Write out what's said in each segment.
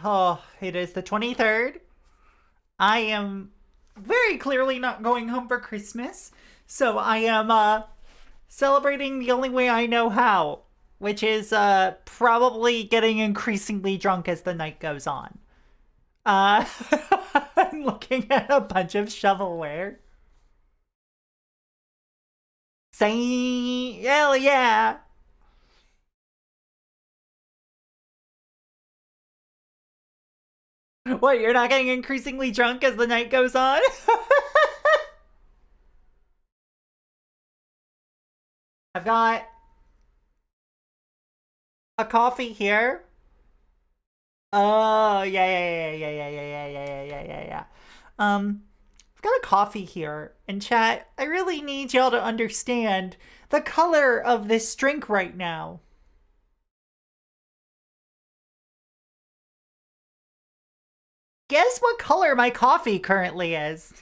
Oh, it is the 23rd. I am very clearly not going home for Christmas. So I am celebrating the only way I know how, which is probably getting increasingly drunk as the night goes on. Uh I'm looking at a bunch of shovelware. Saying hell yeah. What, you're not getting increasingly drunk as the night goes on? I've got a coffee here. Oh, yeah. I've got a coffee here. And chat, I really need y'all to understand the color of this drink right now. Guess what color my coffee currently is?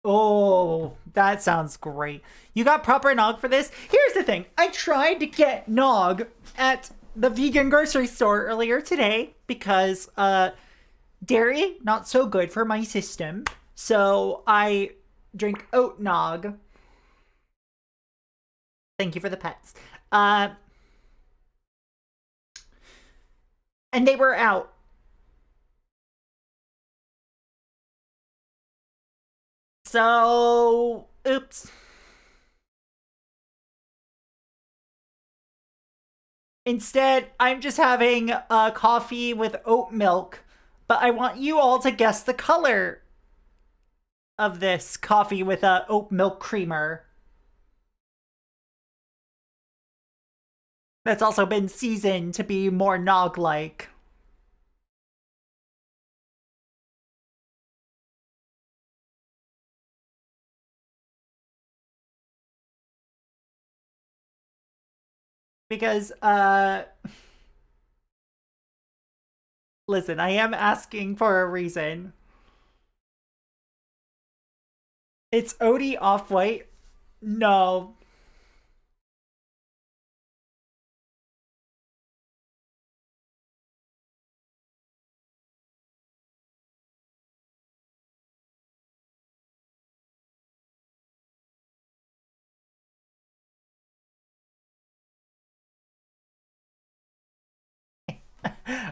Oh, that sounds great. You got proper nog for this? Here's the thing. I tried to get nog at the vegan grocery store earlier today because dairy not so good for my system. So I drink oat nog. Thank you for the pets. Uh and they were out. So oops. Instead, I'm just having a coffee with oat milk, but I want you all to guess the color of this coffee with a oat milk creamer that's also been seasoned to be more nog like. Because listen, I am asking for a reason. It's Odie off white. No.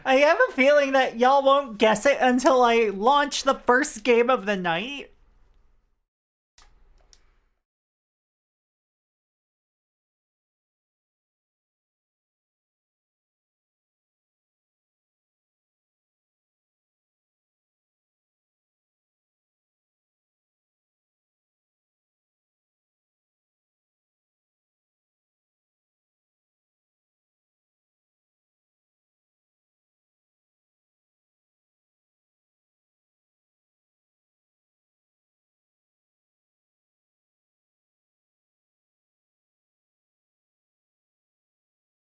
I have a feeling that y'all won't guess it until I launch the first game of the night.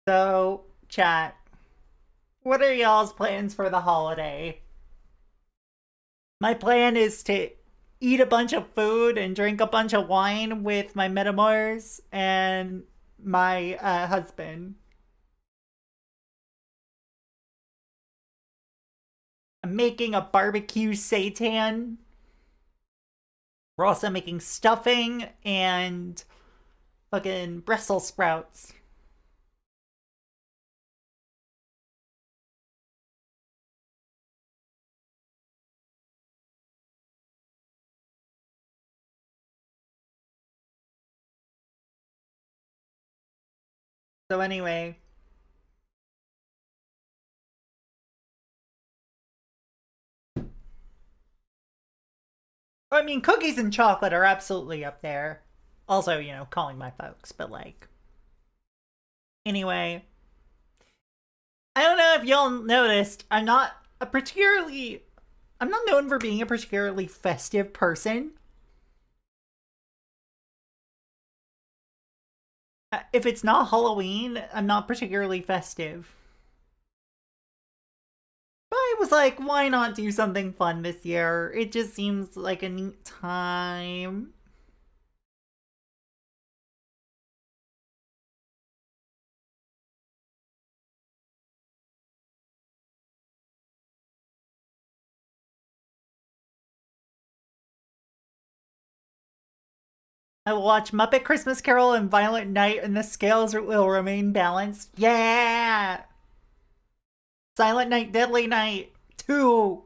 So, chat, what are y'all's plans for the holiday? My plan is to eat a bunch of food and drink a bunch of wine with my metamors and my husband. I'm making a barbecue seitan. We're also making stuffing and fucking Brussels sprouts. So anyway, I mean, cookies and chocolate are absolutely up there. Also, calling my folks, but like, anyway, I don't know if y'all noticed, I'm not known for being a particularly festive person. If it's not Halloween, I'm not particularly festive. But I was like, why not do something fun this year? It just seems like a neat time. I will watch Muppet Christmas Carol and Violent Night, and the scales will remain balanced. Yeah! Silent Night, Deadly Night 2.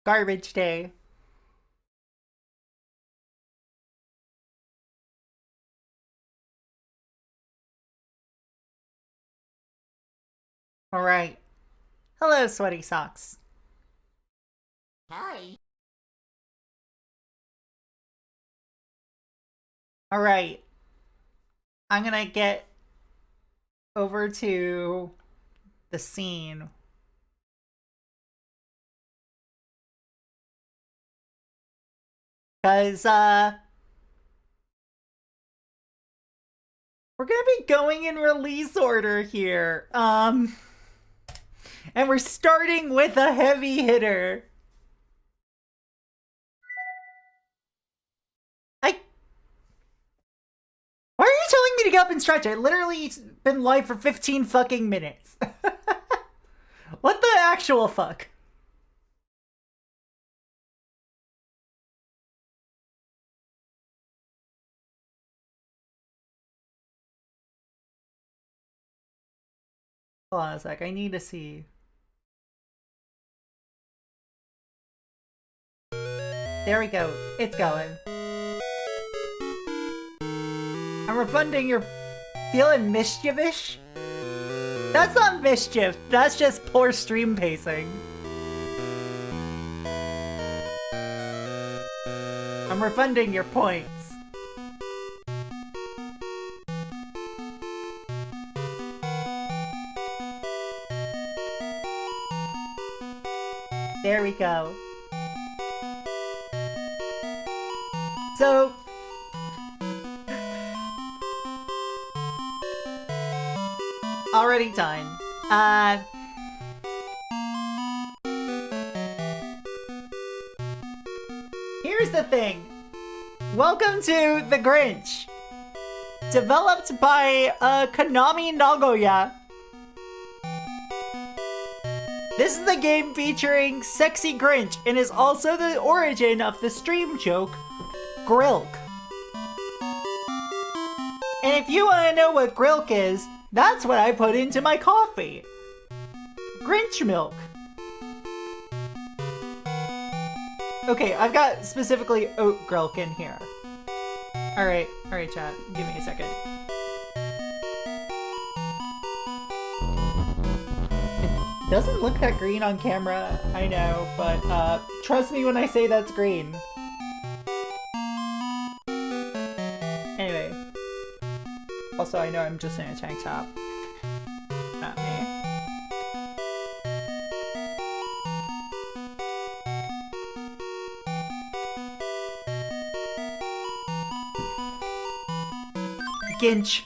Garbage Day. Alright. Hello, Sweaty Socks. Hi. Alright. I'm gonna get over to the scene. Because, we're gonna be going in release order here. And we're starting with a heavy hitter. Why are you telling me to get up and stretch? I literally been live for 15 fucking minutes. What the actual fuck? Hold on a sec, I need to see. There we go, it's going. I'm refunding your feeling mischievous? That's not mischief, that's just poor stream pacing. I'm refunding your points. There we go. So... already done. Here's the thing. Welcome to The Grinch. Developed by Konami Nagoya. This is the game featuring Sexy Grinch and is also the origin of the stream joke, Grilk. And if you want to know what Grilk is, that's what I put into my coffee. Grinch milk. Okay, I've got specifically oat Grilk in here. Alright, chat, give me a second. It doesn't look that green on camera, I know, but trust me when I say that's green. Anyway. Also, I know I'm just in a tank top. Not me. Ginch.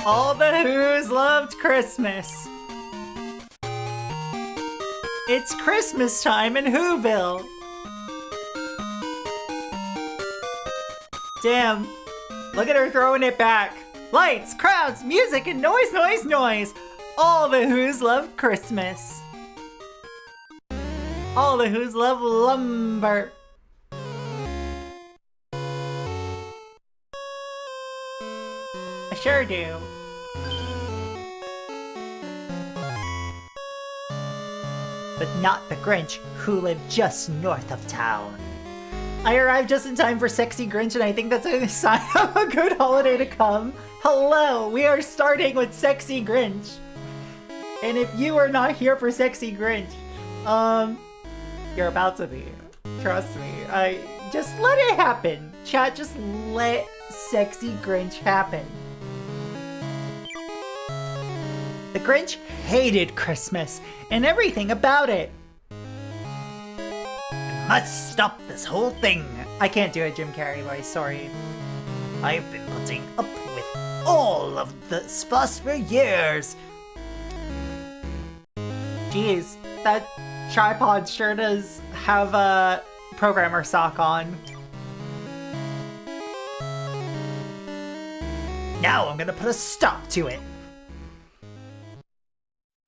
All the Who's loved Christmas. It's Christmas time in Whoville. Damn. Look at her throwing it back. Lights, crowds, music, and noise, noise, noise. All the Who's love Christmas. All the Who's love lumber. I sure do. But not the Grinch, who lived just north of town. I arrived just in time for Sexy Grinch, and I think that's a sign of a good holiday to come. Hello, we are starting with Sexy Grinch. And if you are not here for Sexy Grinch, you're about to be. Trust me. Just let it happen. Chat, just let Sexy Grinch happen. The Grinch hated Christmas and everything about it. I must stop this whole thing. I can't do a Jim Carrey voice, sorry. I've been putting up with all of this fuss for years. Jeez, that tripod sure does have a programmer sock on. Now I'm gonna put a stop to it.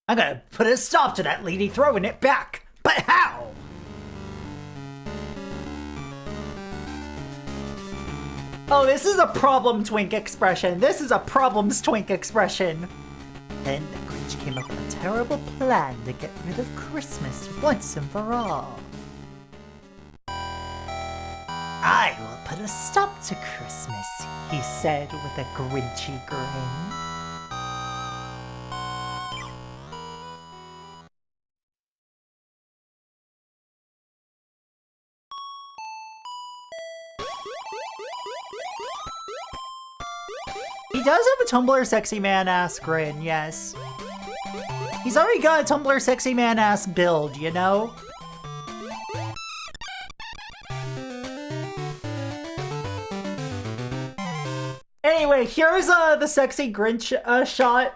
I'm gonna put a stop to that lady throwing it back. But how? Oh, this is a problem twink expression. This is a problems twink expression. Then the Grinch came up with a terrible plan to get rid of Christmas once and for all. I will put a stop to Christmas, he said with a grinchy grin. He does have a Tumblr sexy man ass grin, yes. He's already got a Tumblr sexy man ass build, you know? Anyway, here's the sexy Grinch shot.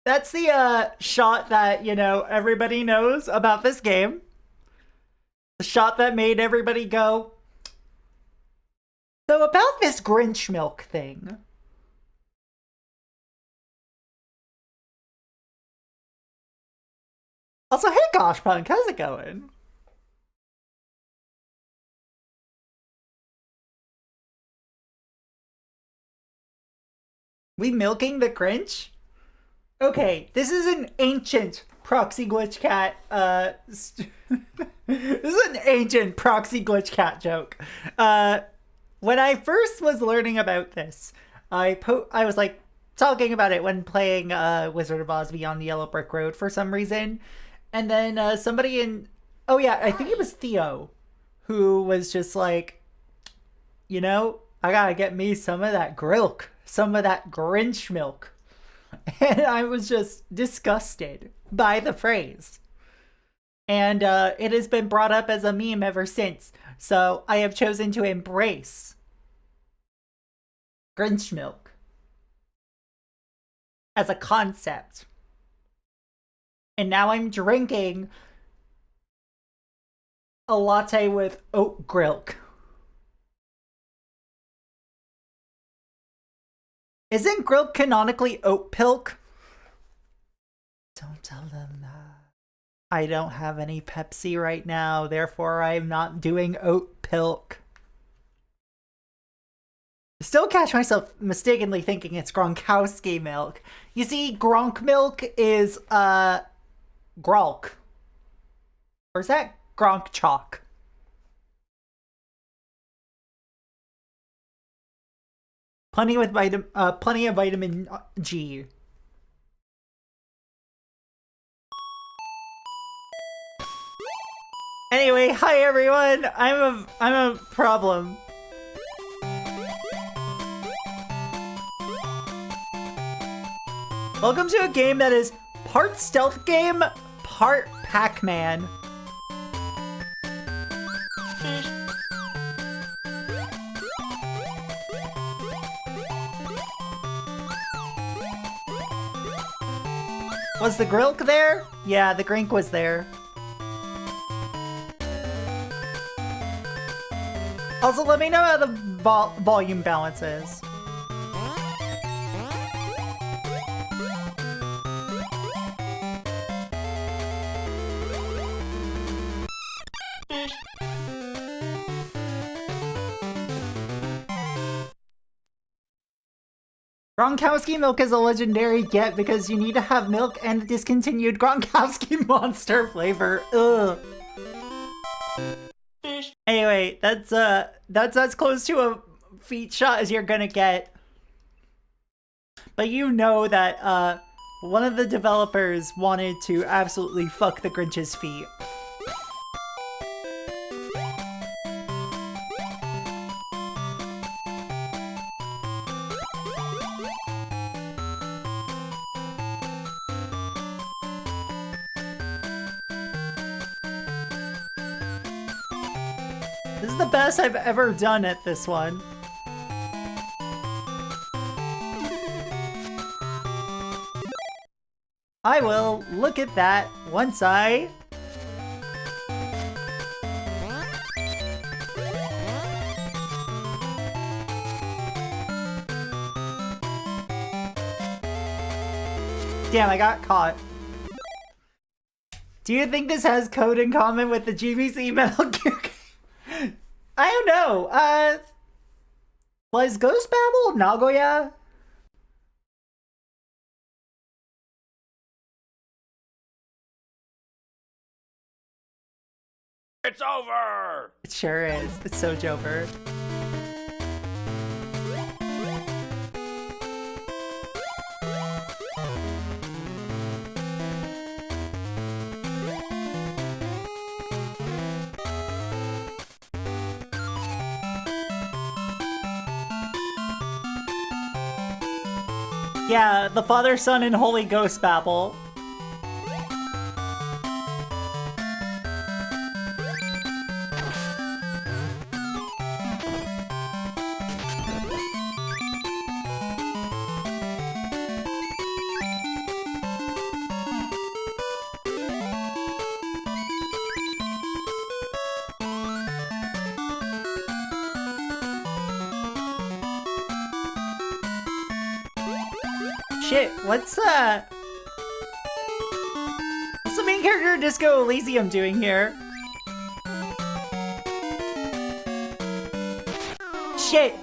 That's the shot that, you know, everybody knows about this game. The shot that made everybody go. So about this Grinch milk thing. Also, hey Gosh Punk, how's it going? We milking the Grinch? Okay, this is an ancient proxy glitch cat, this is an ancient proxy glitch cat joke. When I first was learning about this, I was like talking about it when playing Wizard of Oz Beyond the Yellow Brick Road for some reason. And then somebody in, oh yeah, I think it was Theo, who was just like, you know, I gotta get me some of that Grilk, some of that Grinch milk. And I was just disgusted by the phrase. And it has been brought up as a meme ever since. So I have chosen to embrace Grinch milk as a concept. And now I'm drinking a latte with oat Grilk. Isn't Grilk canonically oat pilk? Don't tell them that. I don't have any Pepsi right now, therefore I'm not doing oat pilk. Still catch myself mistakenly thinking it's Gronkowski milk. You see, Gronk milk is, Grolk. Or is that Gronk chalk? Plenty of vitamin G. Anyway, hi everyone. I'm a problem. Welcome to a game that is part stealth game, part Pac-Man. Was the Grilk there? Yeah, the Grink was there. Also, let me know how the volume balance is. Gronkowski milk is a legendary get because you need to have milk and discontinued Gronkowski monster flavor. Ugh. Anyway, that's as close to a feet shot as you're gonna get. But you know that one of the developers wanted to absolutely fuck the Grinch's feet. This is the best I've ever done at this one. I will look at that once I... Damn, I got caught. Do you think this has code in common with the GBC Metal Gear game? I don't know. Was Ghost Babel Nagoya? It's over! It sure is. It's so Joker. Yeah, the Father, Son, and Holy Ghost Babel. Shit, what's the main character of Disco Elysium doing here? Shit!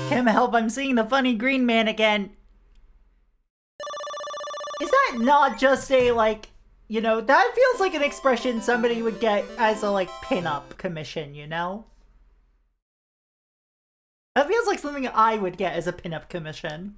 Kim, help, I'm seeing the funny green man again. Is that not just a, like, you know, that feels like an expression somebody would get as a, like, pin-up commission, you know? That feels like something I would get as a pin-up commission.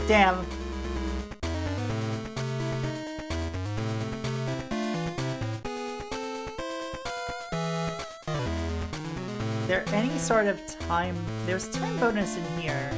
Damn. There any sort of time... There's time bonus in here.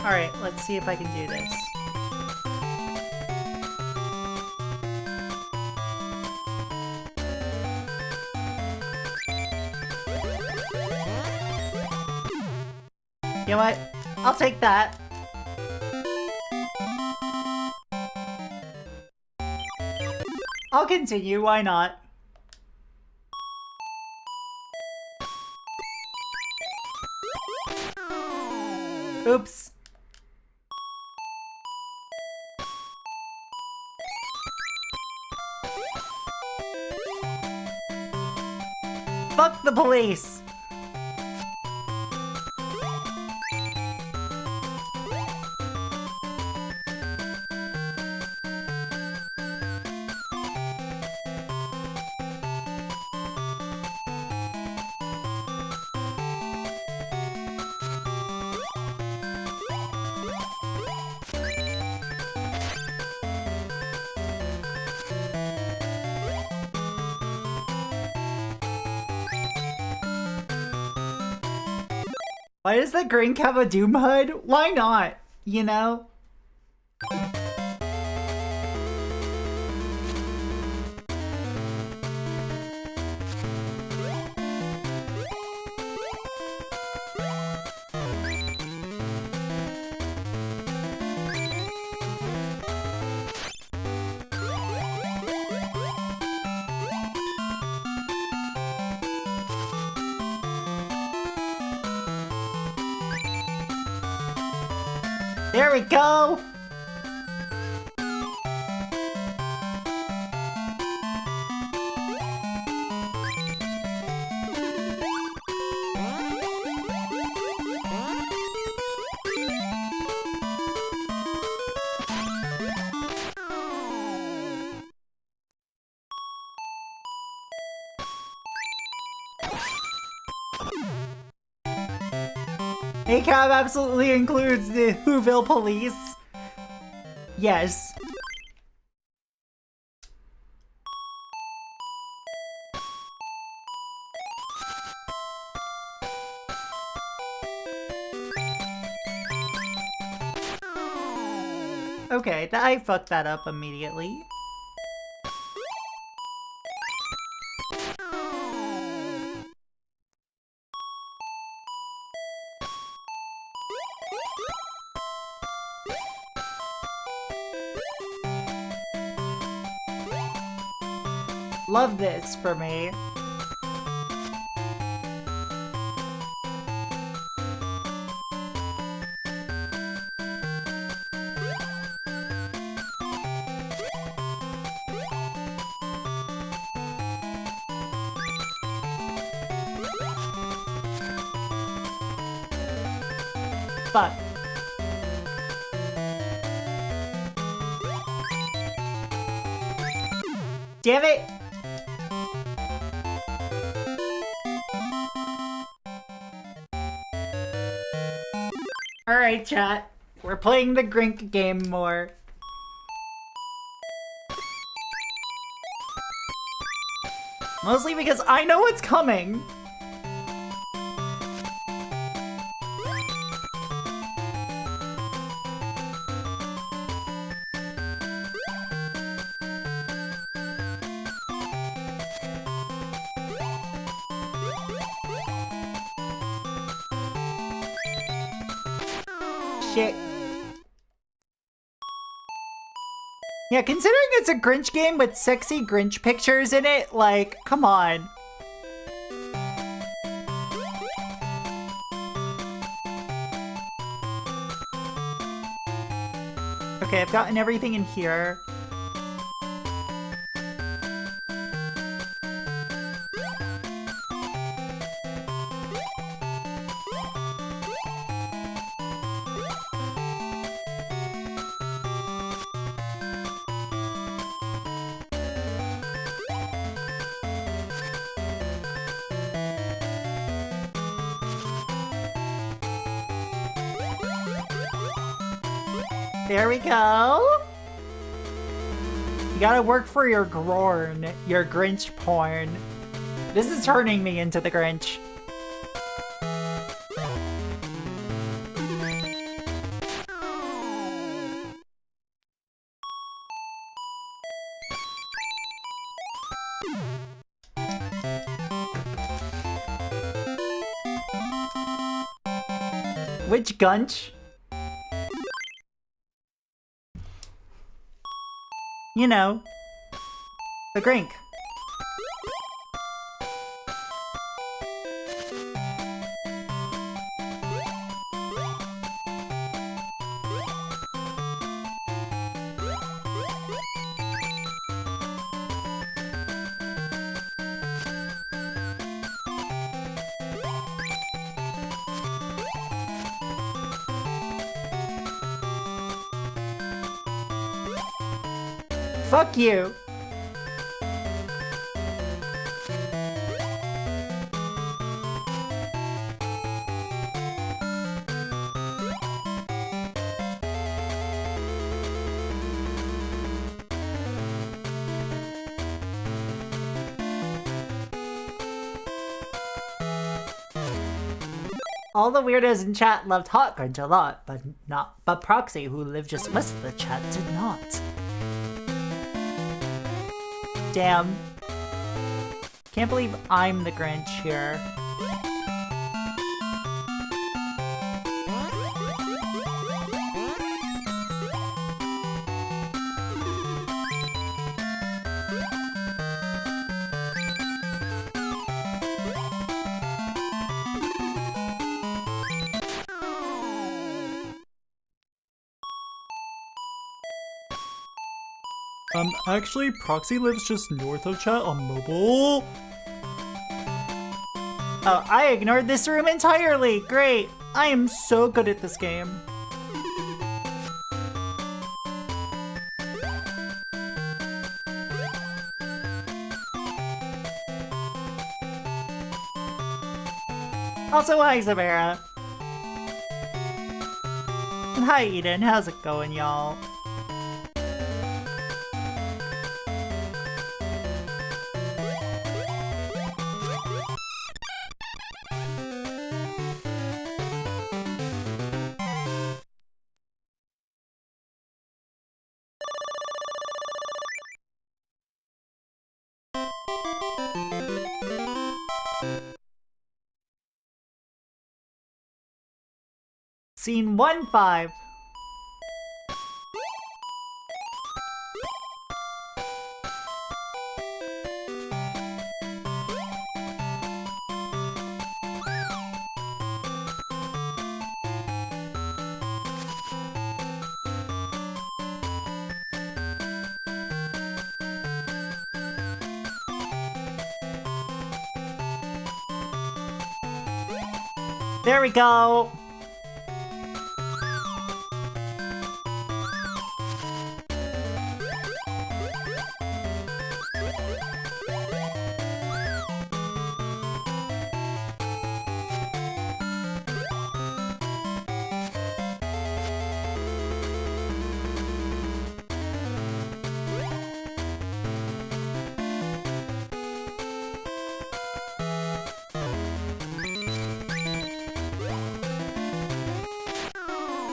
Alright, let's see if I can do this. You know what? I'll take that. I'll continue, why not? Oops. Fuck the police! Why does the Green have a Doom HUD? Why not? You know? There we go! ACAB absolutely includes the Whoville police. Yes. Okay, I fucked that up immediately. Love this for me. Fuck. Damn it! Alright, chat. We're playing the Grink game more. Mostly because I know what's coming. Shit. Yeah, considering it's a Grinch game with sexy Grinch pictures in it, like, come on. Okay, I've gotten everything in here. There we go. You gotta work for your Grorn, your Grinch porn. This is turning me into the Grinch. Which Gunch? You know, the Grink. Fuck you. All the weirdos in chat loved Hot Grinch a lot, but Proxy, who lived just west of the chat, did not. Damn. Can't believe I'm the Grinch here. Actually, Proxy lives just north of chat on mobile. Oh, I ignored this room entirely! Great! I am so good at this game. Also, hi, Zabera. And hi, Eden. How's it going, y'all? Scene 1-5. There we go.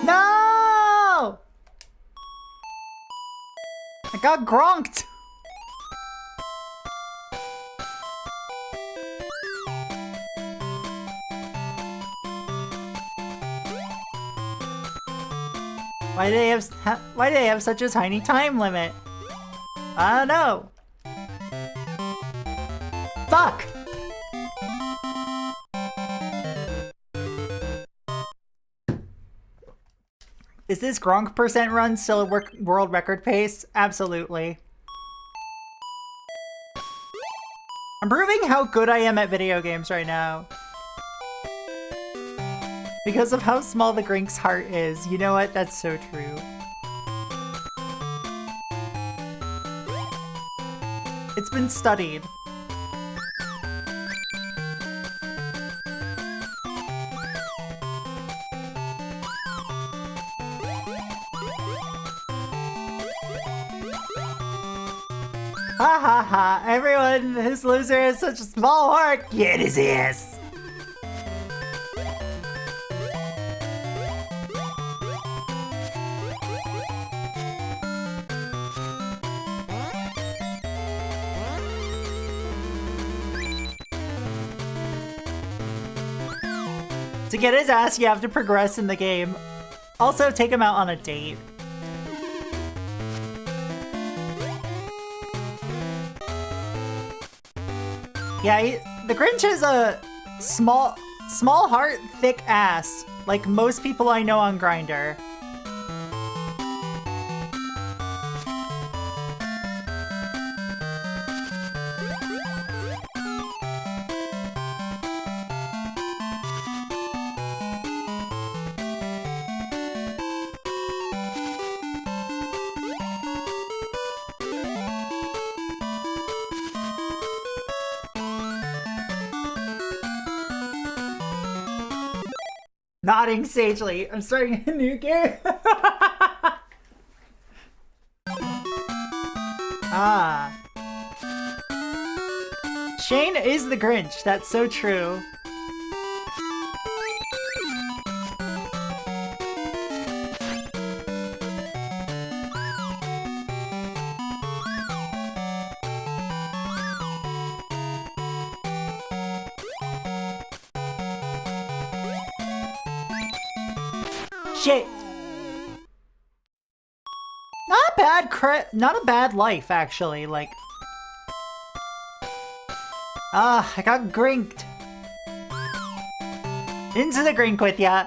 No! I got gronked! Why do they have such a tiny time limit? I don't know. Fuck! Is this Gronk percent run still a world record pace? Absolutely. I'm proving how good I am at video games right now. Because of how small the Grink's heart is. You know what? That's so true. It's been studied. Ha ha ha, everyone, this loser has such a small heart. Get his ass. To get his ass, you have to progress in the game. Also, take him out on a date. Yeah, the Grinch is a small heart, thick ass, like most people I know on Grindr. Nodding sagely. I'm starting a new game. Ah. Shane is the Grinch. That's so true. Shit. Not a bad life, actually, like... Ah, I got grinked. Into the grink with ya.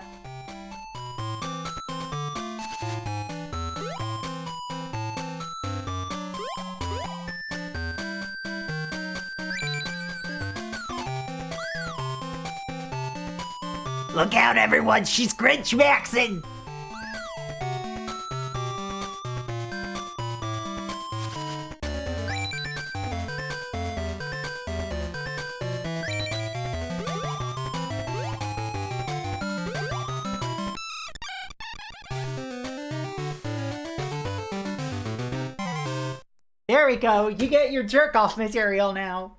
Look out, everyone! She's Grinch Maxin! There we go. You get your jerk-off material now.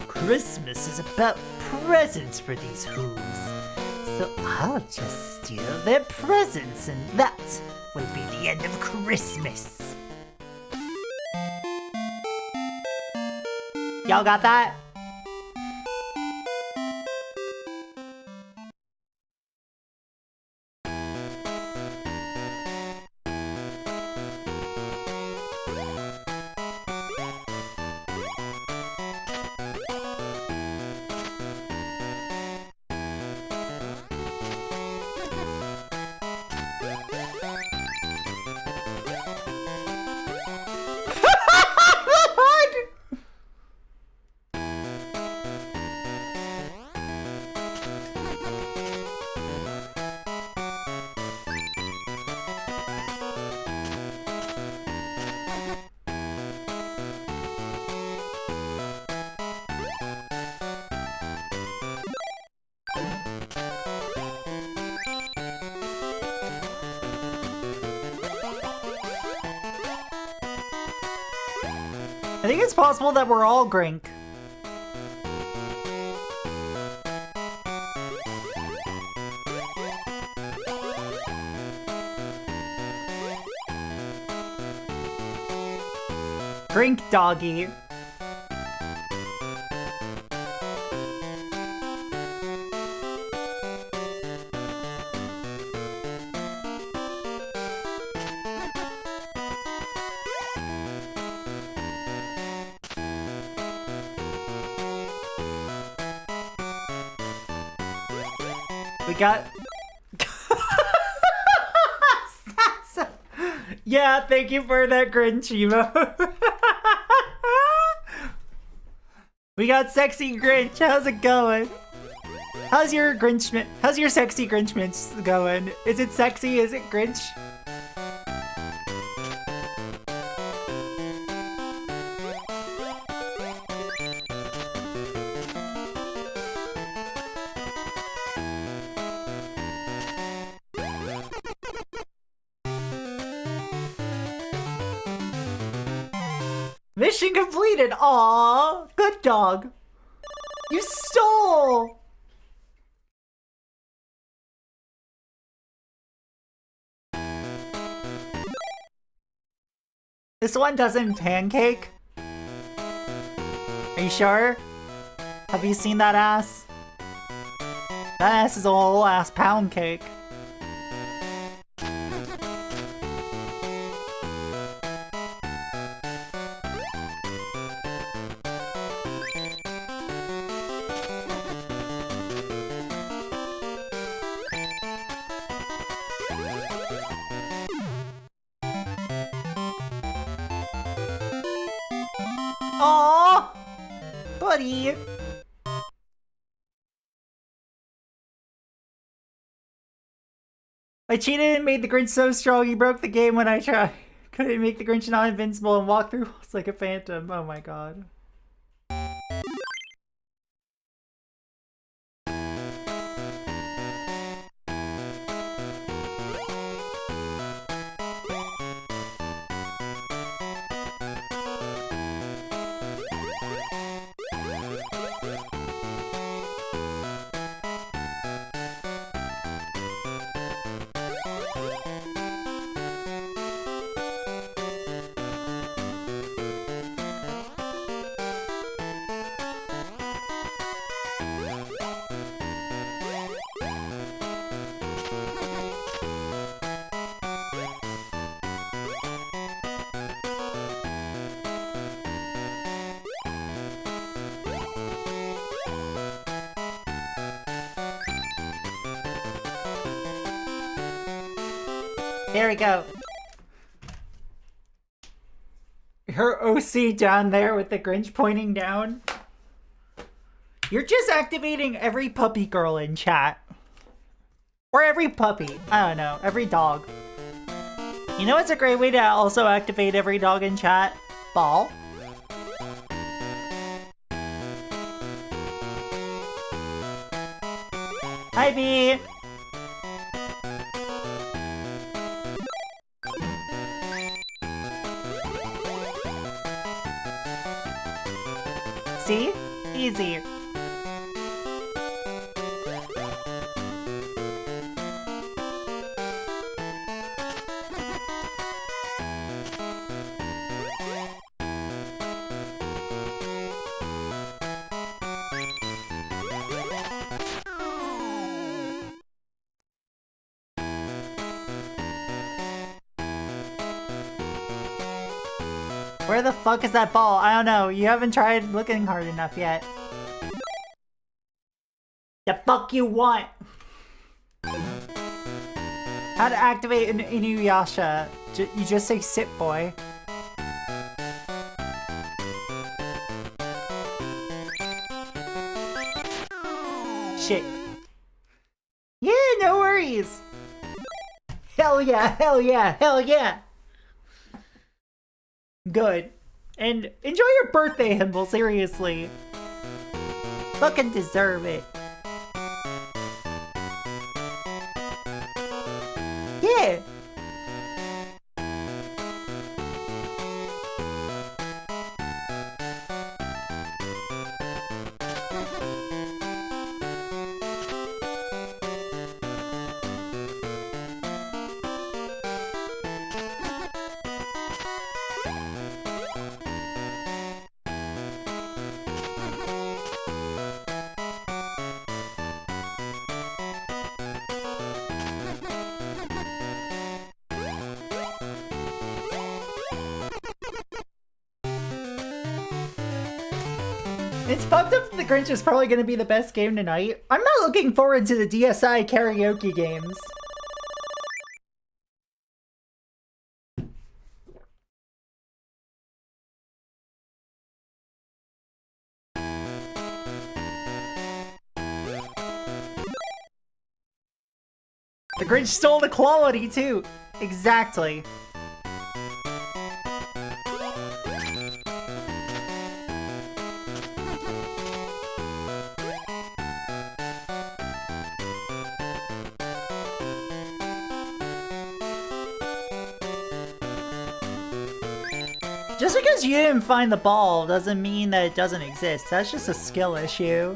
Christmas is about presents for these hooves. So I'll just steal their presents and that will be the end of Christmas. Y'all got that? I think it's possible that we're all Grink. Grink doggy. We got... Yeah, thank you for that Grinch emo. We got sexy Grinch. How's it going? How's your sexy Grinchmas going? Is it sexy? Is it Grinch? Mission completed! Aww! Good dog! You stole! This one doesn't pancake? Are you sure? Have you seen that ass? That ass is a whole ass pound cake. Aww! Buddy! I cheated and made the Grinch so strong he broke the game when I tried. Couldn't make the Grinch not invincible and walk through walls like a phantom. Oh my god. There we go. Her OC down there with the Grinch pointing down. You're just activating every puppy girl in chat. Or every puppy. I don't know. Every dog. You know what's a great way to also activate every dog in chat? Ball. Hi, Bee. See? Easy. Where the fuck is that ball? I don't know. You haven't tried looking hard enough yet. The fuck you want? How to activate an Inuyasha? You just say sit, boy. Shit. Yeah, no worries. Hell yeah, hell yeah, hell yeah. Good. And enjoy your birthday, Himble, seriously. Fucking deserve it. Yeah. It's fucked up that The Grinch is probably going to be the best game tonight. I'm not looking forward to the DSI karaoke games. The Grinch stole the quality, too. Exactly. Just because you didn't find the ball doesn't mean that it doesn't exist. That's just a skill issue.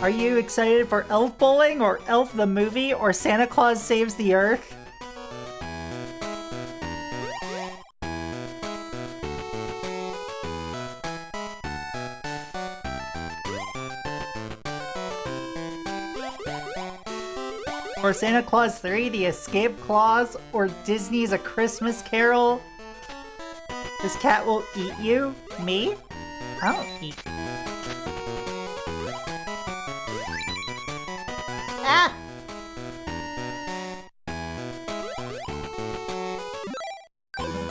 Are you excited for Elf Bowling, or Elf the Movie, or Santa Claus Saves the Earth? Or Santa Claus 3, The Escape Clause, or Disney's A Christmas Carol? This cat will eat you? Me? I don't eat. Ah!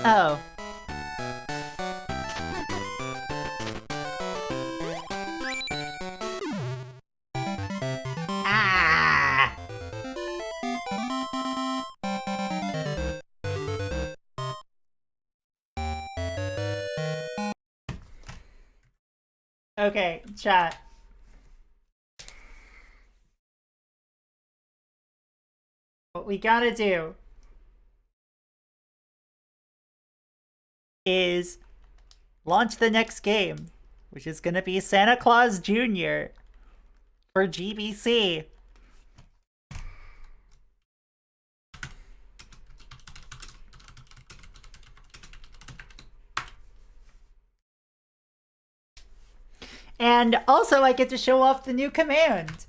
Oh. Ah! Okay, chat. What we gotta do is launch the next game, which is gonna be Santa Claus Jr. for GBC. And also I get to show off the new command.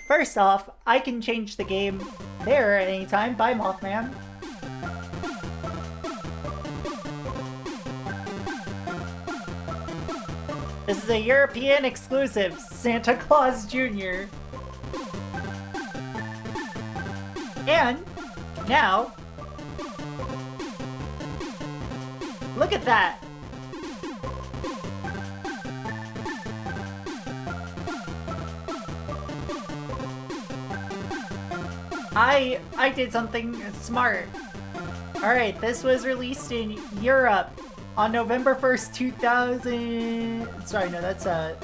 First off, I can change the game there at any time. Bye, Mothman. This is a European exclusive, Santa Claus Jr. And now, look at that. I did something smart. Alright, this was released in Europe on November 1st, 2000... Sorry, no, that's the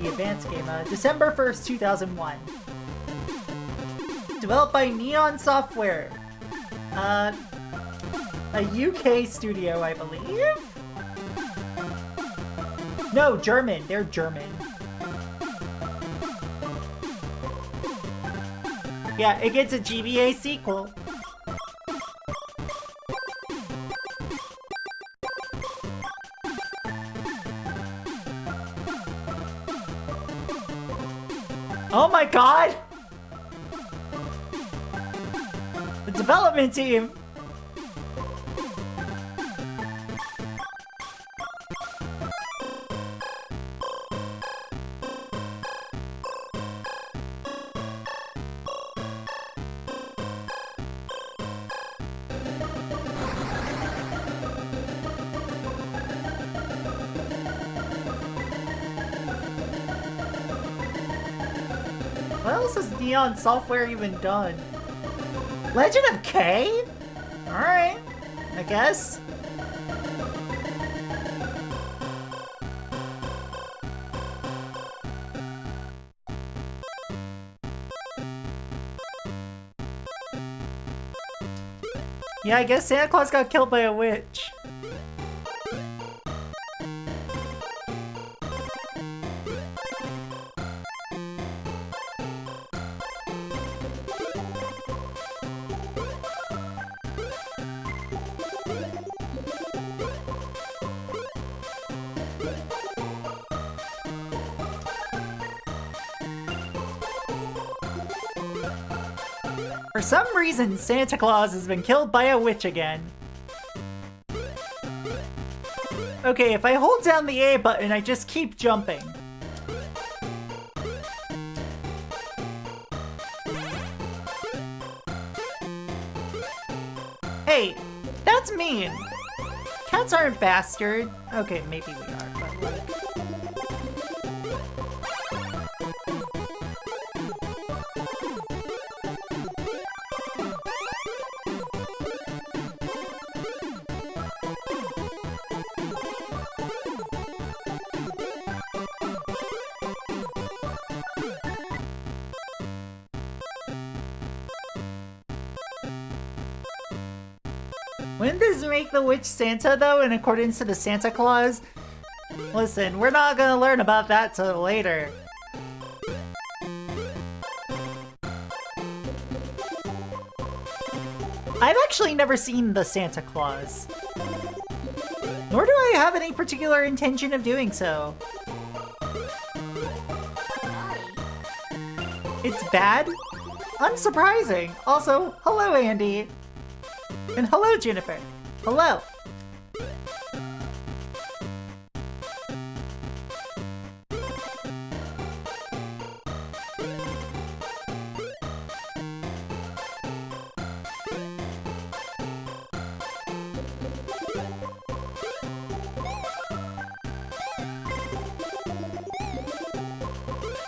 advanced game. December 1st, 2001. Developed by Neon Software. A UK studio, I believe? No, German. They're German. Yeah, it gets a GBA sequel. Oh my god! The development team! What else has Neon Software even done? Legend of K? Alright, I guess. Yeah, I guess Santa Claus got killed by a witch. For some reason, Santa Claus has been killed by a witch again. Okay, if I hold down the A button, I just keep jumping. Hey, that's mean. Cats aren't bastard. Okay, maybe we are, but like... Wouldn't this make the witch Santa, though, in accordance to the Santa Claus? Listen, we're not gonna learn about that till later. I've actually never seen the Santa Claus. Nor do I have any particular intention of doing so. It's bad? Unsurprising. Also, hello, Andy. And hello, Juniper. Hello.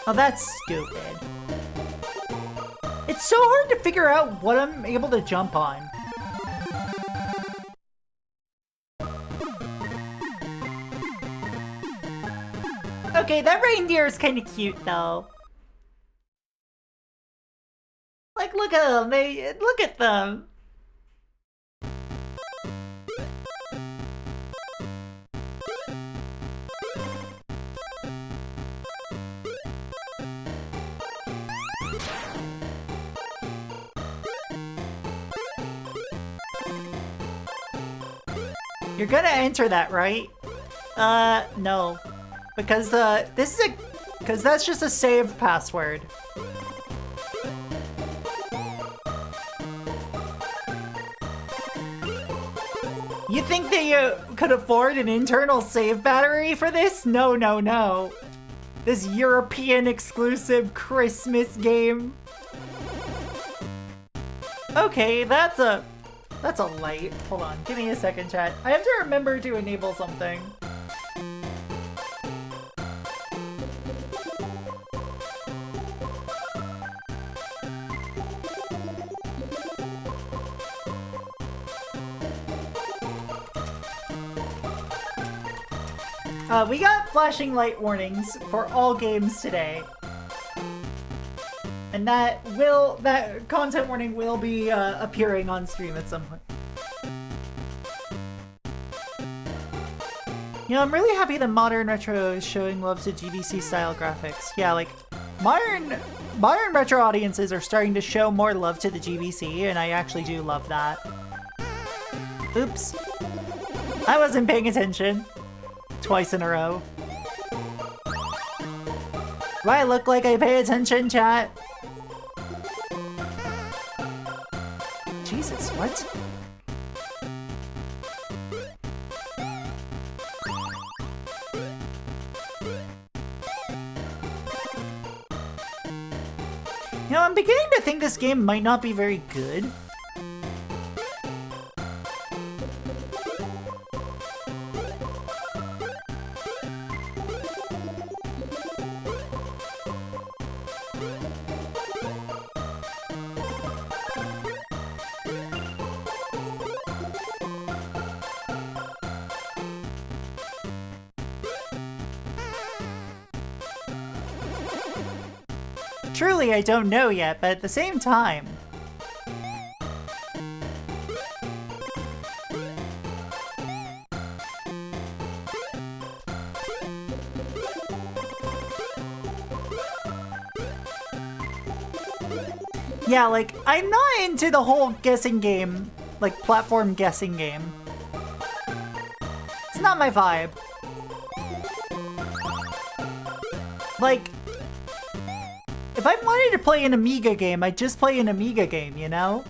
Oh, that's stupid. It's so hard to figure out what I'm able to jump on. Okay, that reindeer is kind of cute, though. Like, look at them. Look at them. You're gonna enter that, right? No. Because, because that's just a save password. You think they could afford an internal save battery for this? No, no, no. This European exclusive Christmas game. Okay, that's a light. Hold on, give me a second, chat. I have to remember to enable something. We got flashing light warnings for all games today. And that content warning will be appearing on stream at some point. You know, I'm really happy that Modern Retro is showing love to GBC style graphics. Yeah, like modern retro audiences are starting to show more love to the GBC, and I actually do love that. Oops. I wasn't paying attention. Twice in a row. Do I look like I pay attention, chat? Jesus, what? You know, I'm beginning to think this game might not be very good. Truly, I don't know yet, but at the same time... Yeah, like, I'm not into the whole guessing game, like, platform guessing game. It's not my vibe. Like... If I wanted to play an Amiga game, I'd just play an Amiga game, you know?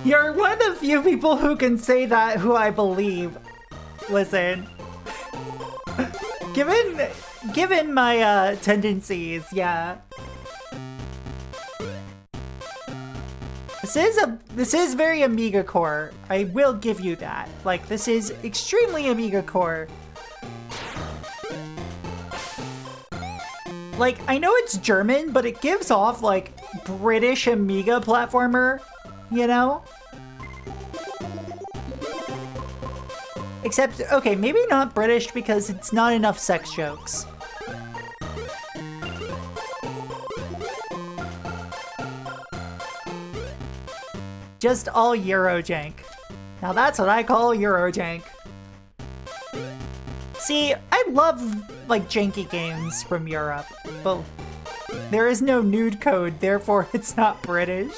You're one of the few people who can say that who I believe. Listen. Given my tendencies, yeah. This is very Amiga core. I will give you that. Like, this is extremely Amiga core. Like, I know it's German, but it gives off like British Amiga platformer, you know? Except, okay, maybe not British because it's not enough sex jokes. Just all Eurojank. Now that's what I call Eurojank. See, I love, like, janky games from Europe, but there is no nude code, therefore it's not British.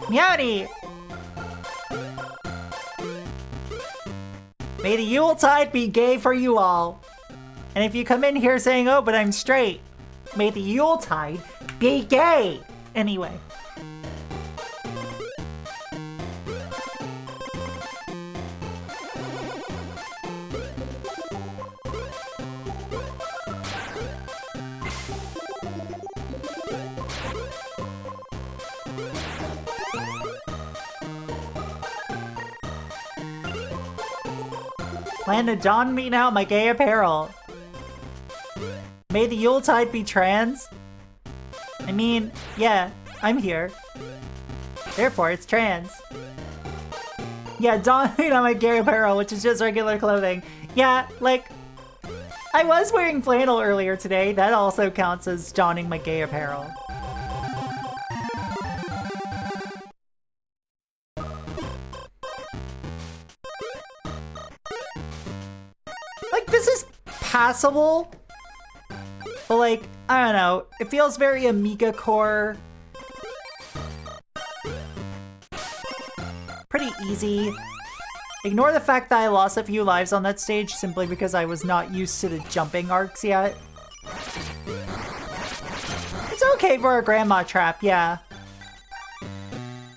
Meowdy! May the Yuletide be gay for you all. And if you come in here saying, oh, but I'm straight, may the Yuletide be gay! Anyway. Plan to don me now my gay apparel. May the Yuletide be trans? I mean, yeah, I'm here. Therefore, it's trans. Yeah, don me now my gay apparel, which is just regular clothing. Yeah, like, I was wearing flannel earlier today. That also counts as donning my gay apparel. This is passable. But like, I don't know, it feels very Amiga core. Pretty easy. Ignore the fact that I lost a few lives on that stage simply because I was not used to the jumping arcs yet. It's okay for a grandma trap, yeah.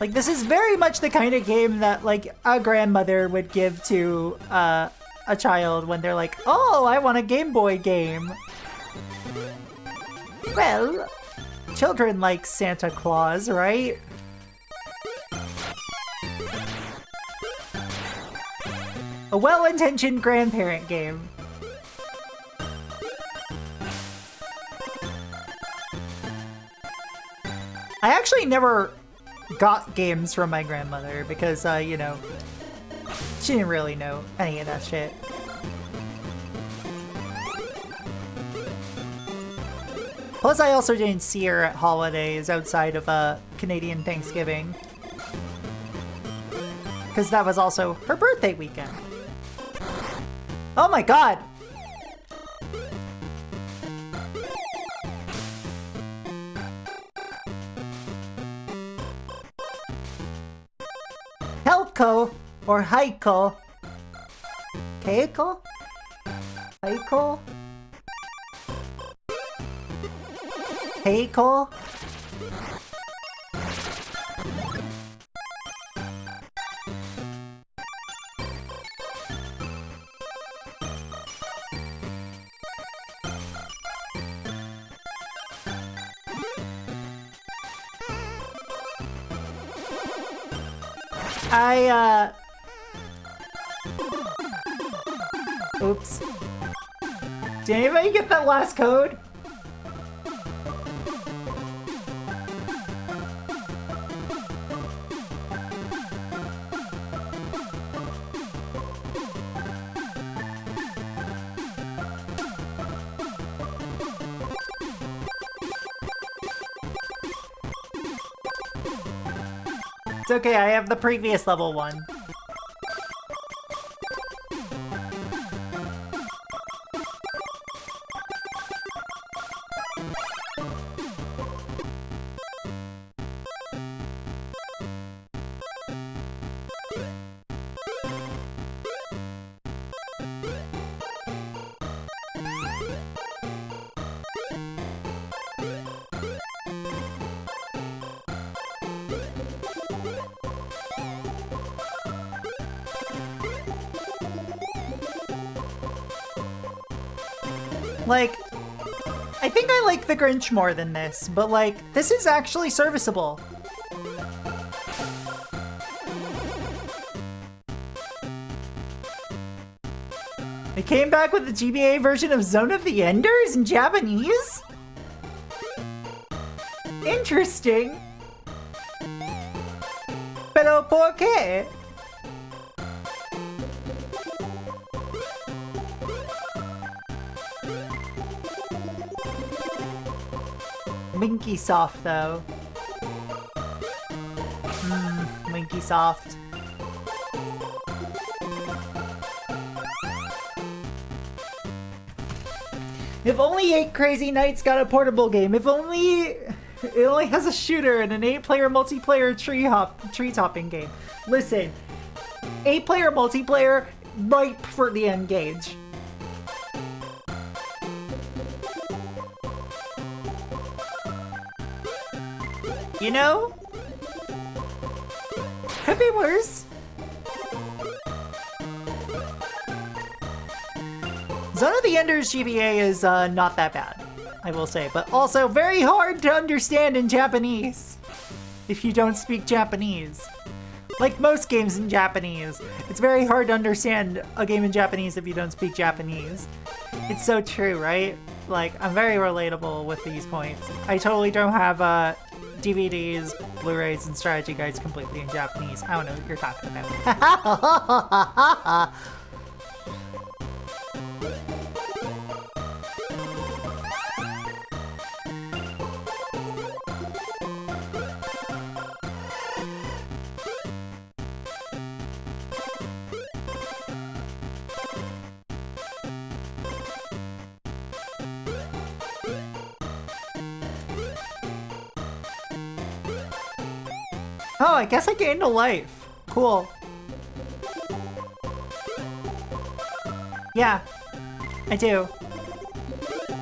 Like, this is very much the kind of game that, like, a grandmother would give to a child when they're like, oh, I want a Game Boy game. Well, children like Santa Claus, right? A well-intentioned grandparent game. I actually never got games from my grandmother because, you know, she didn't really know any of that shit. Plus, I also didn't see her at holidays outside of Canadian Thanksgiving. Because that was also her birthday weekend. Oh my god! Helko or Heiko. Keiko? Heiko? Heiko? Oops. Did anybody get that last code? It's okay, I have the previous level one. Like, I think I like the Grinch more than this, but like, this is actually serviceable. It came back with the GBA version of Zone of the Enders in Japanese? Interesting. Pero por qué? Minky Soft, though. Minky Soft. If only 8 Crazy Nights got a portable game. If only it only has a shooter and an 8-player multiplayer tree topping game. Listen, 8-player multiplayer, ripe for the N-Gage. You know? Could be worse. Zone of the Enders GBA is not that bad, I will say, but also very hard to understand in Japanese if you don't speak Japanese. Like most games in Japanese, it's very hard to understand a game in Japanese if you don't speak Japanese. It's so true, right? Like, I'm very relatable with these points. I totally don't have DVDs, Blu-rays, and strategy guides completely in Japanese. I don't know what you're talking about. Oh, I guess I gained a life. Cool. Yeah, I do.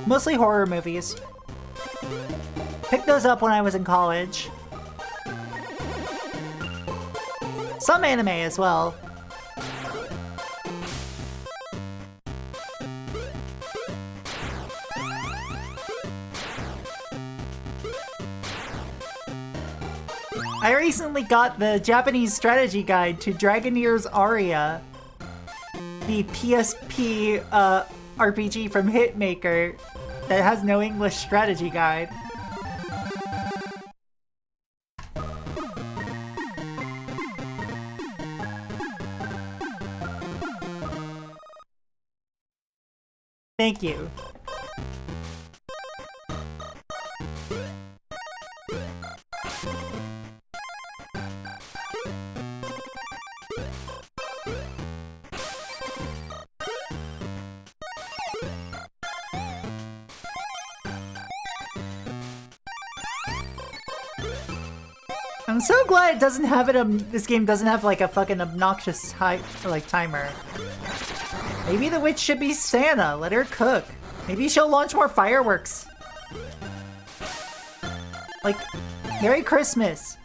Mostly horror movies. Picked those up when I was in college. Some anime as well. I recently got the Japanese strategy guide to Dragoneer's Aria, the PSP RPG from Hitmaker that has no English strategy guide. Thank you. I'm so glad it doesn't have it. This game doesn't have like a fucking obnoxious timer. Maybe the witch should be Santa. Let her cook. Maybe she'll launch more fireworks. Like, Merry Christmas.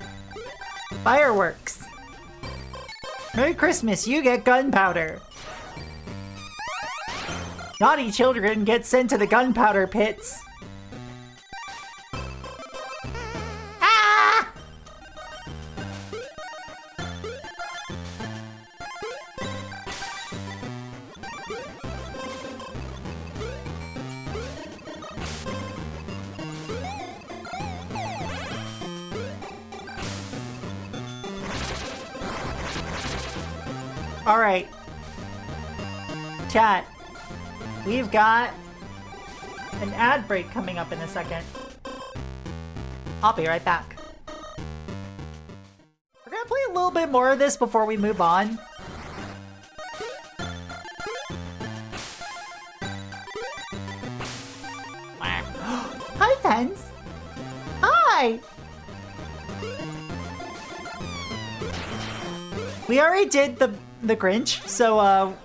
Fireworks. Merry Christmas, you get gunpowder. Naughty children get sent to the gunpowder pits. Ah! All right. Chat. We've got an ad break coming up in a second. I'll be right back. We're gonna play a little bit more of this before we move on. Hi, friends. Hi. We already did the Grinch, so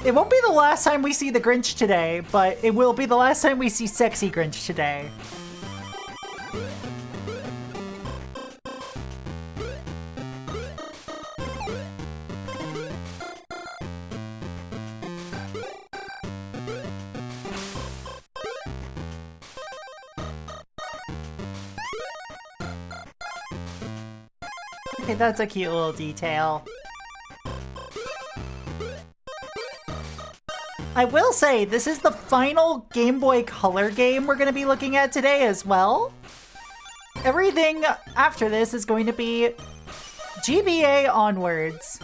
it won't be the last time we see the Grinch today, but it will be the last time we see sexy Grinch today. Okay, that's a cute little detail. I will say, this is the final Game Boy Color game we're going to be looking at today as well. Everything after this is going to be GBA onwards.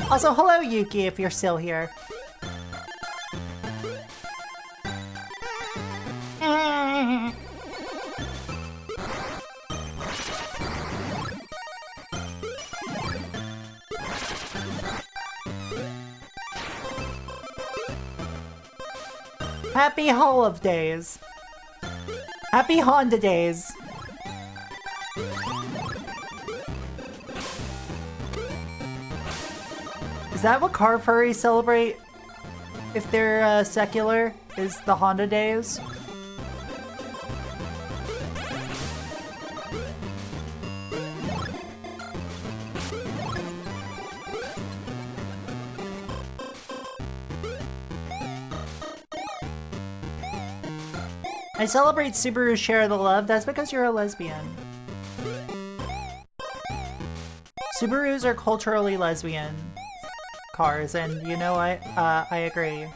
Also, hello Yuki if you're still here. Happy holidays. Happy Honda days. Is that what car furries celebrate? If they're secular, is the Honda days? I celebrate Subaru Share the Love. That's because you're a lesbian. Subarus are culturally lesbian cars, and you know what? I agree.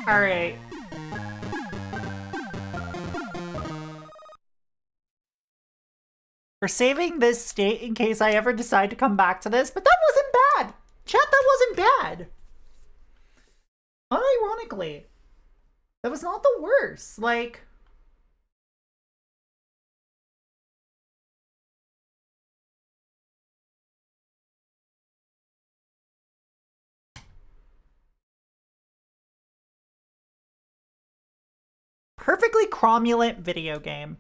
Alright. We're saving this state in case I ever decide to come back to this, but that wasn't bad! Chat, that wasn't bad. Unironically. That was not the worst. Like... perfectly cromulent video game.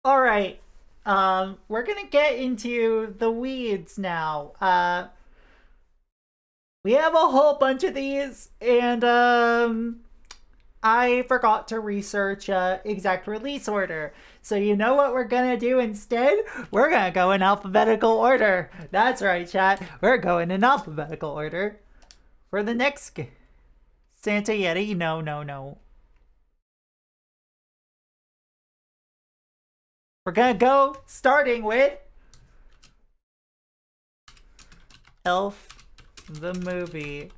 Alright. We're gonna get into the weeds now. We have a whole bunch of these, and I forgot to research exact release order. So you know what we're gonna do instead? We're gonna go in alphabetical order. That's right, chat. We're going in alphabetical order for the next Santa Yeti. No. We're gonna go starting with Elf the movie.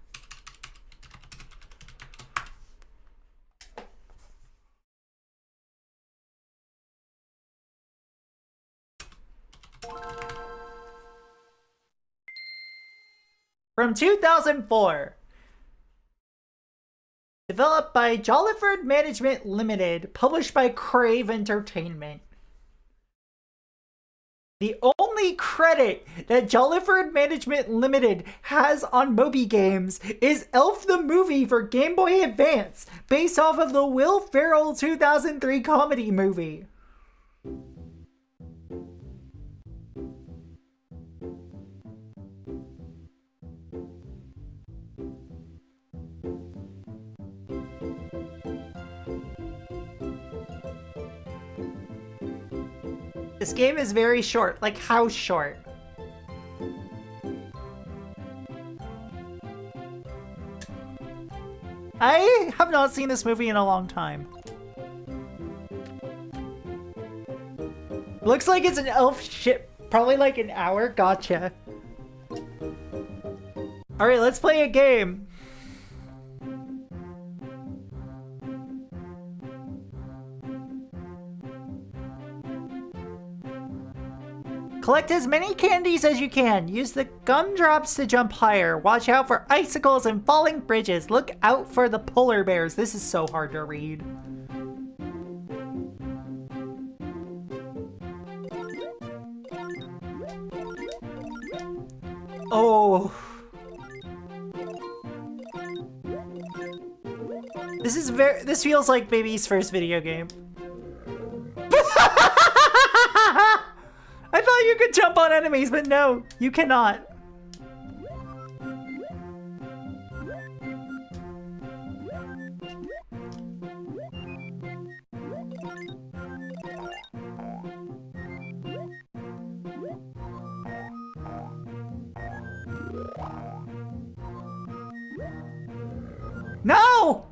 From 2004. Developed by Jolliford Management Limited, published by Crave Entertainment. The only credit that Jolliford Management Limited has on Moby Games is Elf the Movie for Game Boy Advance, based off of the Will Ferrell 2003 comedy movie. This game is very short. Like, how short? I have not seen this movie in a long time. Looks like it's an elf ship. Probably like an hour. Gotcha. Alright, let's play a game. Collect as many candies as you can. Use the gumdrops to jump higher. Watch out for icicles and falling bridges. Look out for the polar bears. This is so hard to read. Oh. This feels like baby's first video game. I thought you could jump on enemies, but no, you cannot. No!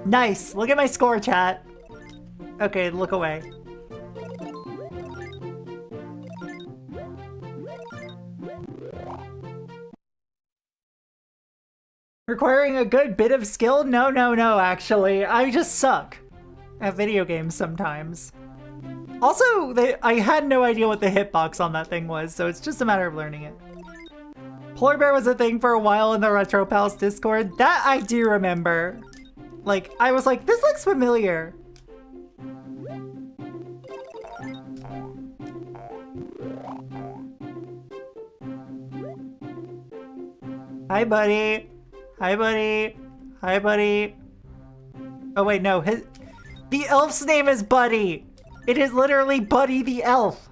Nice. Look at my score, chat. Okay, look away. Requiring a good bit of skill? No, actually. I just suck at video games sometimes. Also, I had no idea what the hitbox on that thing was, so it's just a matter of learning it. Polar bear was a thing for a while in the Retro Pals Discord. That I do remember. Like, I was like, this looks familiar. Hi, buddy. Hi, buddy. Hi, buddy. Oh, wait, no. The elf's name is Buddy. It is literally Buddy the elf.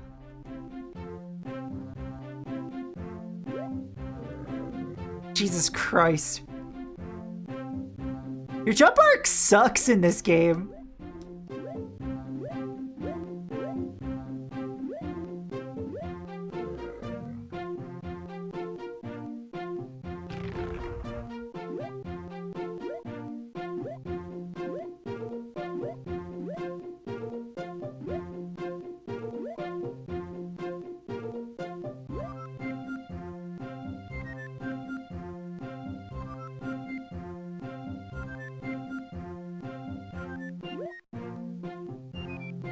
Jesus Christ. Your jump arc sucks in this game.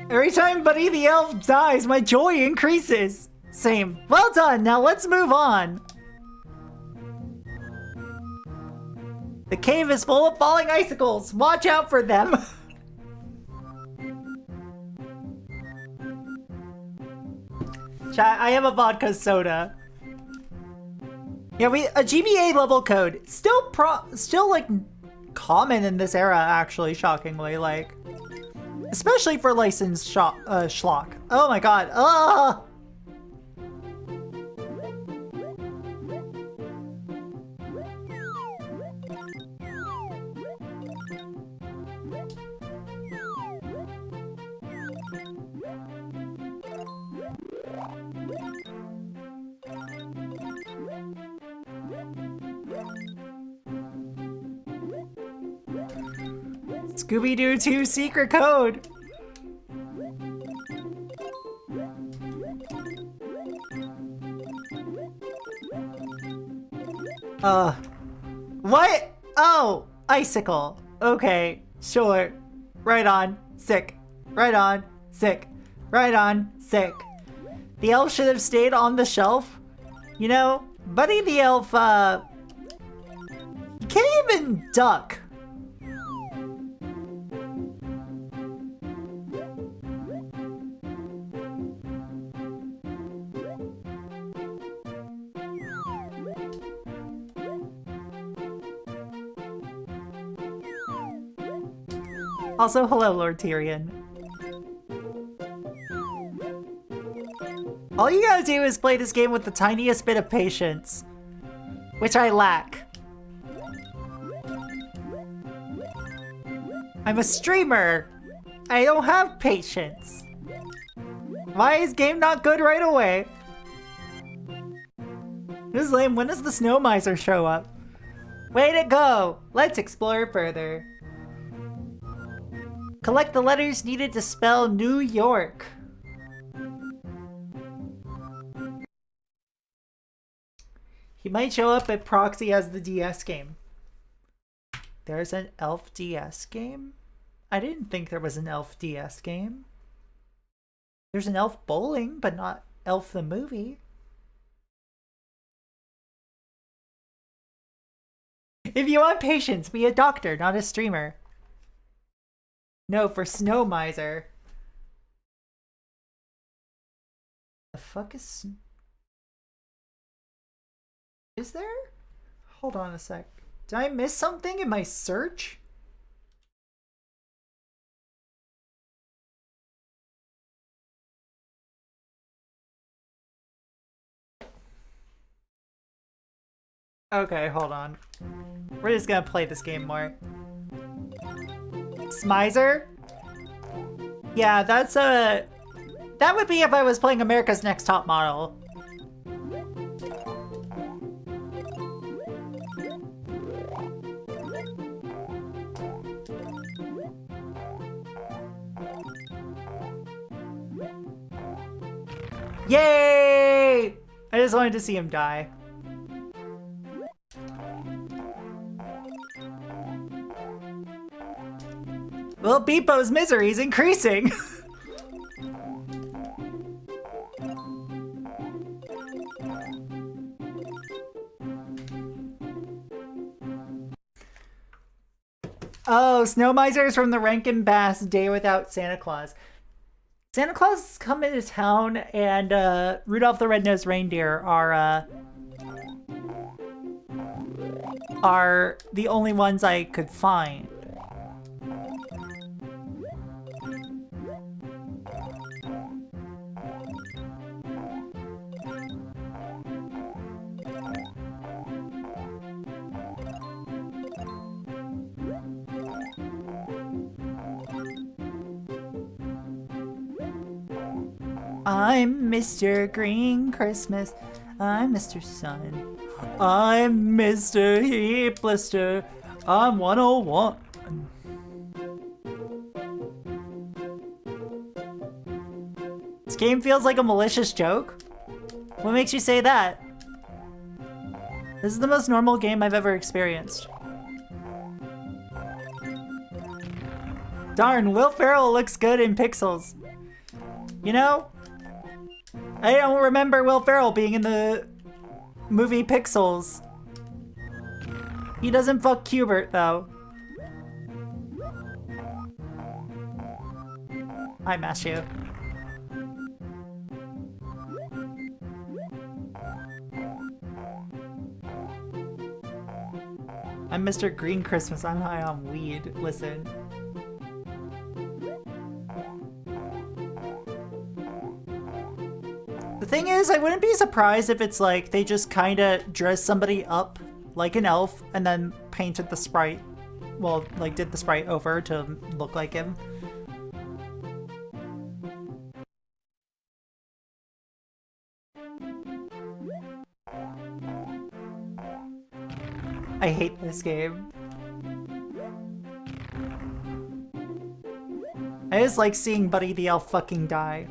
Every time Buddy the Elf dies, my joy increases. Same. Well done, now let's move on. The cave is full of falling icicles. Watch out for them. Chat, I have a vodka soda. Yeah, a GBA level code. Still like common in this era, actually, shockingly. Like, especially for licensed schlock. Oh my god. Ugh! Scooby-Doo 2 secret code! What? Oh, icicle. Okay, sure. Right on, sick. Right on, sick. Right on, sick. The elf should have stayed on the shelf. You know, Buddy the Elf, he can't even duck. Also, hello, Lord Tyrion. All you gotta do is play this game with the tiniest bit of patience, which I lack. I'm a streamer. I don't have patience. Why is game not good right away? This is lame. When does the Snow Miser show up? Way to go! Let's explore further. Collect the letters needed to spell New York. He might show up at Proxy as the DS game. There's an Elf DS game? I didn't think there was an Elf DS game. There's an Elf Bowling, but not Elf the movie. If you want patience, be a doctor, not a streamer. No, for Snow Miser. The fuck is... Is there? Hold on a sec. Did I miss something in my search? Okay, hold on. We're just gonna play this game more. Smizer? Yeah, that's a... That would be if I was playing America's Next Top Model. Yay! I just wanted to see him die. Well, Beepo's misery is increasing. Oh, Snow Miser is from the Rankin Bass Day Without Santa Claus. Santa Claus is coming to town, and Rudolph the Red-Nosed Reindeer are the only ones I could find. I'm Mr. Green Christmas. I'm Mr. Sun. I'm Mr. Heat Blister. I'm 101. This game feels like a malicious joke? What makes you say that? This is the most normal game I've ever experienced. Darn, Will Ferrell looks good in pixels. You know? I don't remember Will Ferrell being in the movie Pixels. He doesn't fuck Cubert, though. I mash you. I'm Mr. Green Christmas. I'm high on weed. Listen. The thing is, I wouldn't be surprised if it's like they just kind of dress somebody up like an elf and then painted the sprite. Well, like did the sprite over to look like him. I hate this game. I just like seeing Buddy the Elf fucking die.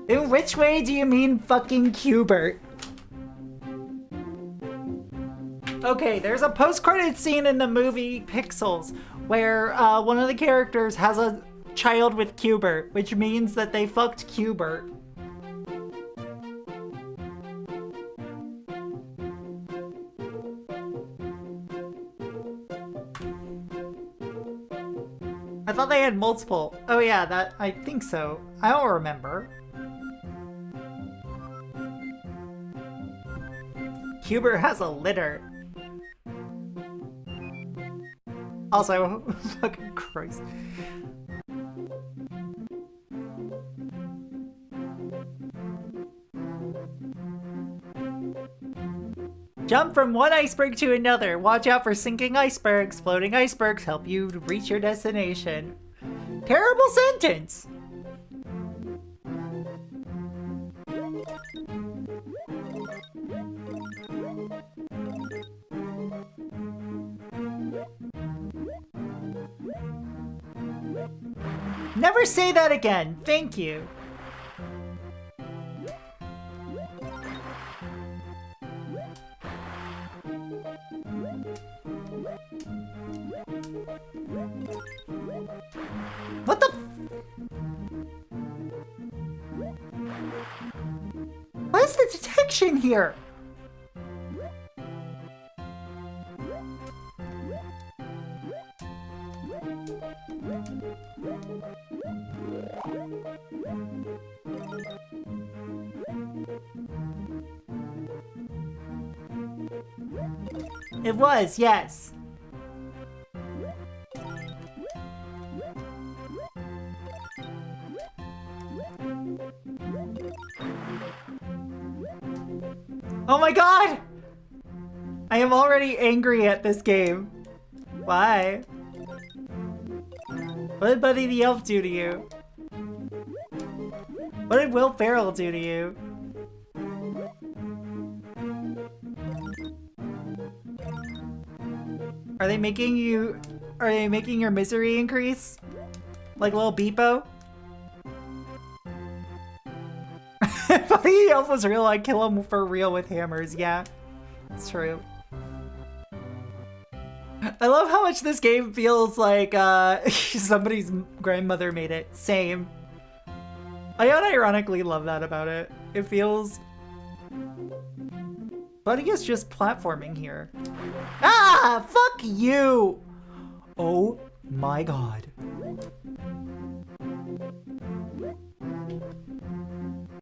In which way do you mean fucking Cubert? Okay, there's a post-credit scene in the movie Pixels where one of the characters has a child with Cubert, which means that they fucked Cubert. I thought they had multiple. Oh yeah, that I think so. I don't remember. Cubert has a litter. Also, fucking Christ. Jump from one iceberg to another. Watch out for sinking icebergs. Floating icebergs help you reach your destination. Terrible sentence! Never say that again. Thank you. What the? What is the detection here? It was, yes. Oh my god! I am already angry at this game. Why? What did Buddy the Elf do to you? What did Will Ferrell do to you? Are they making your misery increase? Like Lil Beepo? Buddy the Elf was real, I'd kill him for real with hammers, yeah. It's true. I love how much this game feels like somebody's grandmother made it. Same. I unironically love that about it. It feels... Buddy is just platforming here. Ah! Fuck you! Oh my god.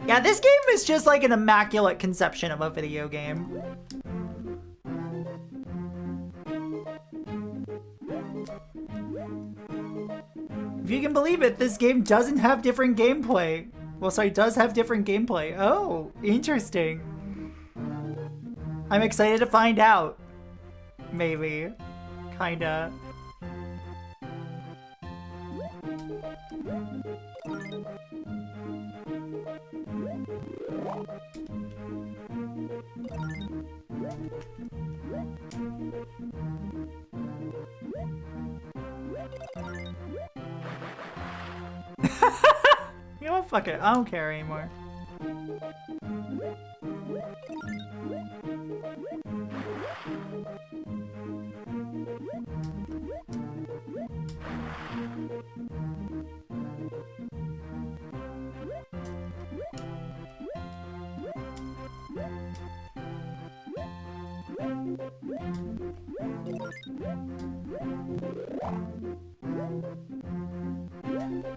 Yeah, this game is just like an immaculate conception of a video game. If you can believe it, this game doesn't have different gameplay. Well, sorry, does have different gameplay. Oh, interesting. I'm excited to find out. Maybe. Kinda. You know what? Fuck it. I don't care anymore.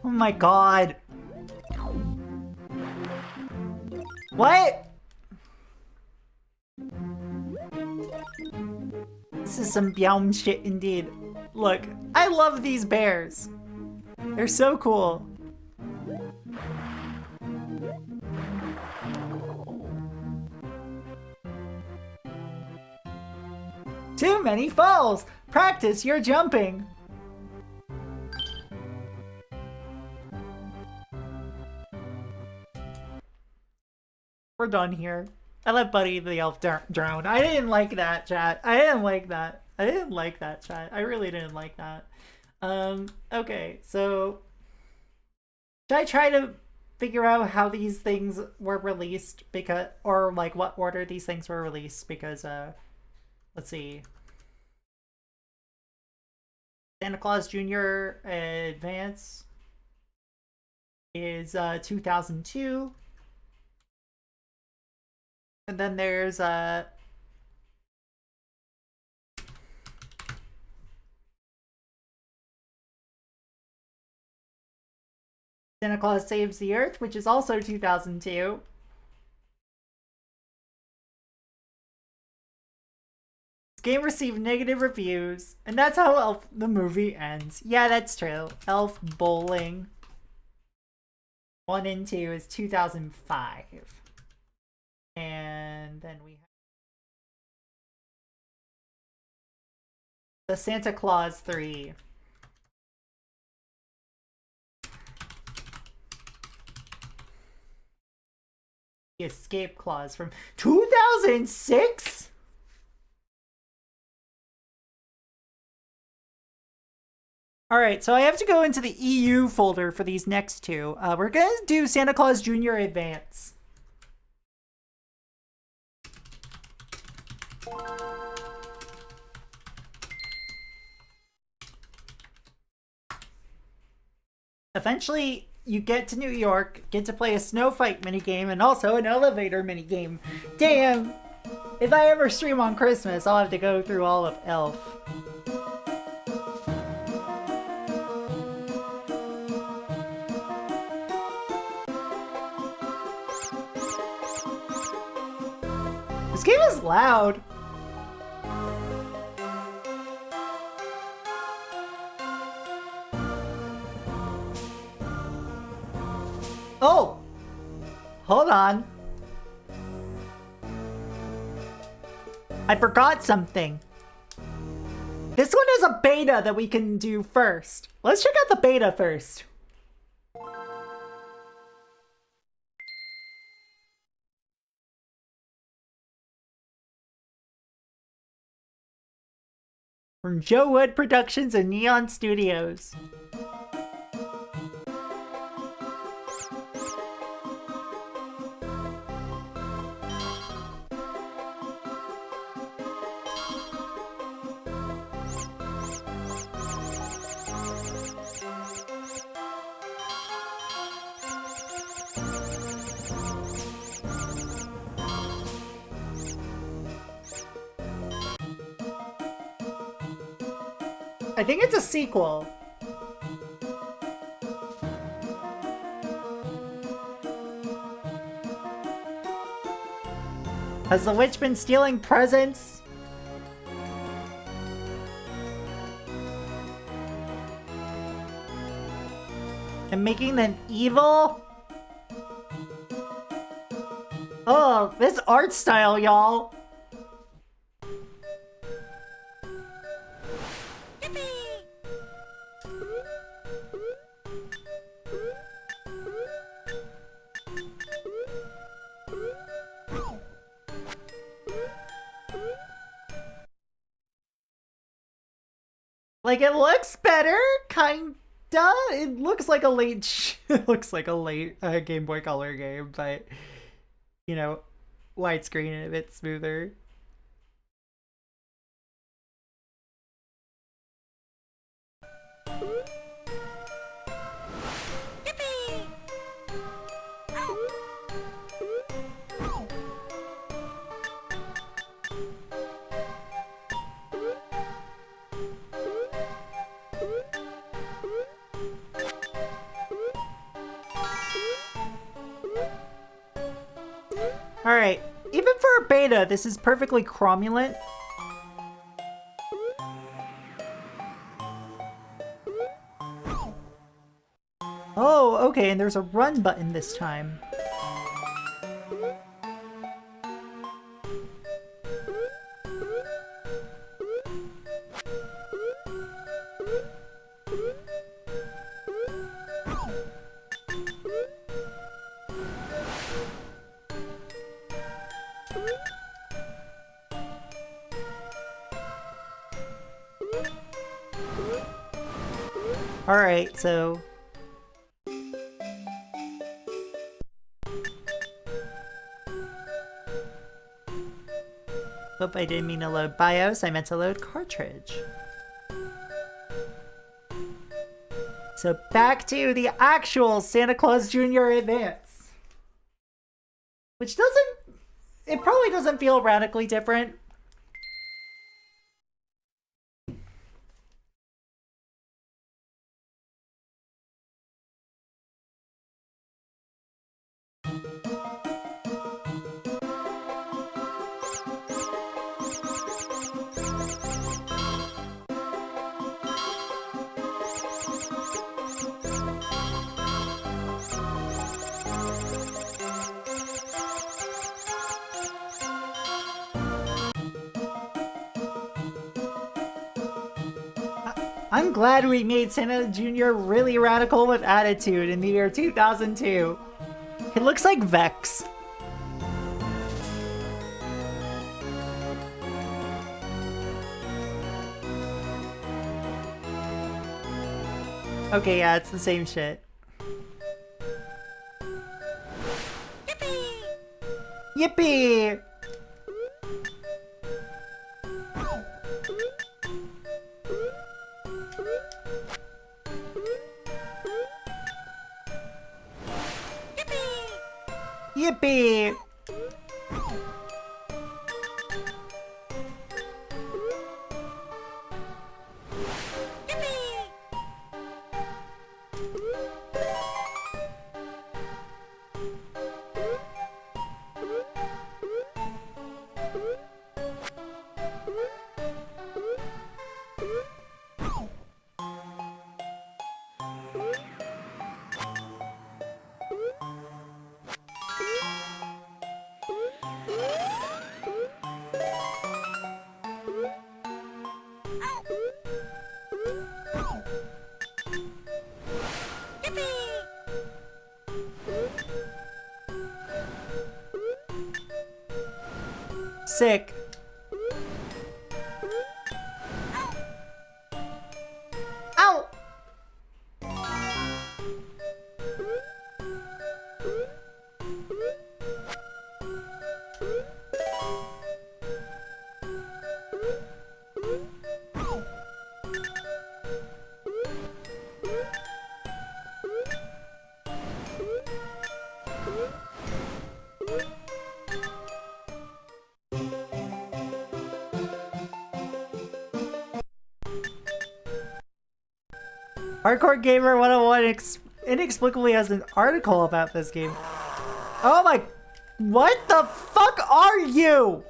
Oh my god. What? This is some Byaum shit indeed. Look, I love these bears. They're so cool. Too many falls! Practice your jumping! We're done here. I let Buddy the Elf drown. I didn't like that, chat. I didn't like that. I didn't like that, chat. I really didn't like that. Okay, so... Should I try to figure out how these things were released? Because, or, like, what order these things were released? Because, let's see. Santa Claus Jr. Advance is 2002. And then there's Santa Claus Saves the Earth, which is also 2002. This game received negative reviews, and that's how Elf the movie ends. Yeah, that's true. Elf Bowling 1 and 2 is 2005. And then we have the Santa Claus 3. The Escape Clause from 2006? Alright, so I have to go into the EU folder for these next two. We're gonna do Santa Claus Jr. Advance. Eventually, you get to New York, get to play a snow fight minigame, and also an elevator minigame. Damn! If I ever stream on Christmas, I'll have to go through all of Elf. This game is loud. Oh! Hold on. I forgot something. This one is a beta that we can do first. Let's check out the beta first. From Joe Wood Productions and Neon Studios. I think it's a sequel. Has the witch been stealing presents? And making them evil? Oh, this art style, y'all. Like, it looks better, kinda. It looks like a late, it looks like a late Game Boy Color game, but you know, widescreen and a bit smoother. Alright, even for a beta, this is perfectly cromulent. Oh, okay, and there's a run button this time. Alright, so... Oop, I didn't mean to load BIOS, I meant to load cartridge. So back to the actual Santa Claus Jr. Advance. Which doesn't... It probably doesn't feel radically different. I'm glad we made Santa Jr. really radical with attitude in the year 2002. It looks like Vex. Okay, yeah, it's the same shit. Yippee! Yippee! Yippee! Sick. Ow! Hardcore Gamer 101 inexplicably has an article about this game. Oh my... What the fuck are you?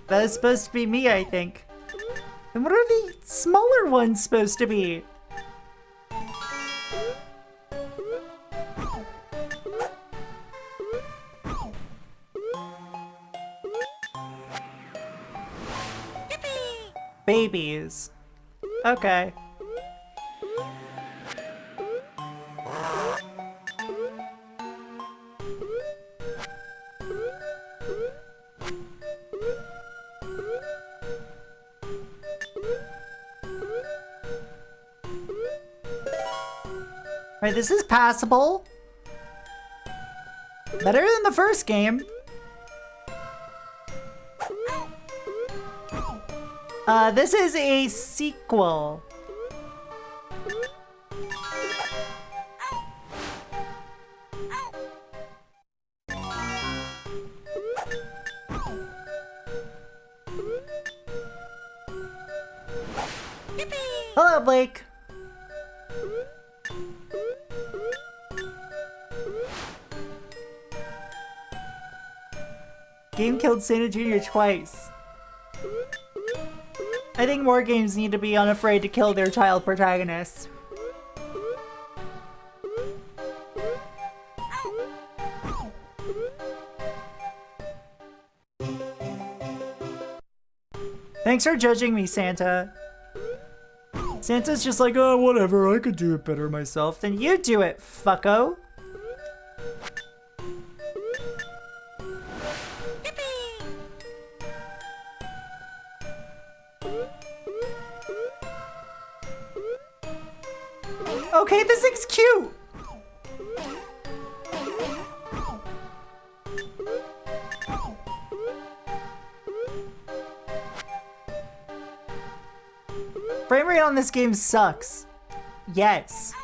That is supposed to be me, I think. And what are the smaller ones supposed to be? Babies. Okay. Right, this is passable. Better than the first game. This is a sequel. Hello, Blake. Game killed Santa Jr. twice. I think more games need to be unafraid to kill their child protagonists. Thanks for judging me, Santa. Santa's just like, oh, whatever, I could do it better myself. Then you do it, fucko. Okay, this thing's cute! Frame rate on this game sucks. Yes.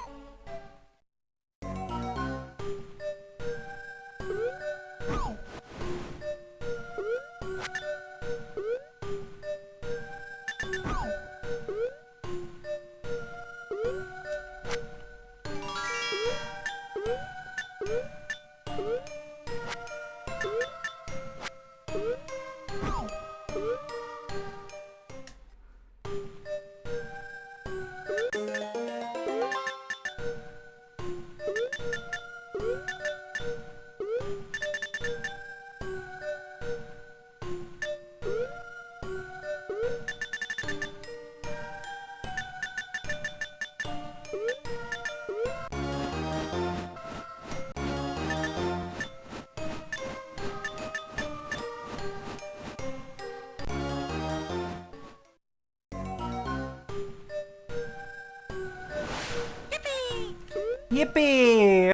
Yippee!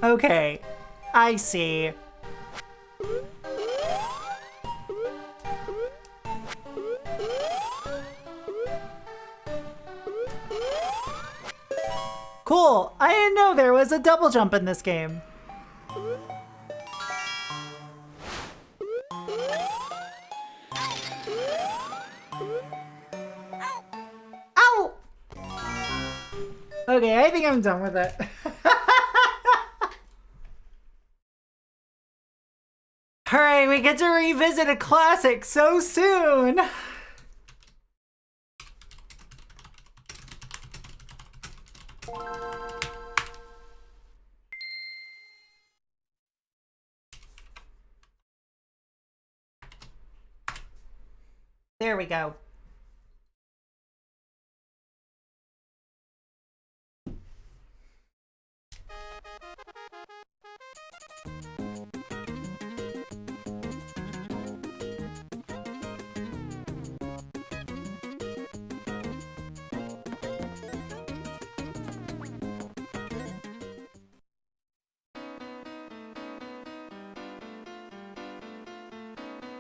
Okay, I see. Cool! I didn't know there was a double jump in this game. Ow! Okay, I think I'm done with it. Alright, we get to revisit a classic so soon! There we go.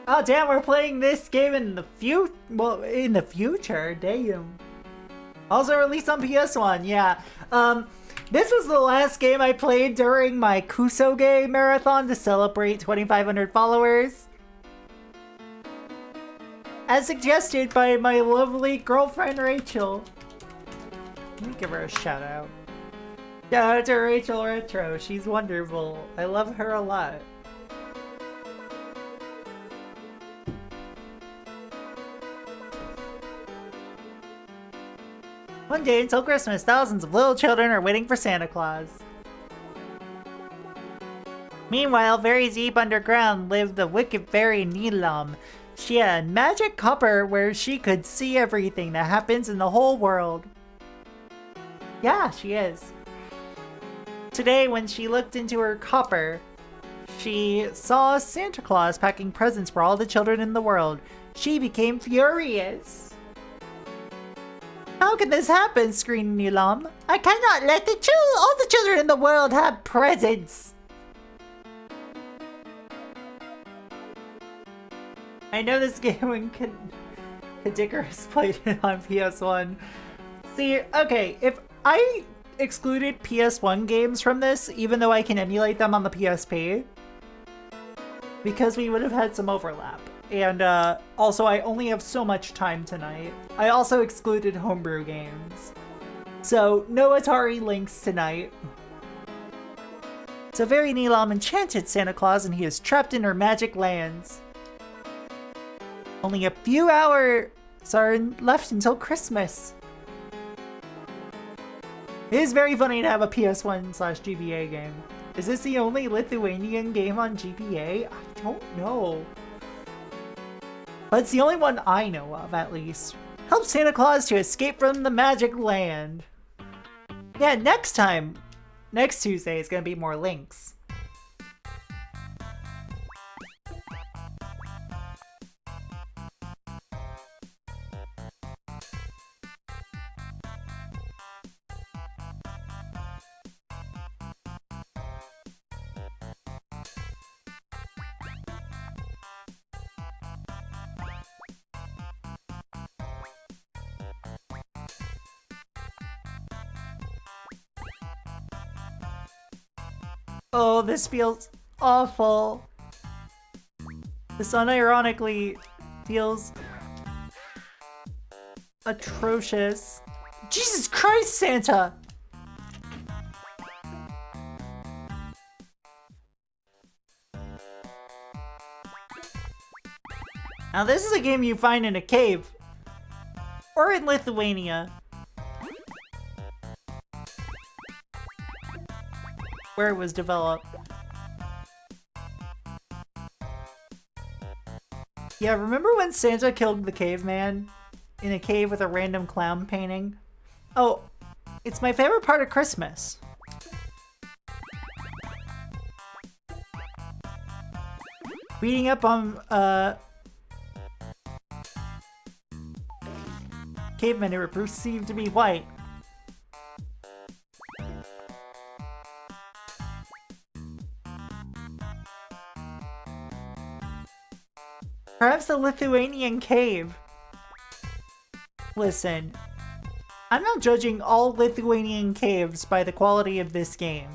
Oh damn, we're playing this game in the future, damn. Also released on PS1, yeah. This was the last game I played during my Kusoge marathon to celebrate 2,500 followers. As suggested by my lovely girlfriend Rachel. Let me give her a shout out. Shout out to Rachel Retro. She's wonderful. I love her a lot. One day until Christmas, thousands of little children are waiting for Santa Claus. Meanwhile, very deep underground lived the wicked fairy Nilam. She had a magic copper where she could see everything that happens in the whole world. Yeah, she is. Today, when she looked into her copper, she saw Santa Claus packing presents for all the children in the world. She became furious. How can this happen? Screamed Nilam. I cannot let all the children in the world have presents. I know this game when Kadikarus played it on PS1. See, okay, if I excluded PS1 games from this, even though I can emulate them on the PSP, because we would have had some overlap. And also, I only have so much time tonight. I also excluded homebrew games. So, no Atari links tonight. So very Nilam enchanted Santa Claus and he is trapped in her magic lands. Only a few hours are left until Christmas. It is very funny to have a PS1/GBA game. Is this the only Lithuanian game on GBA? I don't know. But it's the only one I know of, at least. Help Santa Claus to escape from the magic land. Yeah, next Tuesday is gonna be more links. Oh, this feels awful. This unironically feels atrocious. Jesus Christ, Santa! Now this is a game you find in a cave. Or in Lithuania. Where it was developed. Yeah, remember when Santa killed the caveman in a cave with a random clown painting? Oh, it's my favorite part of Christmas. Reading up on cavemen who were perceived to be white. Perhaps the Lithuanian cave. Listen, I'm not judging all Lithuanian caves by the quality of this game.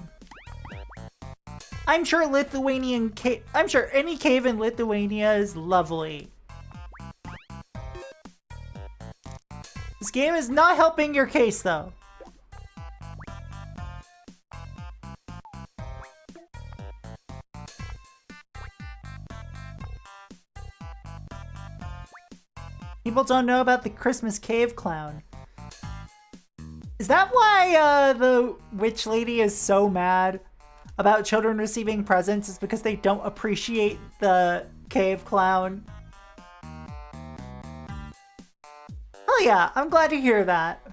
I'm sure any cave in Lithuania is lovely. This game is not helping your case though. People don't know about the Christmas cave clown. Is that why the witch lady is so mad about children receiving presents? Is because they don't appreciate the cave clown? Oh yeah, I'm glad to hear that.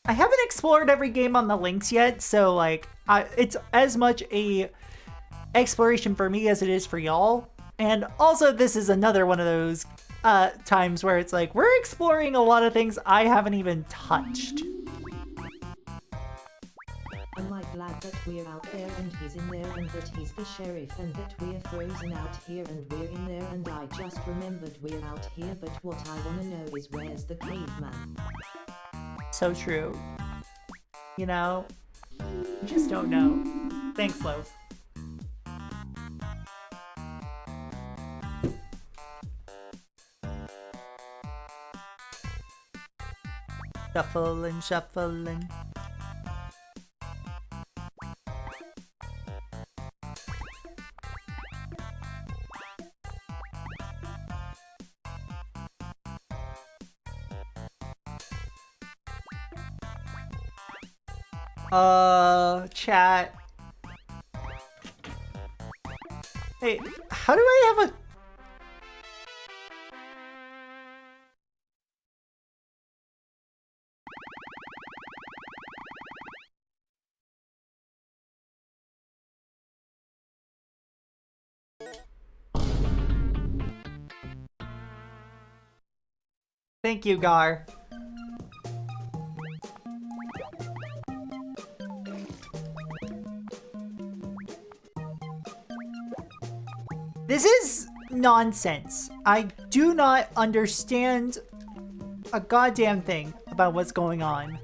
I haven't explored every game on the links yet, so like, it's as much a exploration for me as it is for y'all. And also this is another one of those times where it's like, we're exploring a lot of things I haven't even touched. Am I glad that we're out there and he's in there and that he's the sheriff and that we're frozen out here and we're in there and I just remembered we're out here, but what I wanna know is where's the caveman? So true. You know, you just don't know. Thanks, Loaf. Shuffling, shuffling. Chat. Hey, how do I have a... Thank you, Gar. This is nonsense. I do not understand a goddamn thing about what's going on.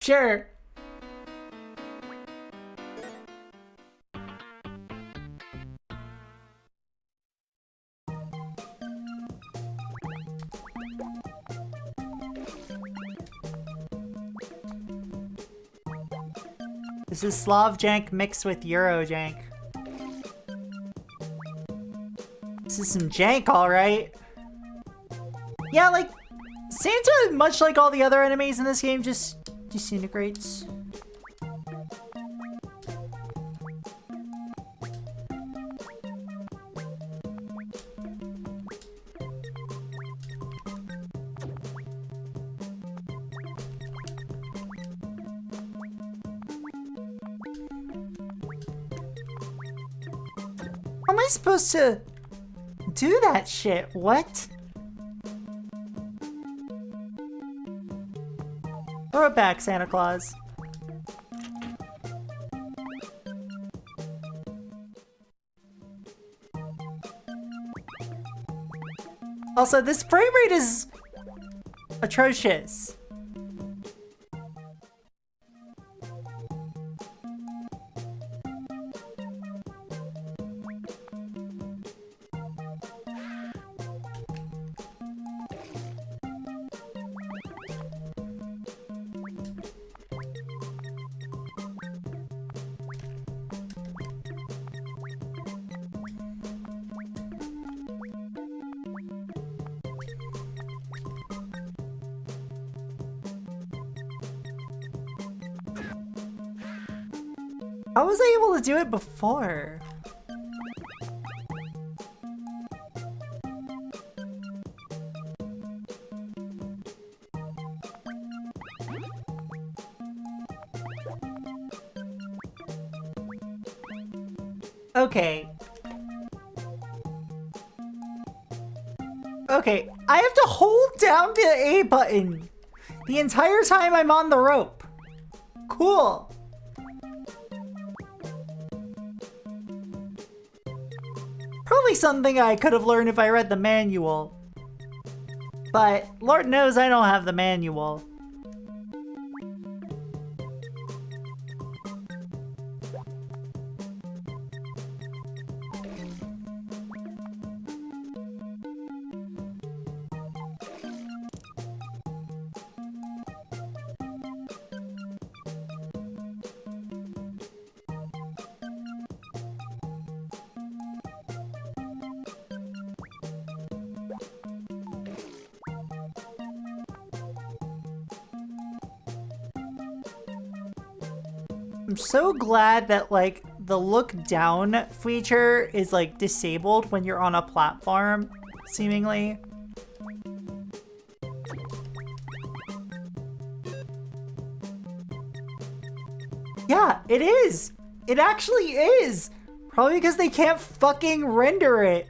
Sure. This is Slav jank mixed with Euro jank. This is some jank, alright. Yeah, like, Santa, much like all the other enemies in this game, just disintegrates. How am I supposed to do that shit? What? Throw it back, Santa Claus. Also, this frame rate is atrocious. How was I able to do it before? Okay. Okay, I have to hold down the A button the entire time I'm on the rope. Cool. Probably something I could have learned if I read the manual. But Lord knows I don't have the manual. I'm so glad that, like, the look down feature is, like, disabled when you're on a platform, seemingly. Yeah, it is! It actually is! Probably because they can't fucking render it.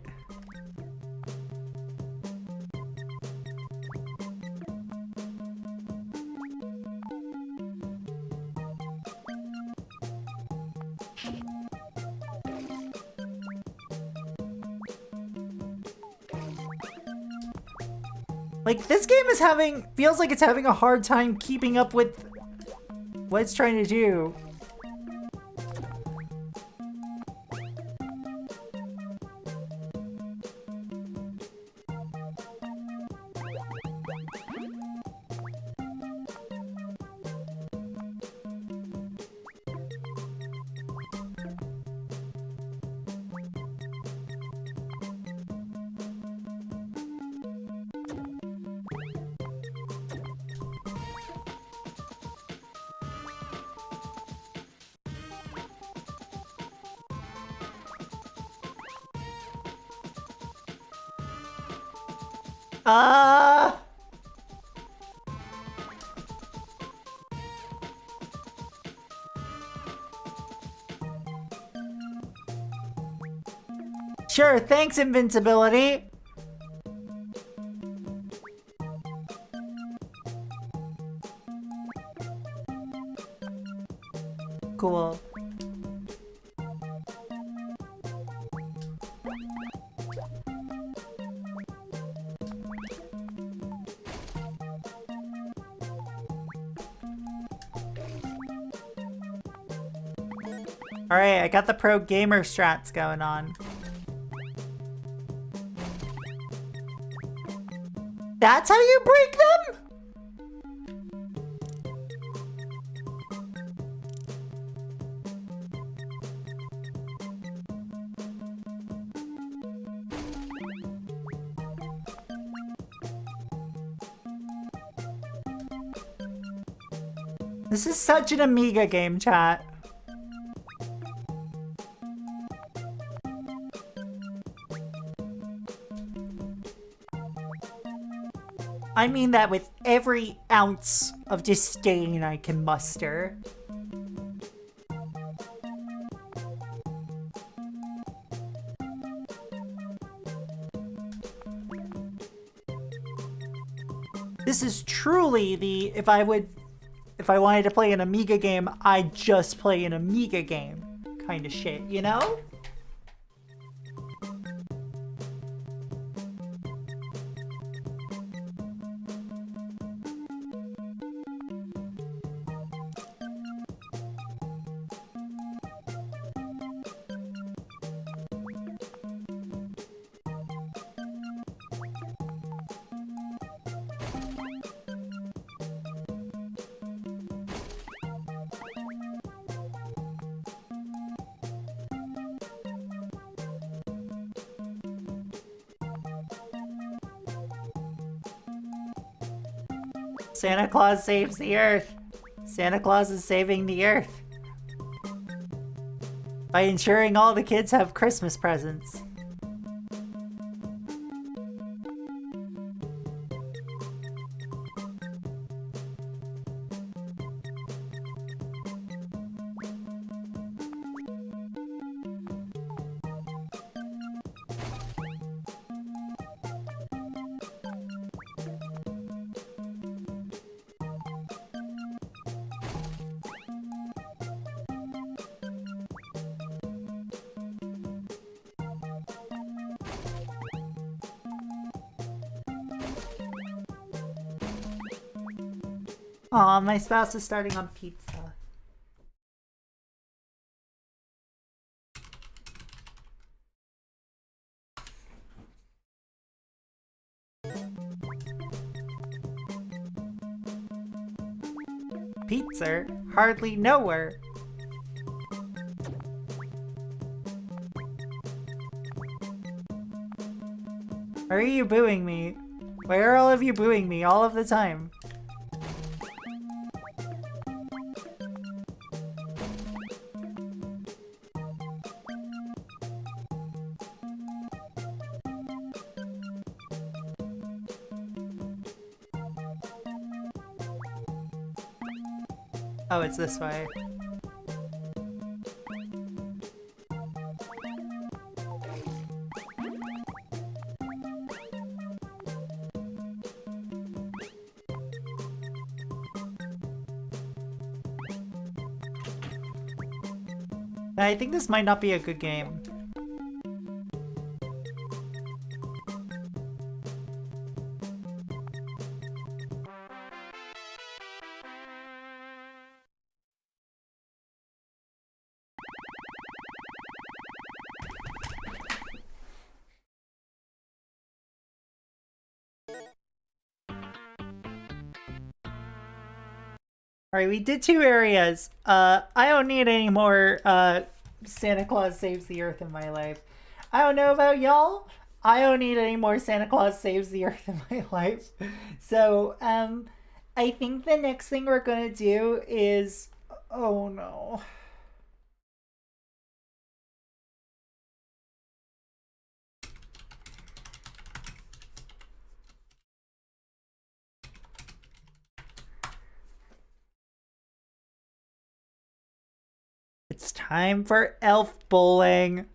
Like, this game is feels like it's having a hard time keeping up with what it's trying to do. Sure, thanks, invincibility. Cool. Alright, I got the pro gamer strats going on. That's how you break them? This is such an Amiga game, chat. I mean that with every ounce of disdain I can muster. This is truly the, if I wanted to play an Amiga game, I'd just play an Amiga game kind of shit, you know? Santa Claus saves the Earth. Santa Claus is saving the Earth by ensuring all the kids have Christmas presents. Aw, my spouse is starting on pizza. Pizza? Hardly nowhere. Why are you booing me? Why are all of you booing me all of the time? Oh, it's this way. I think this might not be a good game. Alright, we did 2 areas. I don't need any more Santa Claus Saves the Earth in my life. I don't know about y'all. I don't need any more Santa Claus Saves the Earth in my life. So, I think the next thing we're gonna do is... Oh no. It's time for elf bowling.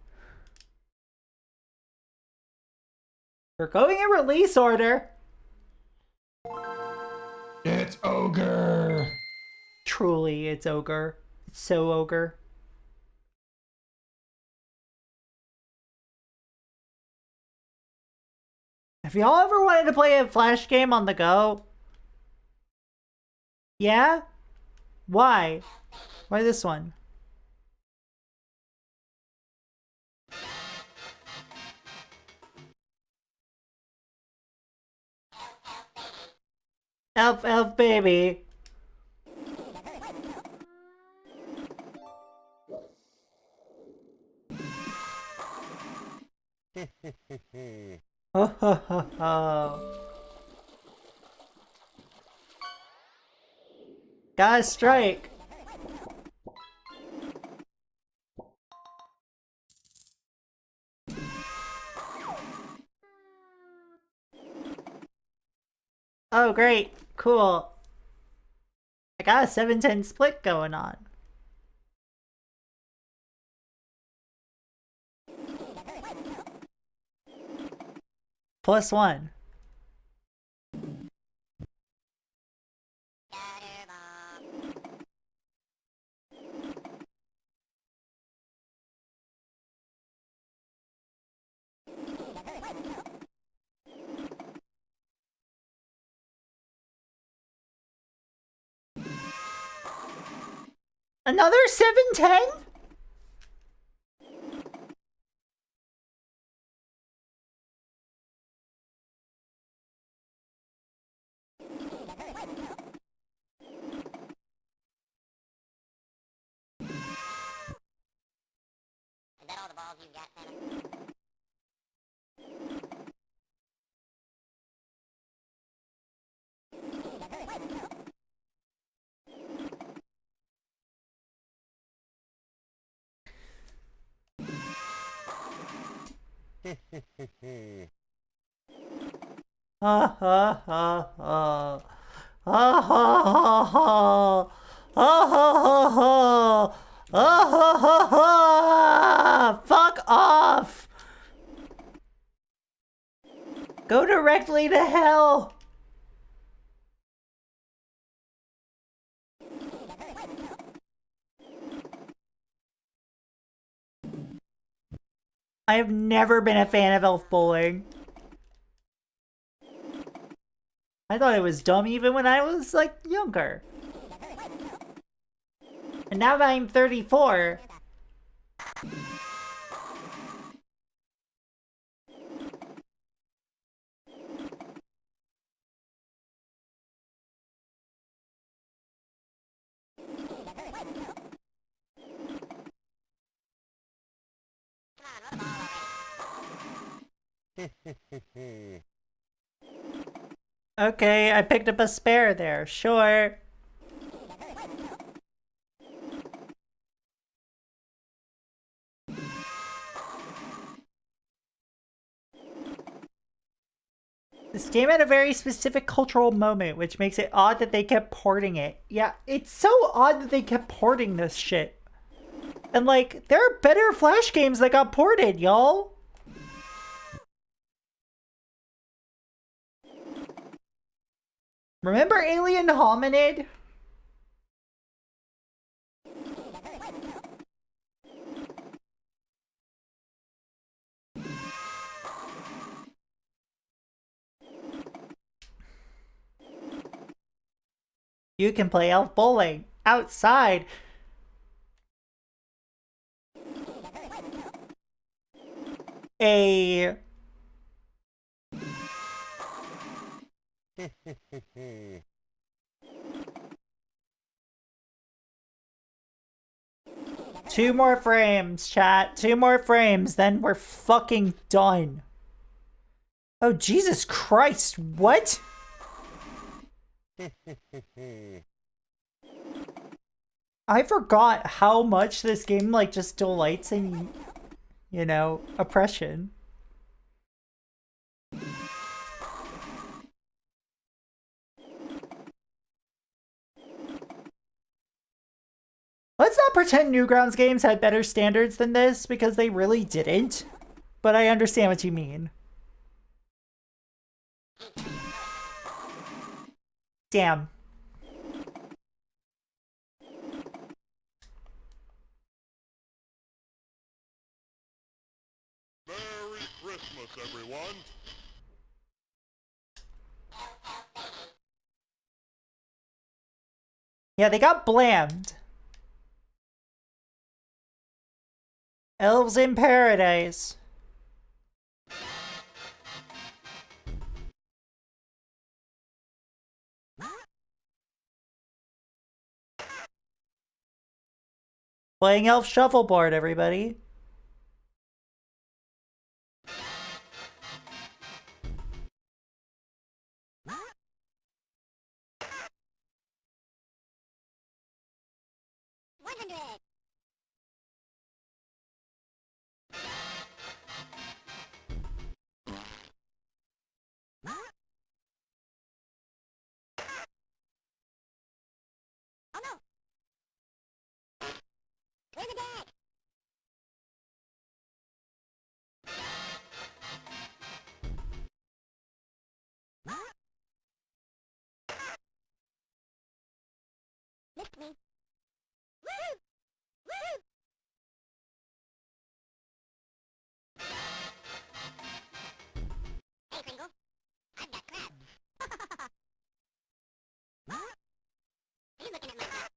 We're going in release order. It's ogre. Truly, it's ogre. It's so ogre. Have y'all ever wanted to play a flash game on the go? Yeah? Why? Why this one? Elf, elf, baby. Ho ho ho ho. Gotta strike. Oh, great. Cool. I got a 7-10 split going on. +1. Another 7-10? Is that all the balls you've got, Santa? Ha ha ha ha. Ha ha ha ha. Ha ha ha ha. Ha ha ha ha. Fuck off. Go directly to hell. I have never been a fan of elf bowling. I thought it was dumb even when I was, like, younger. And now that I'm 34... Okay, I picked up a spare there, sure. This game had a very specific cultural moment, which makes it odd that they kept porting it. Yeah, it's so odd that they kept porting this shit. And like, there are better Flash games that got ported, y'all. Remember Alien Hominid? You can play elf bowling outside. A two more frames, chat. 2 more frames, then we're fucking done. Oh, Jesus Christ, what? I forgot how much this game, like, just delights in, you know, oppression. Let's not pretend Newgrounds games had better standards than this, because they really didn't. But I understand what you mean. Damn. Merry Christmas, everyone. Yeah, they got blammed. Elves in Paradise. Playing Elf Shuffleboard, everybody. Where's the dad? Missed me. Woohoo! Woohoo! Hey, Kringle. I've got crabs. Are you looking at my crab?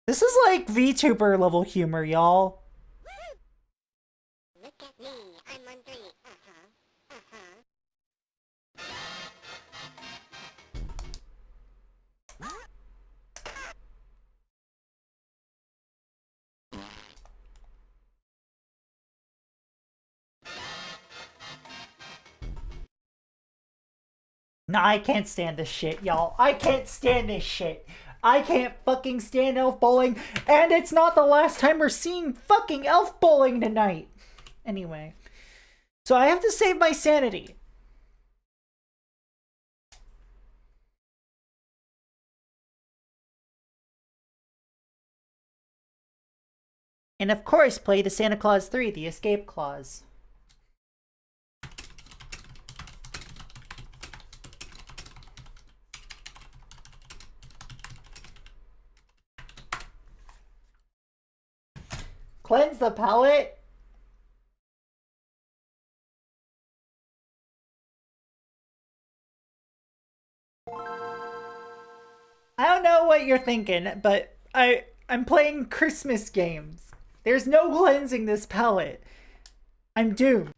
This is like VTuber level humor, y'all. Look at me. I'm on 3. Uh-huh. Uh-huh. Nah, I can't stand this shit, y'all. I can't stand this shit. I can't fucking stand elf bowling, and it's not the last time we're seeing fucking elf bowling tonight. Anyway, so I have to save my sanity. And of course, play the Santa Claus 3, the escape clause. Cleanse the palate. I don't know what you're thinking, but I'm playing Christmas games. There's no cleansing this palate. I'm doomed.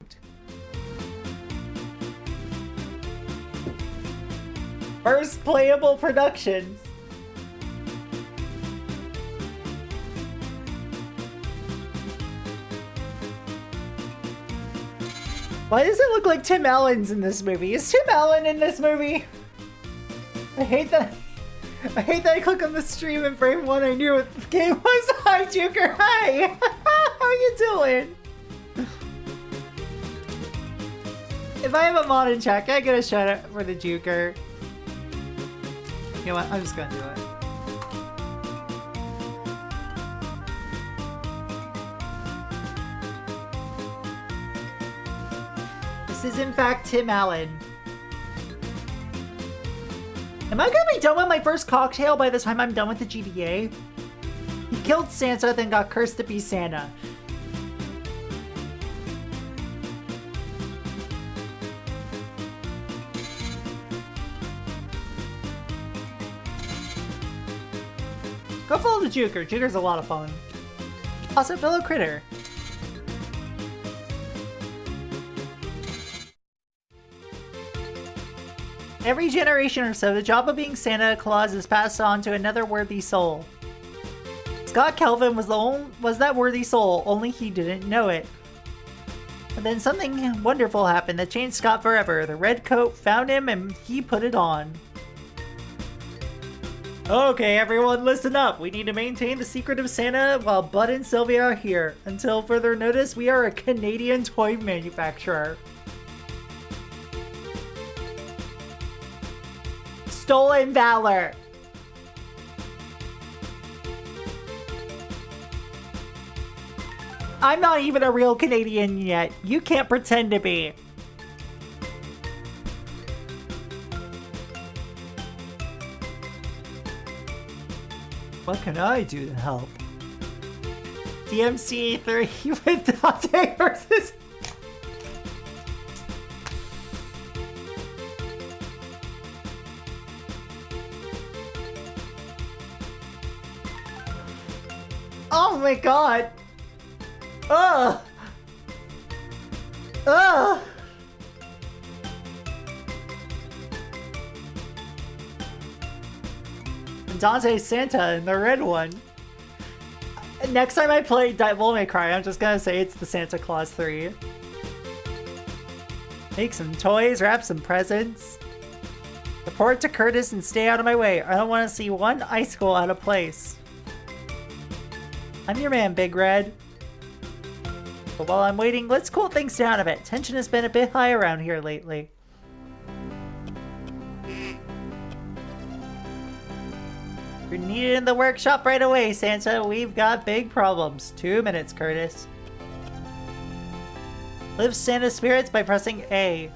First playable productions. Why does it look like Tim Allen's in this movie? Is Tim Allen in this movie? I hate that I click on the stream and frame one I knew what the game was. Hi, Joker. Hi. How you doing? If I have a mod in chat, can I get a shout out for the Joker? You know what? I'm just gonna do it. This is in fact Tim Allen. Am I gonna be done with my first cocktail by the time I'm done with the GTA? He killed Santa, then got cursed to be Santa. Go follow the Juker. Juker's a lot of fun. Also, fellow critter. Every generation or so, the job of being Santa Claus is passed on to another worthy soul. Scott Kelvin was that worthy soul, only he didn't know it. But then something wonderful happened that changed Scott forever. The red coat found him and he put it on. Okay, everyone, listen up. We need to maintain the secret of Santa while Bud and Sylvia are here. Until further notice, we are a Canadian toy manufacturer. Stolen valor. I'm not even a real Canadian yet. You can't pretend to be. What can I do to help? DMC 3 with Dante versus... Oh my god! Ugh! Ugh! Dante's Santa and the red one. Next time I play Devil May Cry, I'm just gonna say it's the Santa Claus 3. Make some toys, wrap some presents. Report to Curtis and stay out of my way. I don't want to see one icicle out of place. I'm your man, Big Red. But while I'm waiting, let's cool things down a bit. Tension has been a bit high around here lately. You're needed in the workshop right away, Santa. We've got big problems. 2 minutes, Curtis. Lift Santa's spirits by pressing A.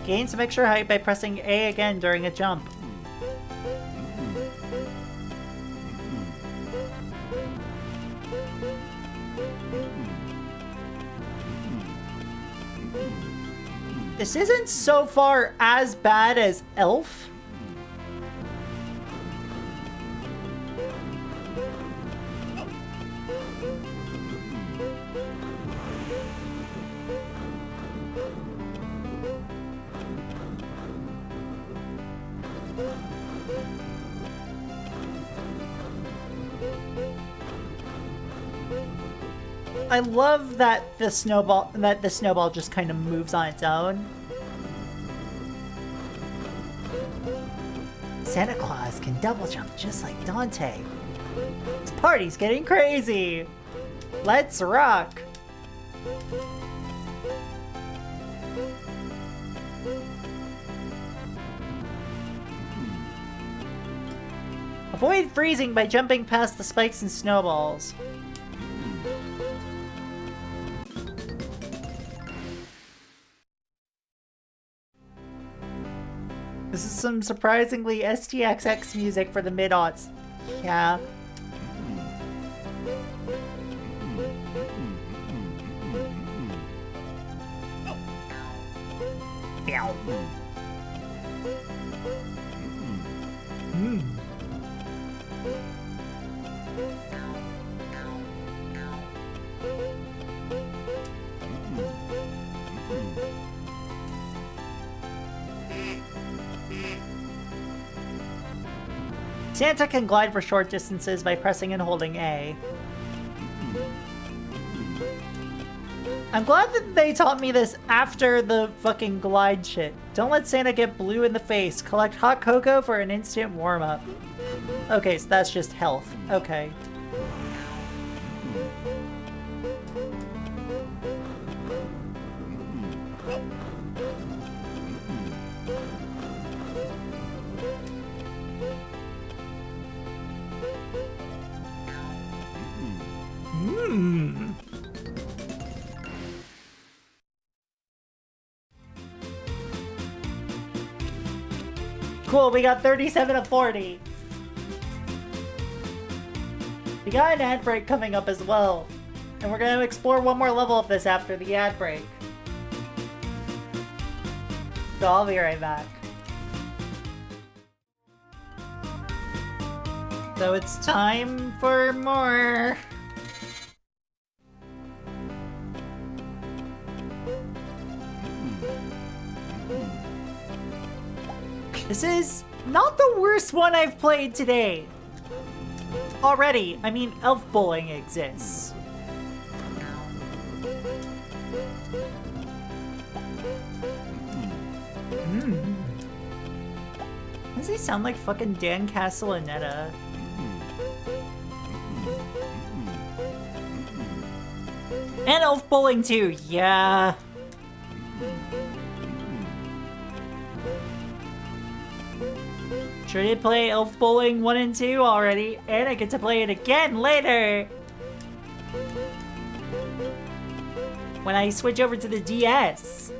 Gain some extra height by pressing A again during a jump. This isn't so far as bad as Elf. I love that the snowball just kind of moves on its own. Santa Claus can double jump just like Dante. This party's getting crazy. Let's rock. Avoid freezing by jumping past the spikes and snowballs. This is some surprisingly STXX music for the mid-aughts. Yeah. Meow. Santa can glide for short distances by pressing and holding A. I'm glad that they taught me this after the fucking glide shit. Don't let Santa get blue in the face. Collect hot cocoa for an instant warm-up. Okay, so that's just health. Okay. Cool, we got 37 of 40. We got an ad break coming up as well. And we're gonna explore one more level of this after the ad break. So I'll be right back. So it's time for more. This is not the worst one I've played today. Already, I mean, elf bowling exists. Does he sound like fucking Dan Castellaneta? And elf bowling too, yeah. Sure did play Elf Bowling 1 and 2 already, and I get to play it again later! When I switch over to the DS.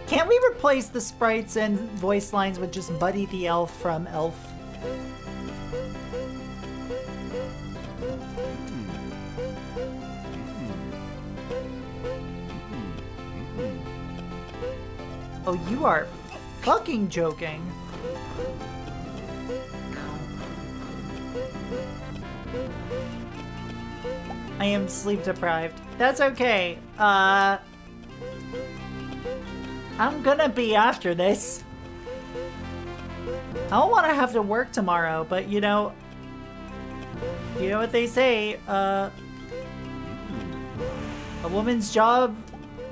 Can't we replace the sprites and voice lines with just Buddy the Elf from Elf? Oh, you are fucking joking. I am sleep deprived. That's okay. I'm gonna be after this. I don't want to have to work tomorrow, but you know what they say, a woman's job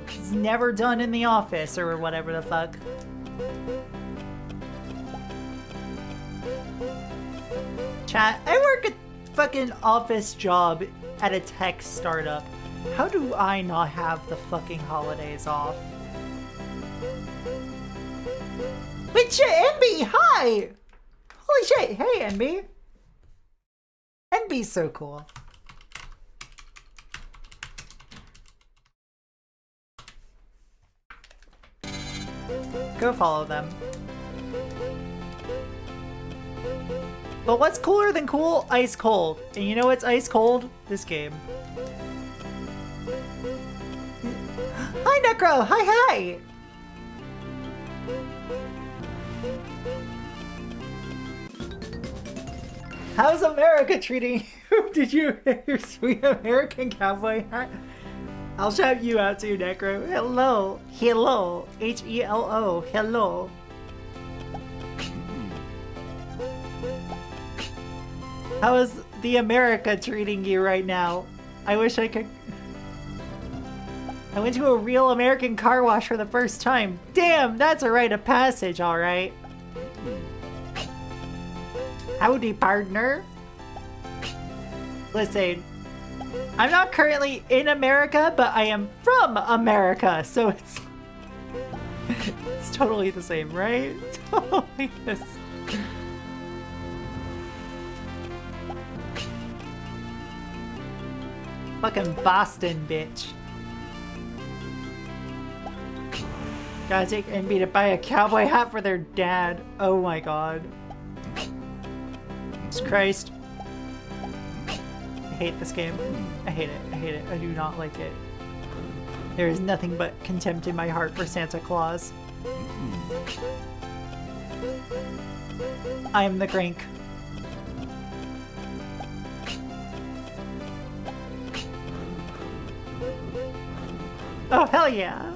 is never done in the office, or whatever the fuck. Chat, I work a fucking office job at a tech startup. How do I not have the fucking holidays off? Wait, shit, NB, hi! Holy shit, hey, NB. NB's so cool. Go follow them. But what's cooler than cool? Ice cold. And you know what's ice cold? This game. Hi, Necro! Hi, hi! How's America treating you? Did you wear your sweet American cowboy hat? I'll shout you out too, Necro. Hello. Hello. H-E-L-O. Hello. How is the America treating you right now? I wish I could... I went to a real American car wash for the first time. Damn, that's a rite of passage, alright. Howdy, partner. Listen, I'm not currently in America, but I am from America, so it's totally the same, right? Totally the same. Fucking Boston, bitch. Gotta take NB to buy a cowboy hat for their dad. Oh my god. Jesus Christ. I hate this game. I hate it. I hate it. I do not like it. There is nothing but contempt in my heart for Santa Claus. I am the Grank. Oh, hell yeah.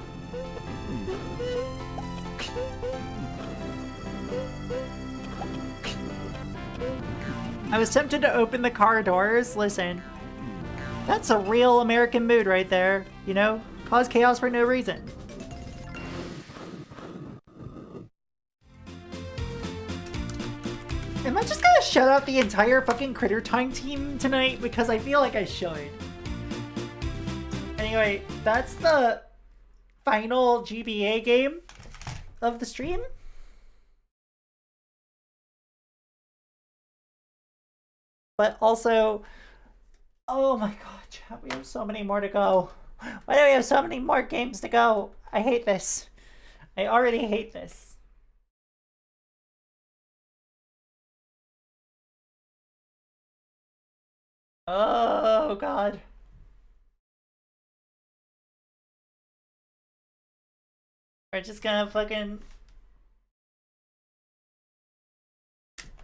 I was tempted to open the car doors. Listen, that's a real American mood right there. You know, cause chaos for no reason. Am I just gonna shut out the entire fucking Critter Time team tonight? Because I feel like I should. Anyway, that's the final GBA game of the stream. But also, oh my god, chat, we have so many more to go. Why do we have so many more games to go? I hate this. I already hate this. Oh god. We're just gonna fucking...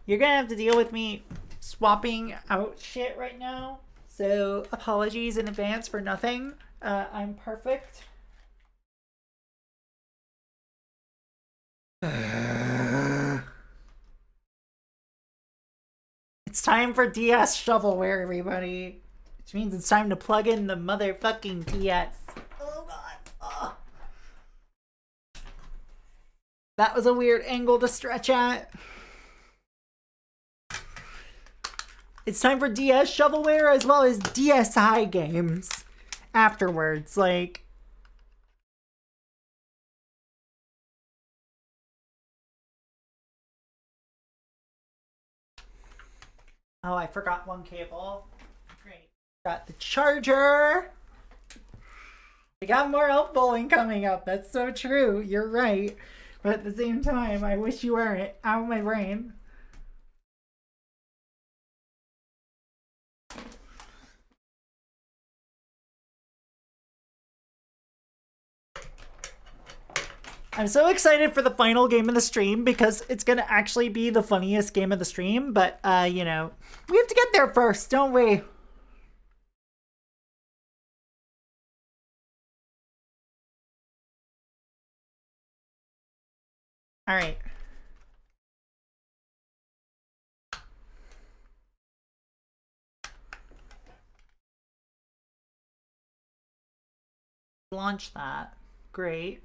You're gonna have to deal with me swapping out shit right now. So apologies in advance for nothing. I'm perfect. It's time for DS shovelware, everybody. Which means it's time to plug in the motherfucking DS. Oh god. Oh. That was a weird angle to stretch at. It's time for DS shovelware as well as DSi games afterwards. Like, oh, I forgot one cable. Great. Got the charger. We got more elf bowling coming up. That's so true. You're right. But at the same time, I wish you weren't. Out of my brain. I'm so excited for the final game of the stream because it's gonna actually be the funniest game of the stream, but you know, we have to get there first, don't we? Alright. Launch that. Great.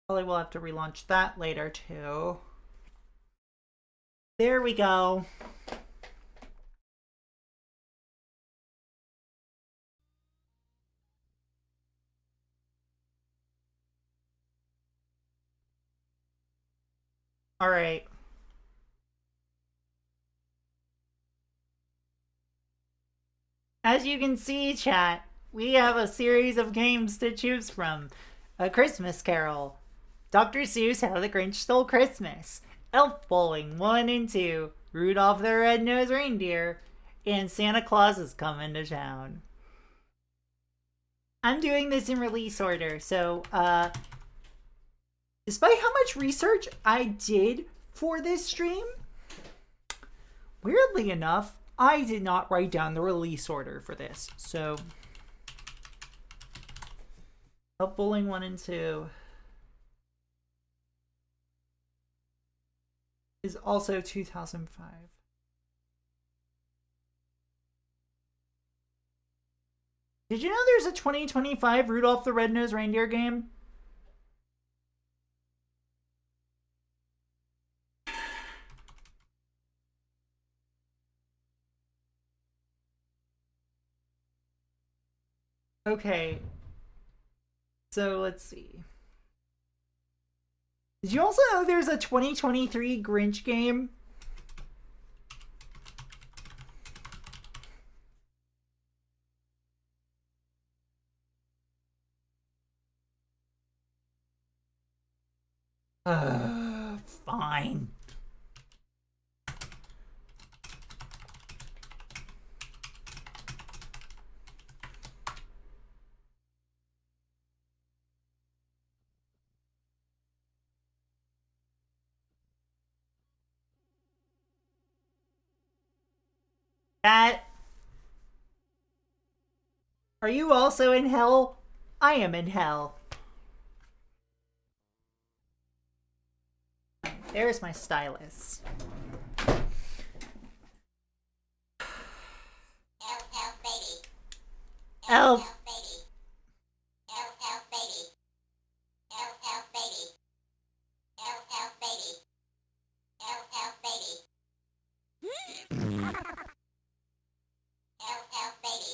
Probably will have to relaunch that later too. There we go. All right. As you can see, chat, we have a series of games to choose from. A Christmas Carol, Dr. Seuss How the Grinch Stole Christmas, Elf Bowling 1 and 2, Rudolph the Red-Nosed Reindeer, and Santa Claus is Coming to Town. I'm doing this in release order, so despite how much research I did for this stream, weirdly enough, I did not write down the release order for this. So, Elf Bowling 1 and 2 is also 2005. Did you know there's a 2025 Rudolph the Red-Nosed Reindeer game? Okay. So let's see. Did you also know there's a 2023 Grinch game? Fine. Cat? Are you also in hell? I am in hell. There's my stylus. Elf, elf, baby. Elf. Elf, baby. Elf, elf, baby. Elf, elf, baby. Elf, elf, baby. Elf, elf, baby. Elf, elf, baby.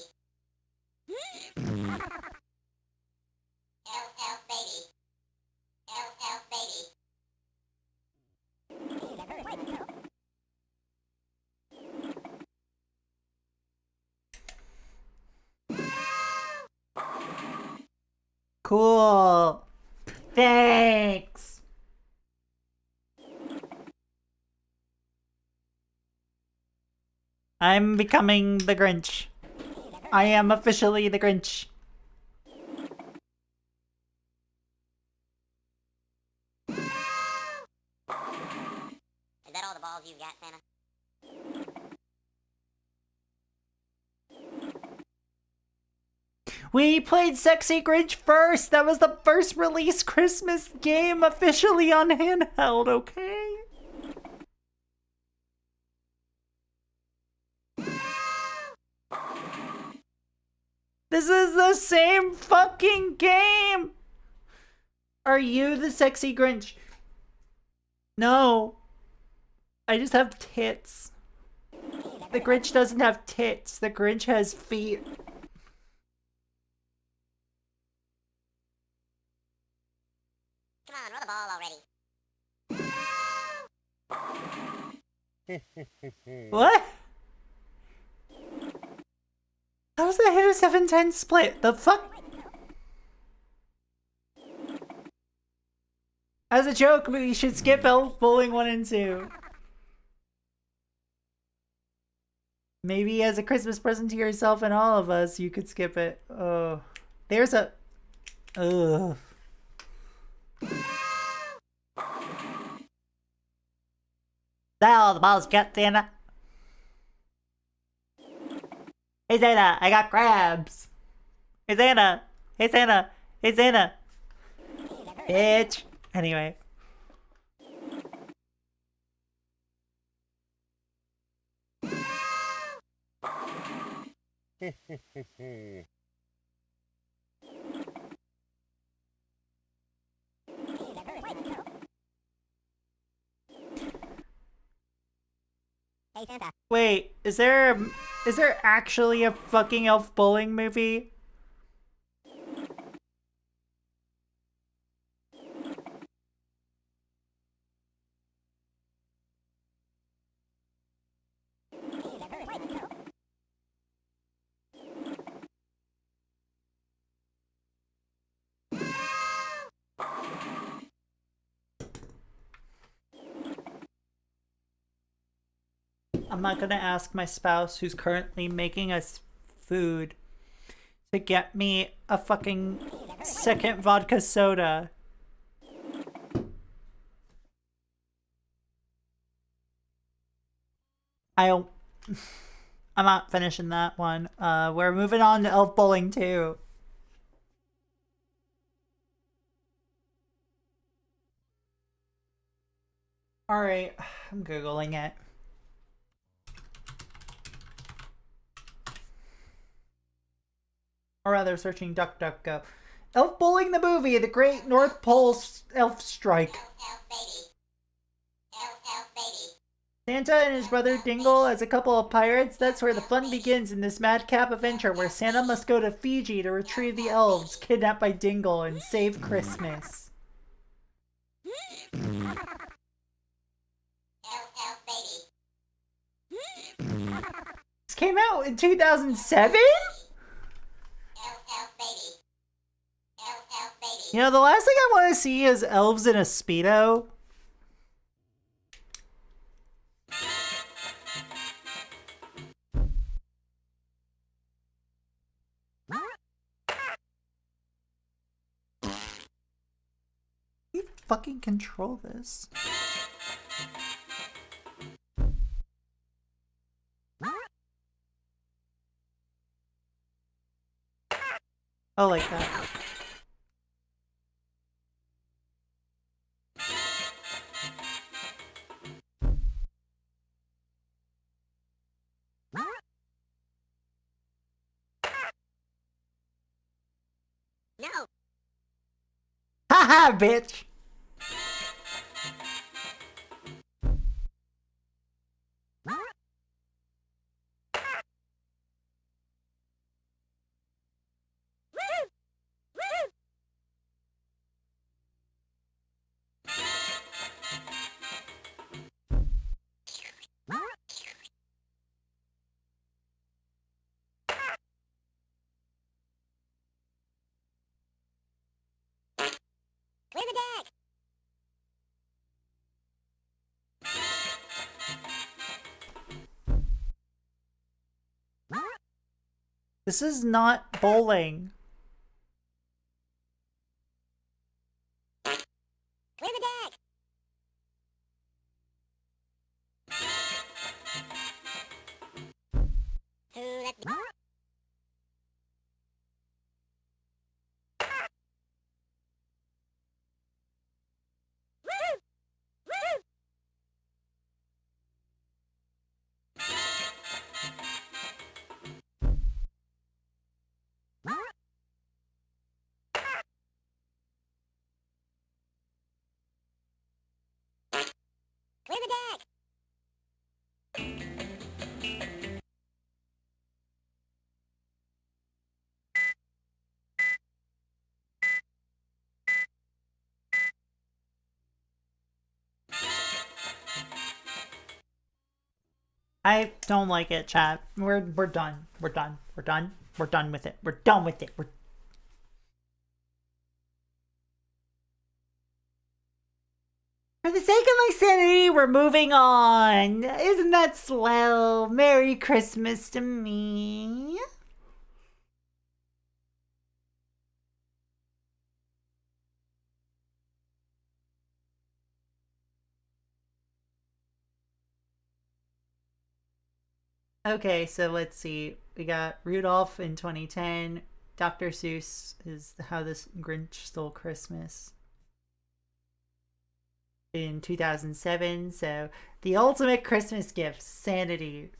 Elf, elf, baby. Elf, elf, baby. Cool. Thanks. I'm becoming the Grinch. I am officially the Grinch. Is that all the balls you've got, Santa? We played Sexy Grinch first. That was the first release Christmas game officially on handheld, okay? This is the same fucking game! Are you the Sexy Grinch? No. I just have tits. The Grinch doesn't have tits. The Grinch has feet. Come on, roll the ball already. What? How does that hit a 7-10 split? The fuck? As a joke, we should skip Elf Bowling 1 and 2. Maybe as a Christmas present to yourself and all of us, you could skip it. Oh. There's a... Ugh. All the balls got Santa. Hey Santa, I got crabs. Hey Santa. Hey Santa. Hey Santa. Bitch. Anyway. Hey, Santa. Wait, is there actually a fucking Elf Bowling movie? I'm not gonna ask my spouse, who's currently making us food, to get me a fucking second vodka soda. I'm not finishing that one. We're moving on to Elf Bowling 2. Alright, I'm Googling it. Or rather, searching DuckDuckGo. Elf Bowling the movie, the Great North Pole Elf Strike. Elf, baby. Elf, elf, baby. Santa and his brother Dingle as a couple of pirates, that's where the fun begins in this madcap adventure where Santa must go to Fiji to retrieve the elves kidnapped by Dingle and save Christmas. Elf, elf, baby. This came out in 2007? Elf, elf, baby. Elf, elf, baby. You know, the last thing I want to see is elves in a Speedo. You fucking control this. Oh, like that. No. Haha, bitch! Clear the deck. This is not bowling. Clear the deck. Who let the... Clear the deck. I don't like it, chat. We're done. We're done. We're done. We're done with it. We're done with it. We're... For the sake of my sanity, we're moving on. Isn't that swell? Merry Christmas to me. Okay, so let's see. We got Rudolph in 2010. Dr. Seuss is How This Grinch Stole Christmas in 2007. So, The Ultimate Christmas Gift, Sanity.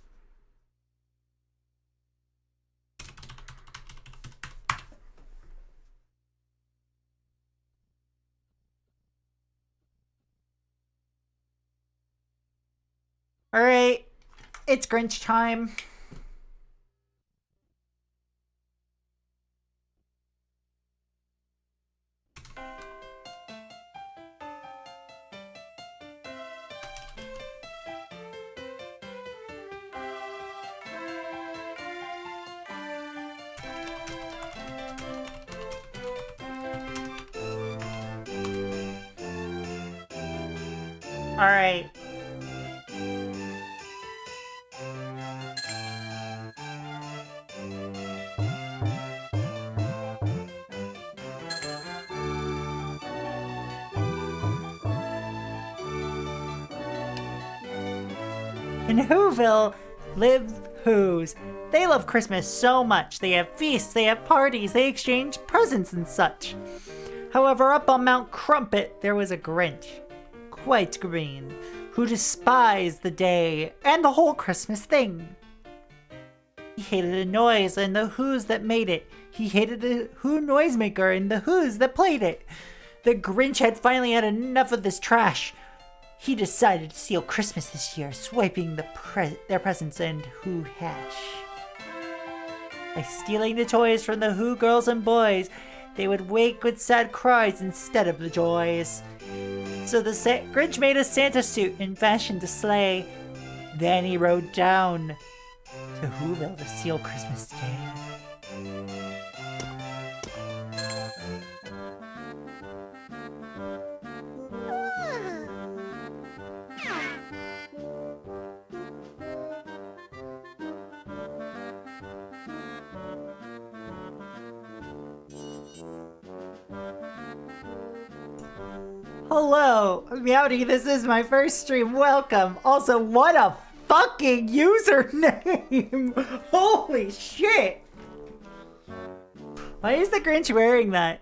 All right, it's Grinch time. All right. In Whoville live Whos. They love Christmas so much. They have feasts, they have parties, they exchange presents and such. However, up on Mount Crumpet, there was a Grinch, quite green, who despised the day and the whole Christmas thing. He hated the noise and the Whos that made it. He hated the Who noisemaker and the Whos that played it. The Grinch had finally had enough of this trash. He decided to steal Christmas this year, swiping their presents and Who hash. By stealing the toys from the Who girls and boys, they would wake with sad cries instead of the joys. So the Grinch made a Santa suit and fashioned a sleigh. Then he rode down to Whoville to steal Christmas Day. Hello, Meowdy, this is my first stream. Welcome. Also, what a fucking username! Holy shit! Why is the Grinch wearing that?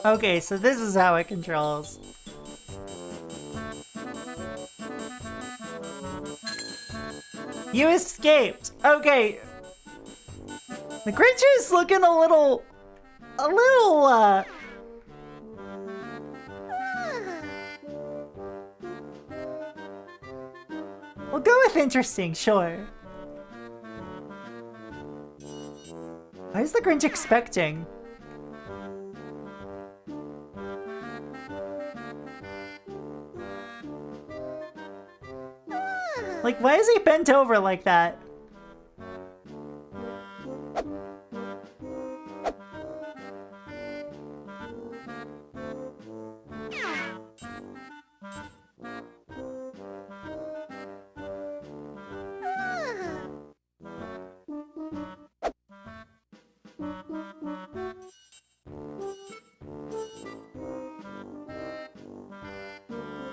Okay, so this is how it controls. You escaped! Okay. The Grinch is looking a little... We'll go with interesting, sure. Why is the Grinch expecting? Like, why is he bent over like that?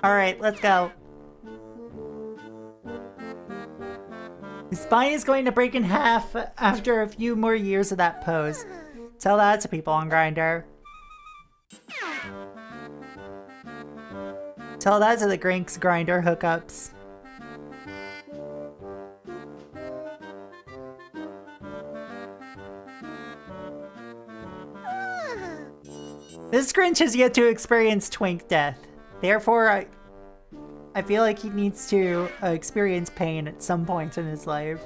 Alright, let's go. His spine is going to break in half after a few more years of that pose. Tell that to people on Grindr. Tell that to the Grinks Grindr hookups. This Grinch has yet to experience twink death. Therefore, I feel like he needs to experience pain at some point in his life.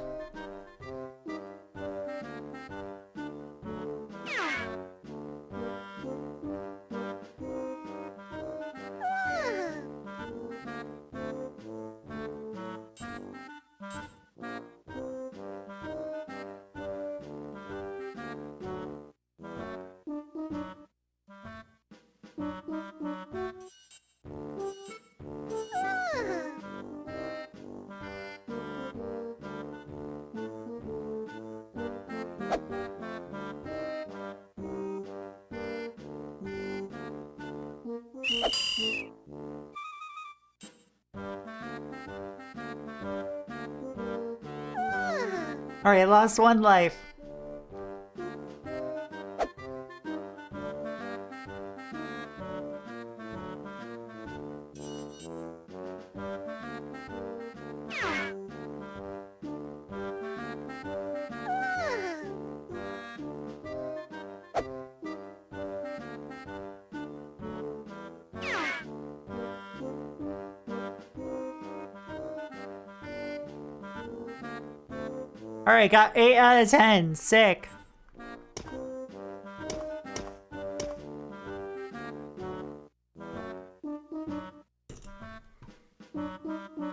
Alright, lost one life. Alright, got 8 out of 10. Sick.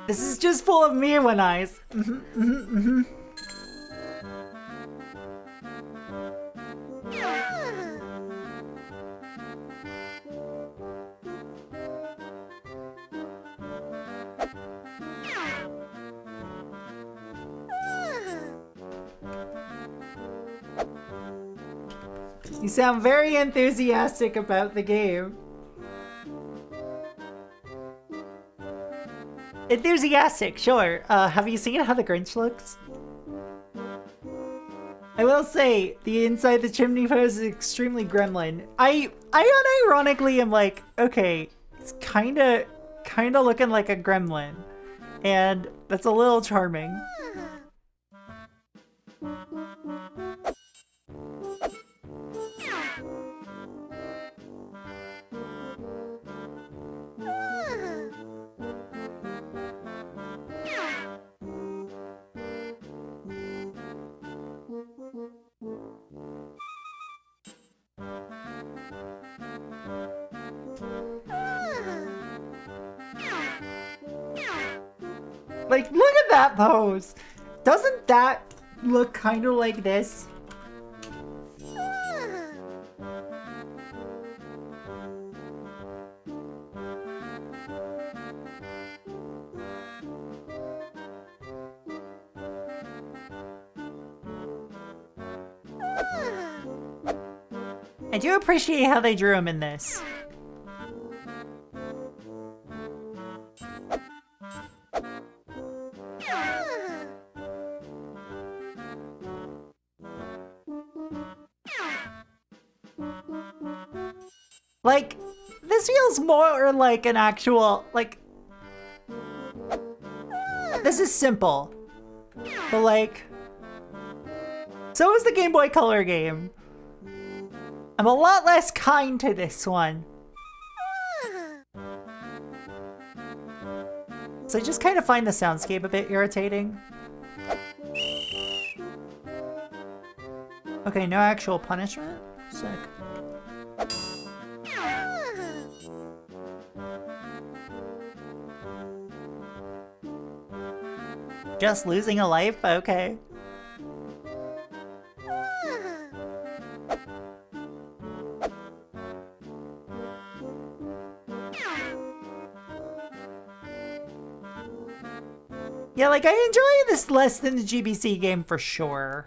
This is just full of me when eyes. You sound very enthusiastic about the game. Enthusiastic, sure. Have you seen how the Grinch looks? I will say, the inside the chimney pose is extremely gremlin. I unironically am like, okay, it's kinda looking like a gremlin. And that's a little charming. Like, look at that pose! Doesn't that look kind of like this. I do appreciate how they drew him in this. Like, this feels more like an actual, like, this is simple, but like, so is the Game Boy Color game. I'm a lot less kind to this one. So I just kind of find the soundscape a bit irritating. Okay, no actual punishment? Sick. Just losing a life? Okay. Yeah, like, I enjoy this less than the GBC game for sure.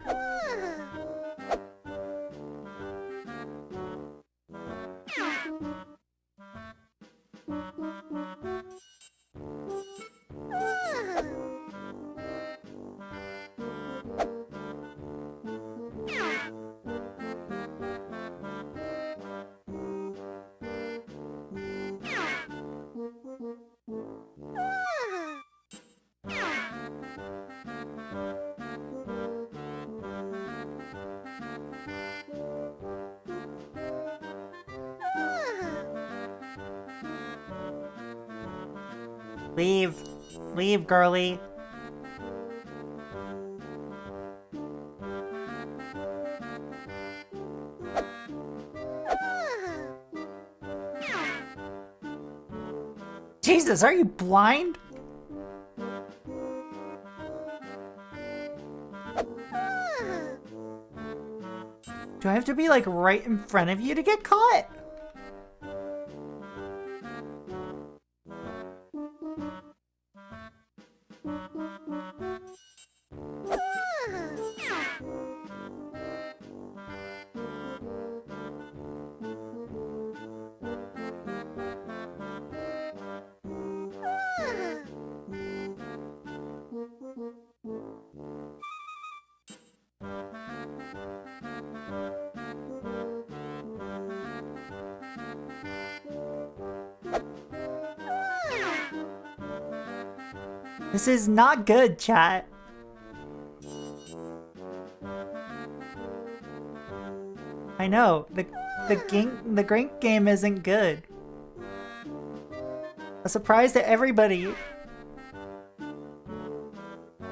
Leave. Leave, girly. Jesus, are you blind? Do I have to be like right in front of you to get caught? This is not good, chat. I know, the Grink game isn't good. A surprise to everybody.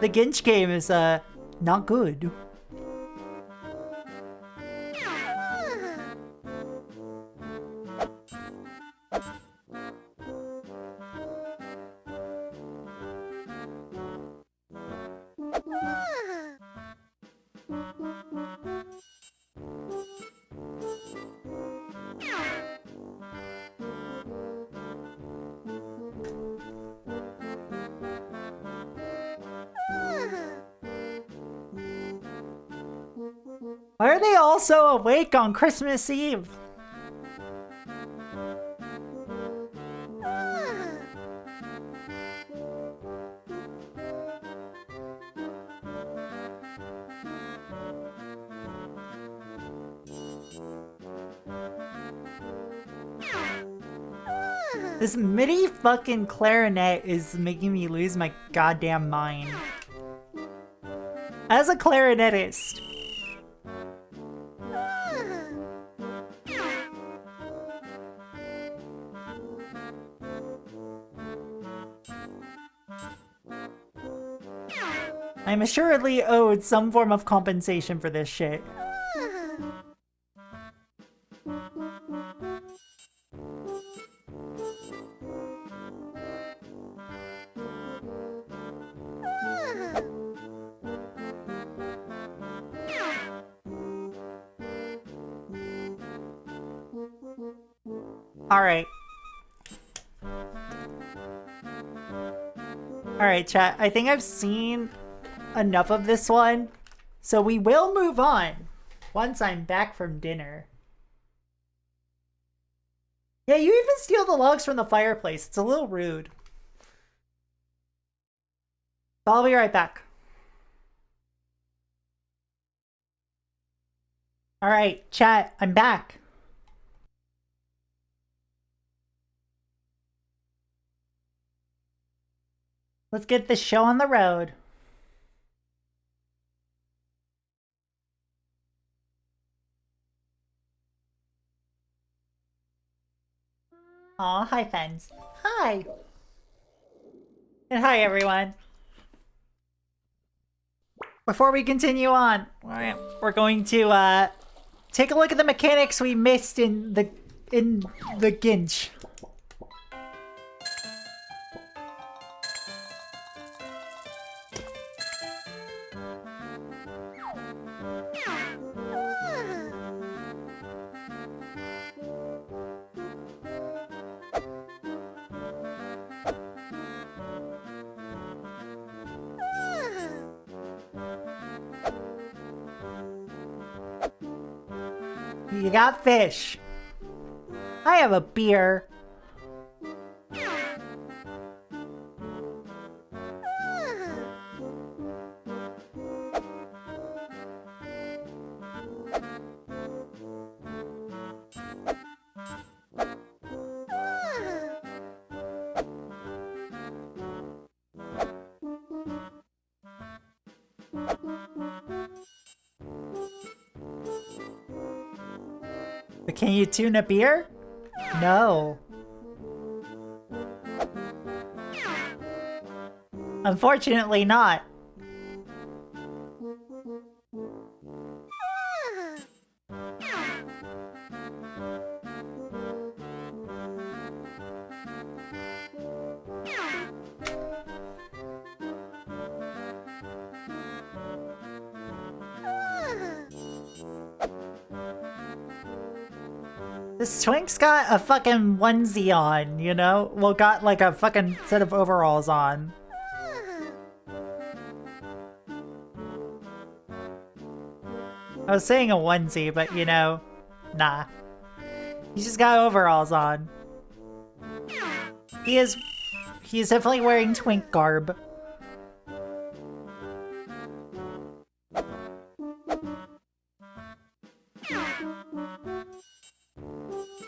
The Ginch game is not good. Why are they all so awake on Christmas Eve? This MIDI fucking clarinet is making me lose my goddamn mind. As a clarinetist. I'm assuredly owed some form of compensation for this shit. Alright. Alright, chat. I think I've seen enough of this one. So we will move on once I'm back from dinner. Yeah, you even steal the logs from the fireplace. It's a little rude. But I'll be right back. Alright, chat. I'm back. Let's get this show on the road. Aw, hi, friends. Hi. And hi, everyone. Before we continue on, we're going to take a look at the mechanics we missed in the Ginch. You got fish. I have a beer. But can you tune a beer? No. Unfortunately not. This twink's got a fucking onesie on, you know? Well, got like a fucking set of overalls on. I was saying a onesie, but you know, nah. He's just got overalls on. He is definitely wearing twink garb.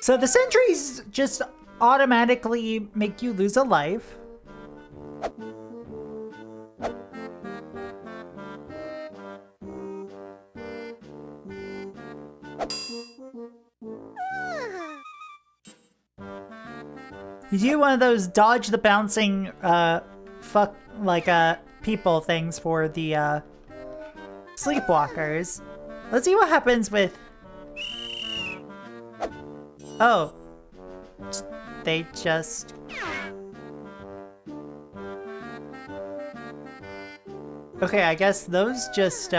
So the sentries just automatically make you lose a life. You do one of those dodge the bouncing people things for the sleepwalkers. Let's see what happens with... Oh. They just... Okay, I guess those just,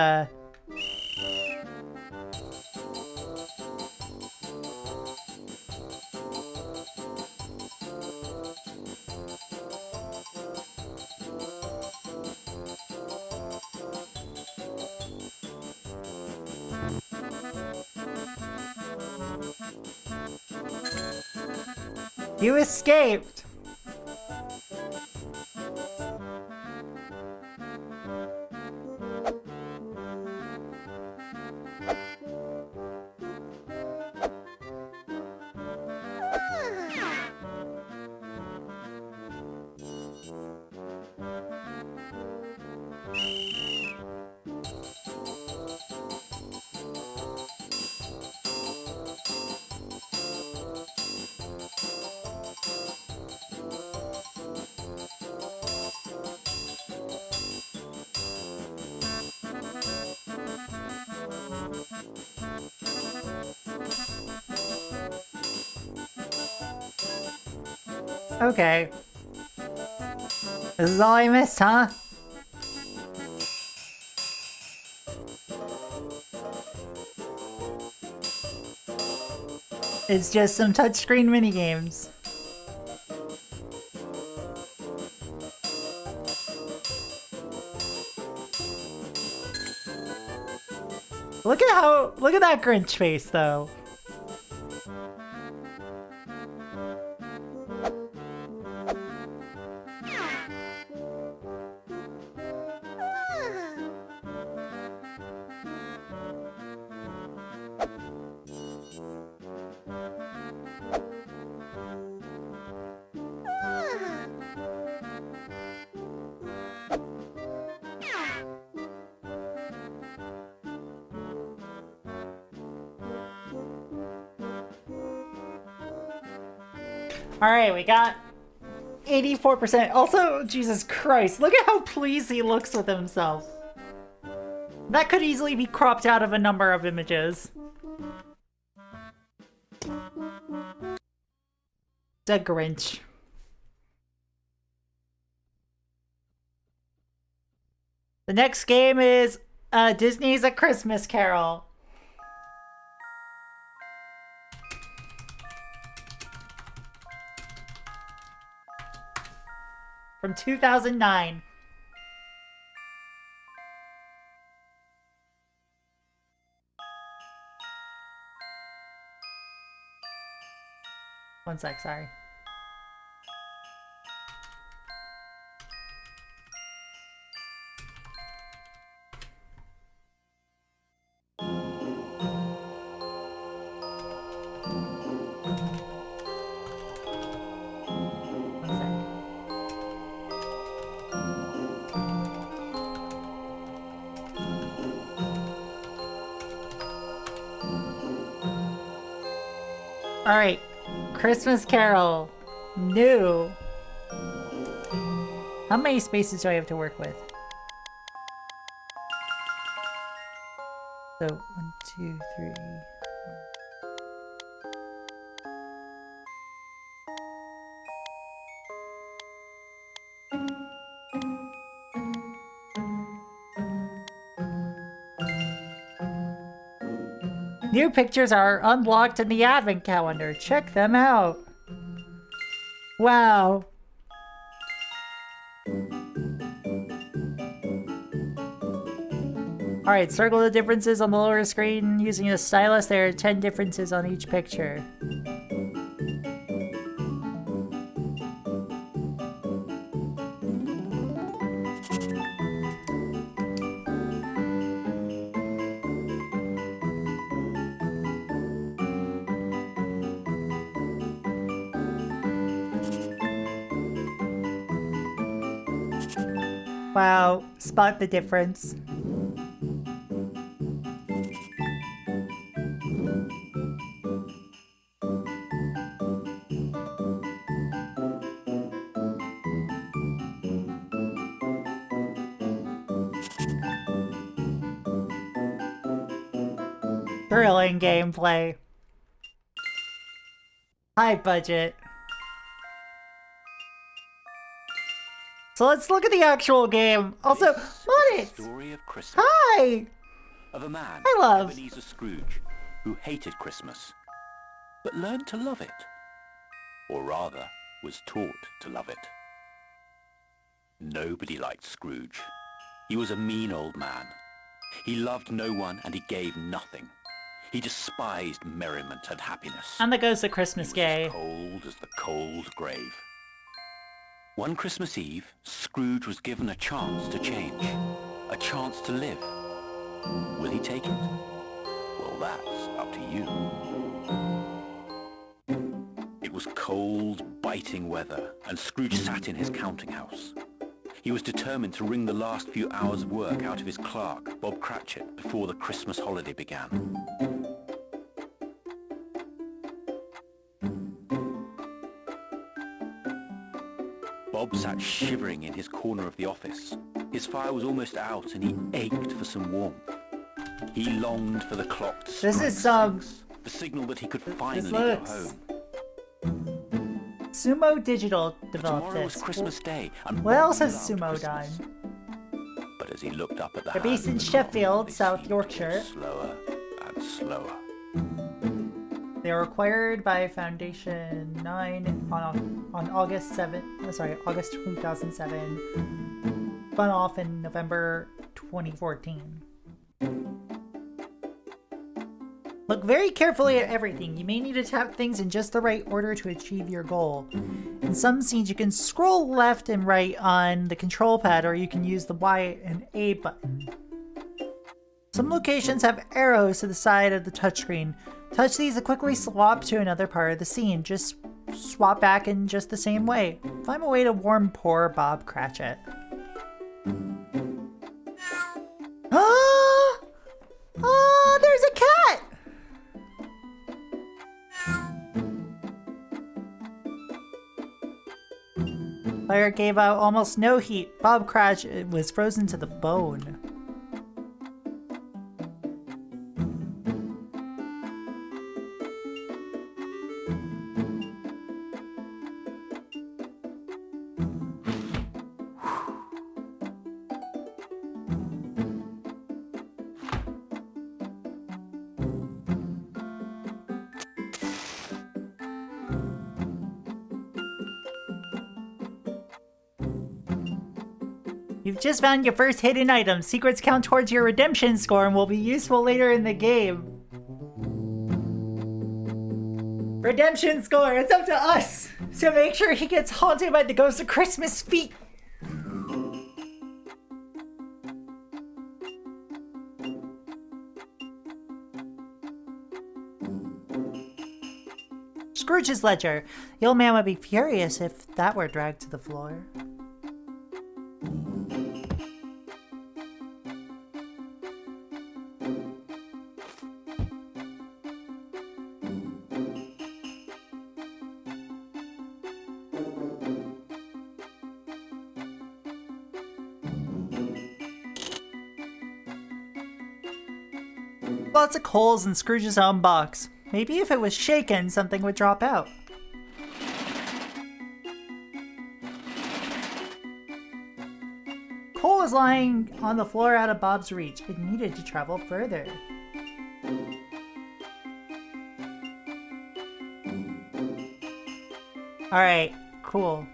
You escaped! Okay. This is all I missed, huh? It's just some touchscreen minigames. Look at that Grinch face though. Alright, we got 84%. Also, Jesus Christ, look at how pleased he looks with himself. That could easily be cropped out of a number of images. The Grinch. The next game is Disney's A Christmas Carol. From 2009. One sec, sorry. Alright, Christmas Carol. New. How many spaces do I have to work with? So, 1, 2, 3. New pictures are unlocked in the advent calendar. Check them out. Wow. Alright, circle the differences on the lower screen. Using a stylus, there are 10 differences on each picture. Wow, spot the difference. Thrilling gameplay. High budget. So let's look at the actual game. Also, what is? Story of Christmas. Hi! Of a man, I love. Ebenezer Scrooge, who hated Christmas, but learned to love it. Or rather, was taught to love it. Nobody liked Scrooge. He was a mean old man. He loved no one and he gave nothing. He despised merriment and happiness. And the Ghost of Christmas He was Gay. as cold as the cold grave. One Christmas Eve, Scrooge was given a chance to change, a chance to live. Will he take it? Well, that's up to you. It was cold, biting weather, and Scrooge sat in his counting house. He was determined to wring the last few hours of work out of his clerk, Bob Cratchit, before the Christmas holiday began. Bob sat shivering in his corner of the office. His fire was almost out and he ached for some warmth. He longed for the clock to strike This is six, the signal that he could finally go looks- home. Sumo Digital developed Tomorrow was this. Christmas Day, and What Bob else has loved Sumo Christmas. done? But as he looked up at the They're based hands in of the clock, Sheffield, they South seemed to go Yorkshire. slower and slower. They They were acquired by Foundation 9 on August 2007. Spun off in November 2014. Look very carefully at everything. You may need to tap things in just the right order to achieve your goal. In some scenes, you can scroll left and right on the control pad, or you can use the Y and A button. Some locations have arrows to the side of the touchscreen. Touch these to quickly swap to another part of the scene. Just swap back in just the same way. Find a way to warn poor Bob Cratchit. Ah! Oh, there's a cat! Fire gave out almost no heat. Bob Cratchit was frozen to the bone. You've just found your first hidden item. Secrets count towards your redemption score and will be useful later in the game. Redemption score, it's up to us! So make sure he gets haunted by the ghost of Christmas feet. Scrooge's ledger. The old man would be furious if that were dragged to the floor. Lots of coals in Scrooge's own box. Maybe if it was shaken, something would drop out. Coal was lying on the floor out of Bob's reach. It needed to travel further. Alright, cool.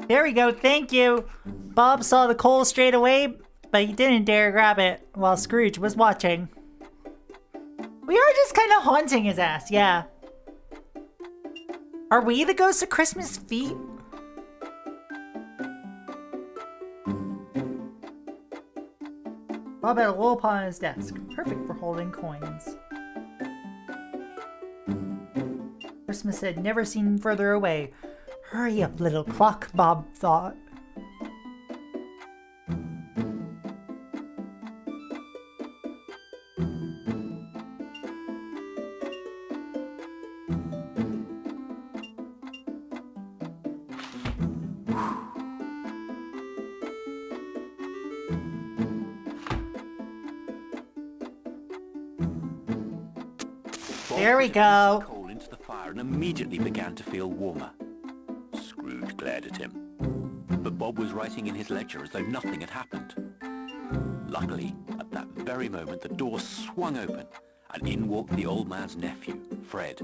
There we go, thank you! Bob saw the coal straight away, but he didn't dare grab it while Scrooge was watching. We are just kind of haunting his ass, yeah. Are we the ghost of Christmas feet? Bob had a little pot on his desk, perfect for holding coins. Christmas had never seemed further away. Hurry up, little clock, Bob thought. There we go. Coal into the fire and immediately began to feel warmer. Scrooge glared at him, but Bob was writing in his ledger as though nothing had happened. Luckily, at that very moment, the door swung open, and in walked the old man's nephew, Fred.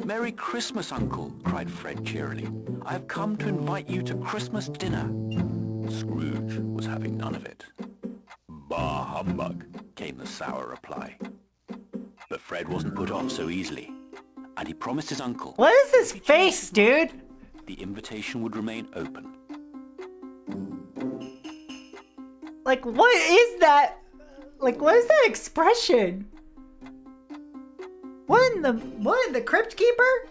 "Merry Christmas, Uncle!" cried Fred cheerily. "I have come to invite you to Christmas dinner." Scrooge was having none of it. "Bah humbug," came the sour reply. But Fred wasn't put off so easily, and he promised his uncle... What is this face, dude? ...the invitation would remain open. Like, what is that? Like, what is that expression? What in the Crypt Keeper?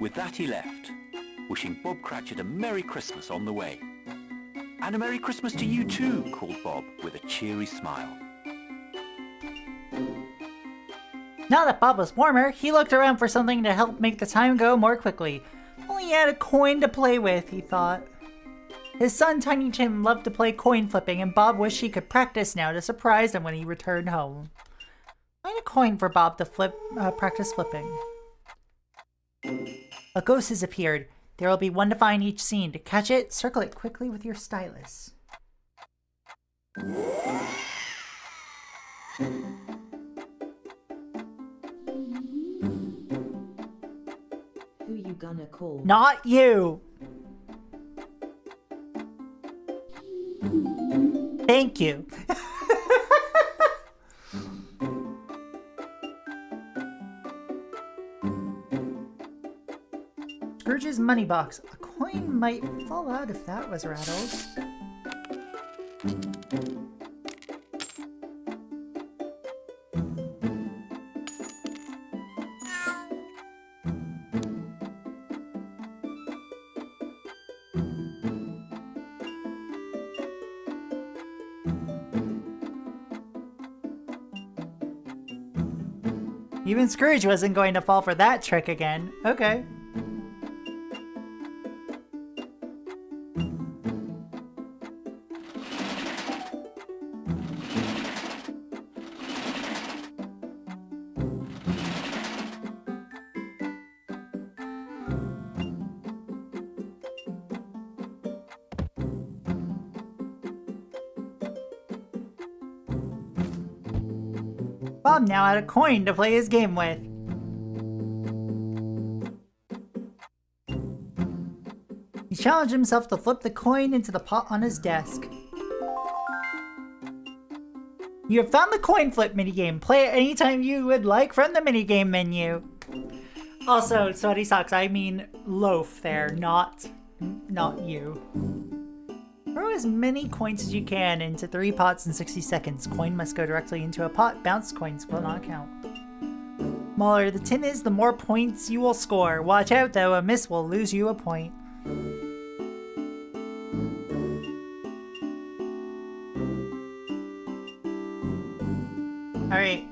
With that he left, wishing Bob Cratchit a Merry Christmas on the way. And a Merry Christmas to you too, called Bob with a cheery smile. Now that Bob was warmer, he looked around for something to help make the time go more quickly. Only he had a coin to play with, he thought. His son Tiny Tim loved to play coin flipping, and Bob wished he could practice now to surprise him when he returned home. Find a coin for Bob to practice flipping. A ghost has appeared. There will be one to find each scene. To catch it, circle it quickly with your stylus. Who you gonna call? Not you! Thank you. Scrooge's money box. A coin might fall out if that was rattled. Even Scrooge wasn't going to fall for that trick again. Okay. Bob now had a coin to play his game with. He challenged himself to flip the coin into the pot on his desk. You have found the coin flip minigame. Play it anytime you would like from the minigame menu. Also, sweaty socks, I mean loaf there, not you. Throw as many coins as you can into 3 pots in 60 seconds. Coin must go directly into a pot. Bounced coins will not count. The smaller the tin is, the more points you will score. Watch out though, a miss will lose you a point. Alright.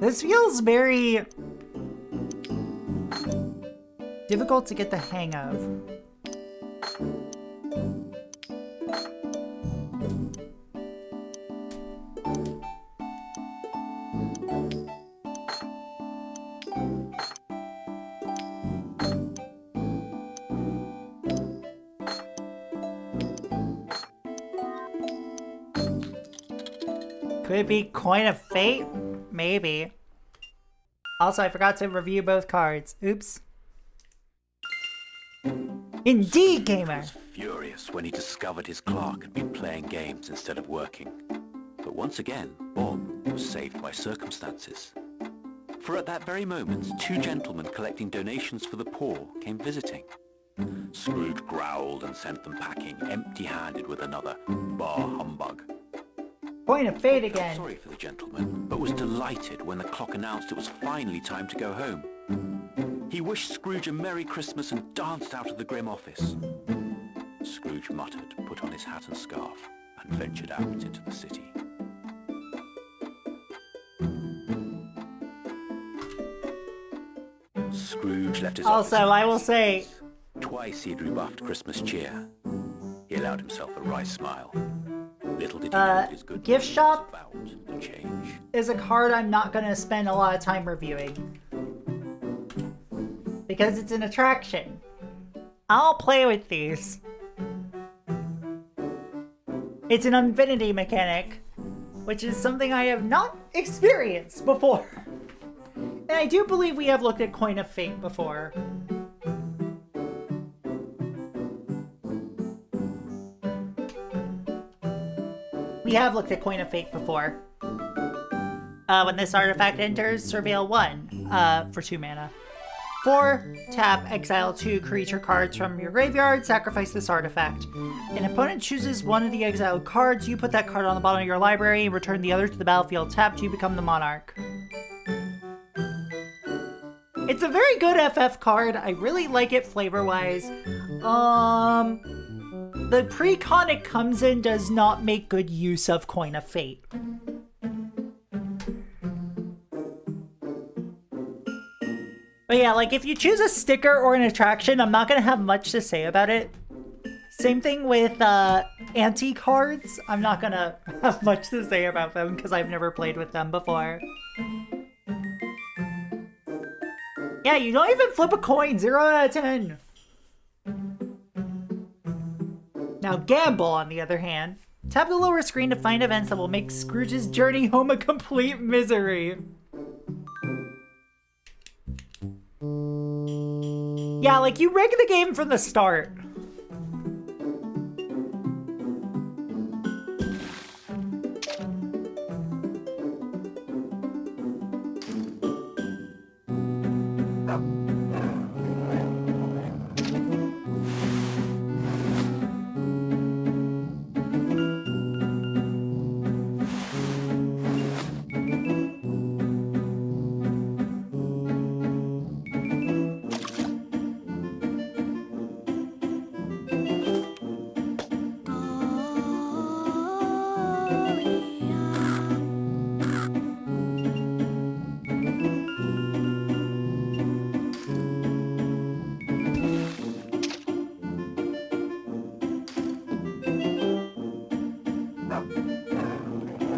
This feels very difficult to get the hang of. Could it be Coin of Fate? Maybe. Also, I forgot to review both cards. Oops. Indeed, gamer! He was furious when he discovered his clerk had been playing games instead of working. But once again, Bob was saved by circumstances. For at that very moment, 2 gentlemen collecting donations for the poor came visiting. Scrooge growled and sent them packing, empty-handed with another bar humbug. Coin of Fate again. Sorry for the gentleman, but was delighted when the clock announced it was finally time to go home. He wished Scrooge a Merry Christmas and danced out of the grim office. Scrooge muttered, put on his hat and scarf, and ventured out into the city. Scrooge left his Also, office. I will say, Twice he had rebuffed Christmas cheer. He allowed himself a wry smile. Little did he know his good gift was shop about to change. is a card I'm not going to spend a lot of time reviewing. Because it's an attraction. I'll play with these. It's an infinity mechanic, which is something I have not experienced before. And I do believe we have looked at Coin of Fate before. We have looked at Coin of Fate before. When this artifact enters, surveil 1 for 2 mana. 4, tap, exile 2 creature cards from your graveyard, sacrifice this artifact. An opponent chooses one of the exiled cards, you put that card on the bottom of your library, return the other to the battlefield tapped, you become the monarch. It's a very good FF card, I really like it flavor-wise. The pre-con it comes in does not make good use of Coin of Fate. But yeah, like, if you choose a sticker or an attraction, I'm not gonna have much to say about it. Same thing with anti-cards. I'm not gonna have much to say about them because I've never played with them before. Yeah, you don't even flip a coin. 0 out of 10. Now, Gamble, on the other hand. Tap the lower screen to find events that will make Scrooge's journey home a complete misery. Yeah, like, you rig the game from the start.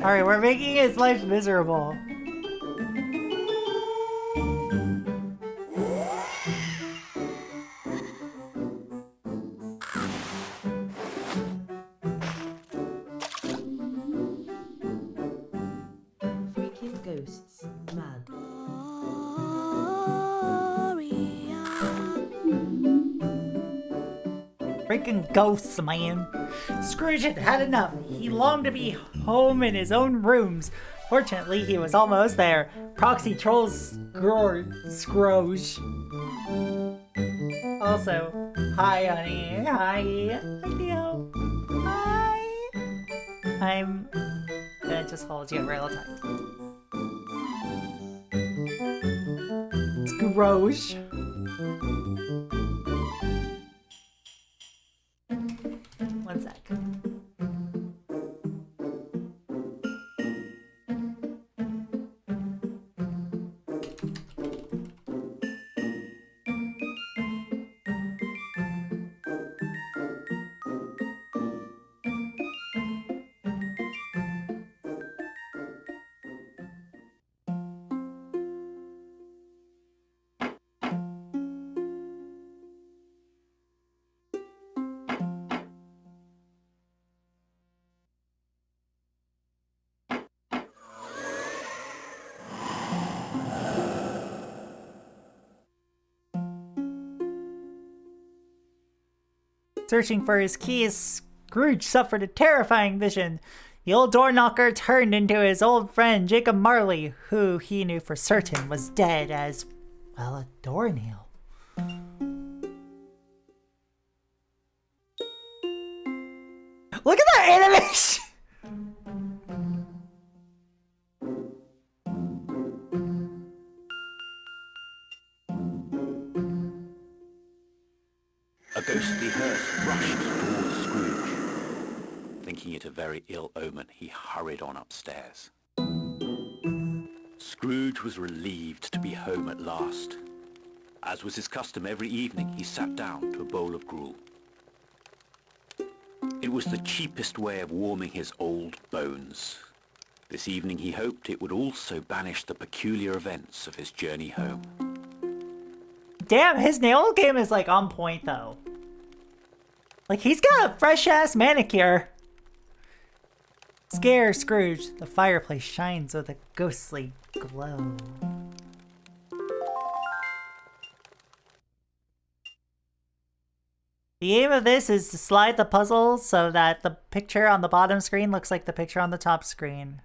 Alright, we're making his life miserable. Freaking ghosts, man. Freaking ghosts, man. Scrooge had had enough. He longed to be home in his own rooms. Fortunately, he was almost there. Proxy trolls Scrooge. Also, hi, honey. Hi. Hi, Theo. Hi. I'm gonna just hold you real tight. Scrooge. One sec. Searching for his keys, Scrooge suffered a terrifying vision. The old door knocker turned into his old friend Jacob Marley, who he knew for certain was dead as, well, a doornail. Look at that animation! A ghostly hearse rushed towards Scrooge. Thinking it a very ill omen, he hurried on upstairs. Scrooge was relieved to be home at last. As was his custom every evening, he sat down to a bowl of gruel. It was the cheapest way of warming his old bones. This evening he hoped it would also banish the peculiar events of his journey home. Damn, his nail game is like on point though. Like, he's got a fresh ass manicure. Scare Scrooge, the fireplace shines with a ghostly glow. The aim of this is to slide the puzzle so that the picture on the bottom screen looks like the picture on the top screen.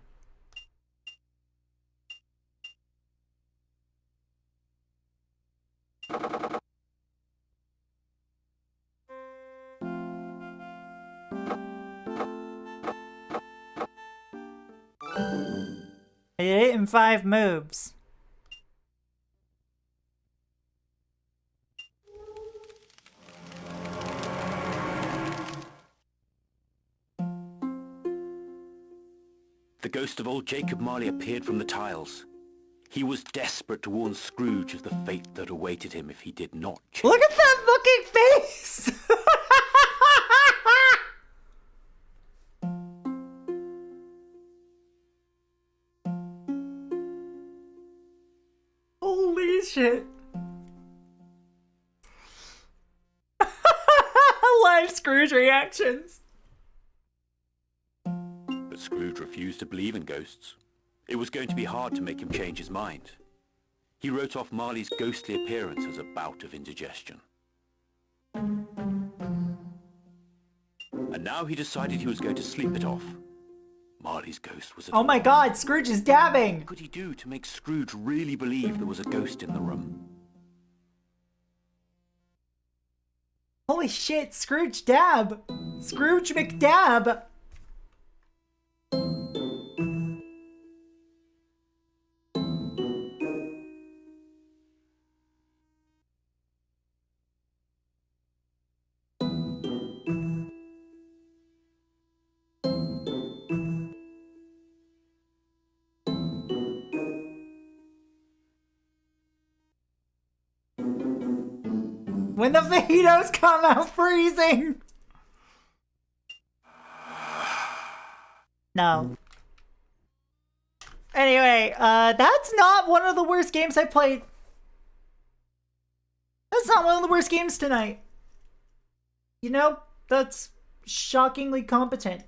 I did it in 5 moves. The ghost of old Jacob Marley appeared from the tiles. He was desperate to warn Scrooge of the fate that awaited him if he did not change. Look at that fucking face! Holy shit. Live Scrooge reactions. But Scrooge refused to believe in ghosts. It was going to be hard to make him change his mind. He wrote off Marley's ghostly appearance as a bout of indigestion. And now he decided he was going to sleep it off. Marley's ghost was at Oh my home. god, Scrooge is dabbing! What could he do to make Scrooge really believe there was a ghost in the room? Holy shit, Scrooge dab! Scrooge McDab! When the fajitos come out freezing! No. Anyway, that's not one of the worst games I played. That's not one of the worst games tonight. You know, that's shockingly competent.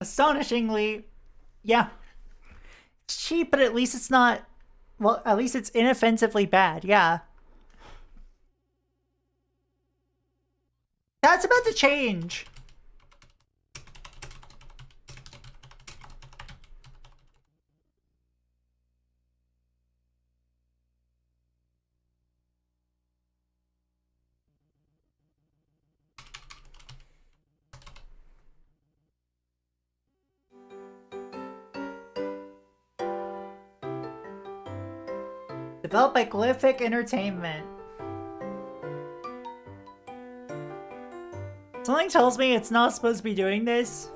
Astonishingly, yeah. It's cheap, but at least it's not, well, at least it's inoffensively bad, yeah. That's about to change. Developed by Glyphic Entertainment. Something tells me it's not supposed to be doing this.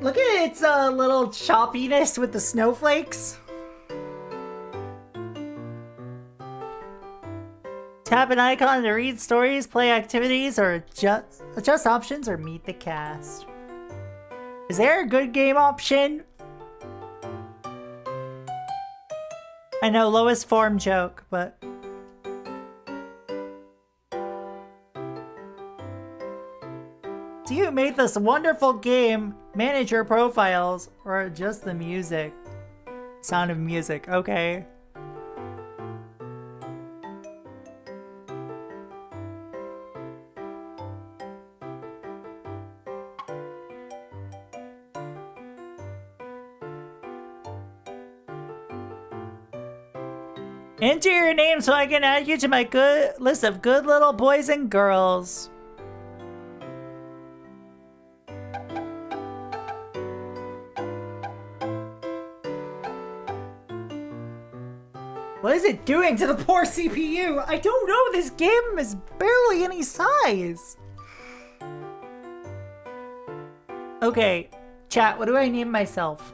Look at its little choppiness with the snowflakes. Tap an icon to read stories, play activities, or adjust options, or meet the cast. Is there a good game option? I know, lowest form joke, but... So you made this wonderful game, manage your profiles, or adjust the music. Sound of music, okay. Enter your name so I can add you to my good list of good little boys and girls. What is it doing to the poor CPU? I don't know, this game is barely any size. Okay, chat, what do I name myself?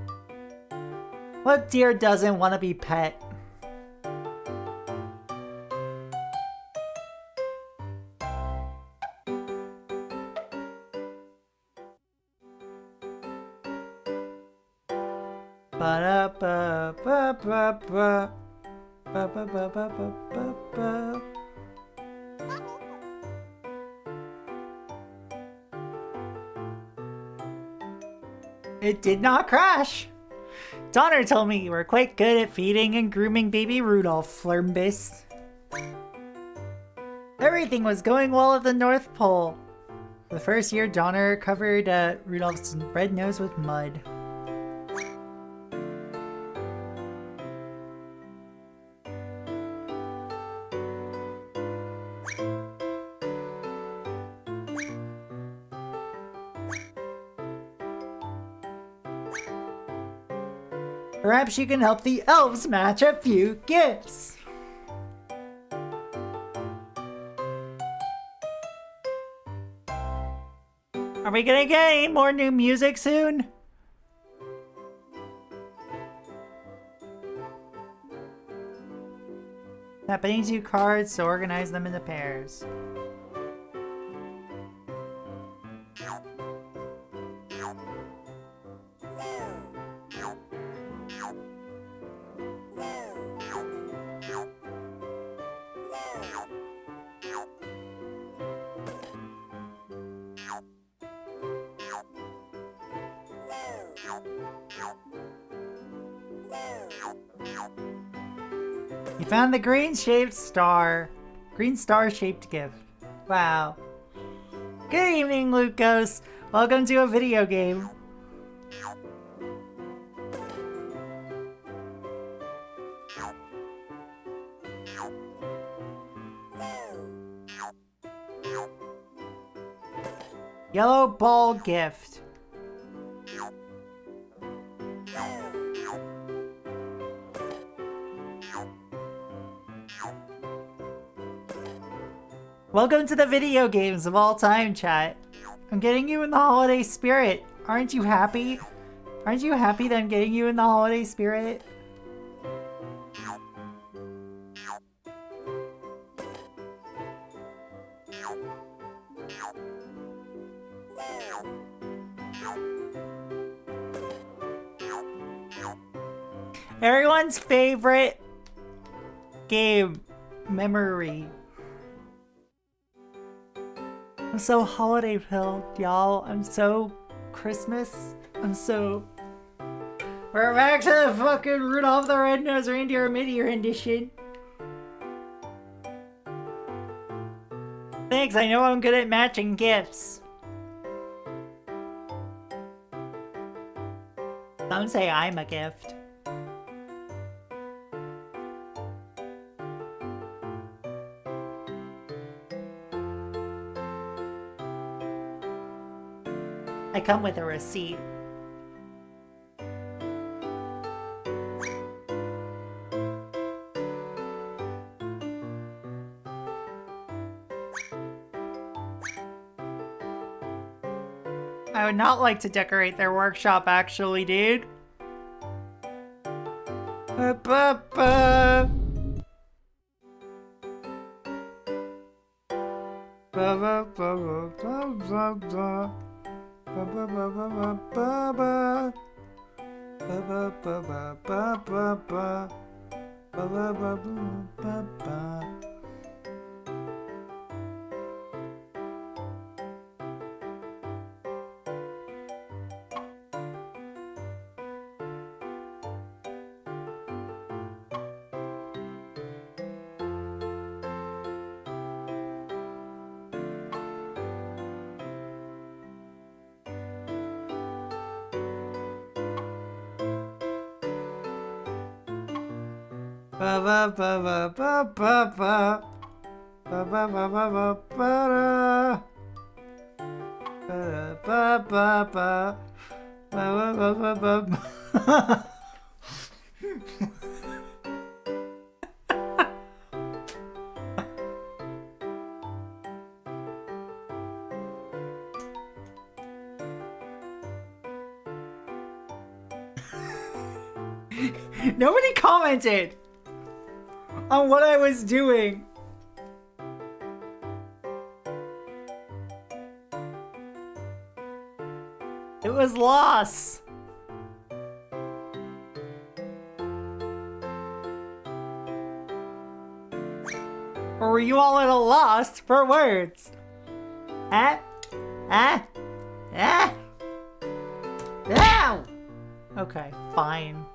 What deer doesn't want to be pet? Ba-da-ba-ba-ba-ba. Ba-ba-ba-ba-ba-ba-ba. It did not crash. Donner told me you were quite good at feeding and grooming baby Rudolph, Flurmbus. Everything was going well at the North Pole. The first year, Donner covered Rudolph's red nose with mud. Perhaps you can help the elves match a few gifts. Are we gonna get any more new music soon? Happening to cards, so organize them into pairs. You found the green star-shaped gift. Wow. Good evening, Lucas. Welcome to a video game. Yellow ball gift. Welcome to the video games of all time, chat. I'm getting you in the holiday spirit. Aren't you happy? Aren't you happy that I'm getting you in the holiday spirit? Everyone's favorite game memory. I'm so holiday filled, y'all. I'm so Christmas. We're back to the fucking Rudolph the Red-Nosed Reindeer mini rendition. Thanks, I know I'm good at matching gifts. Some say I'm a gift. I come with a receipt. I would not like to decorate their workshop, actually, dude. Ba-ba-ba. Ba-ba-ba-ba-ba-ba. Ba-ba-ba-ba-ba-ba. Ba-ba-ba-ba-ba-ba. Ba-ba-ba-ba-ba-ba. Ba ba ba ba ba ba ba ba ba ba ba ba ba ba ba ba ba ba ba. Nobody commented on what I was doing. It was loss. Or were you all at a loss for words? Ah? Ah? Ah? Ow! Okay, fine.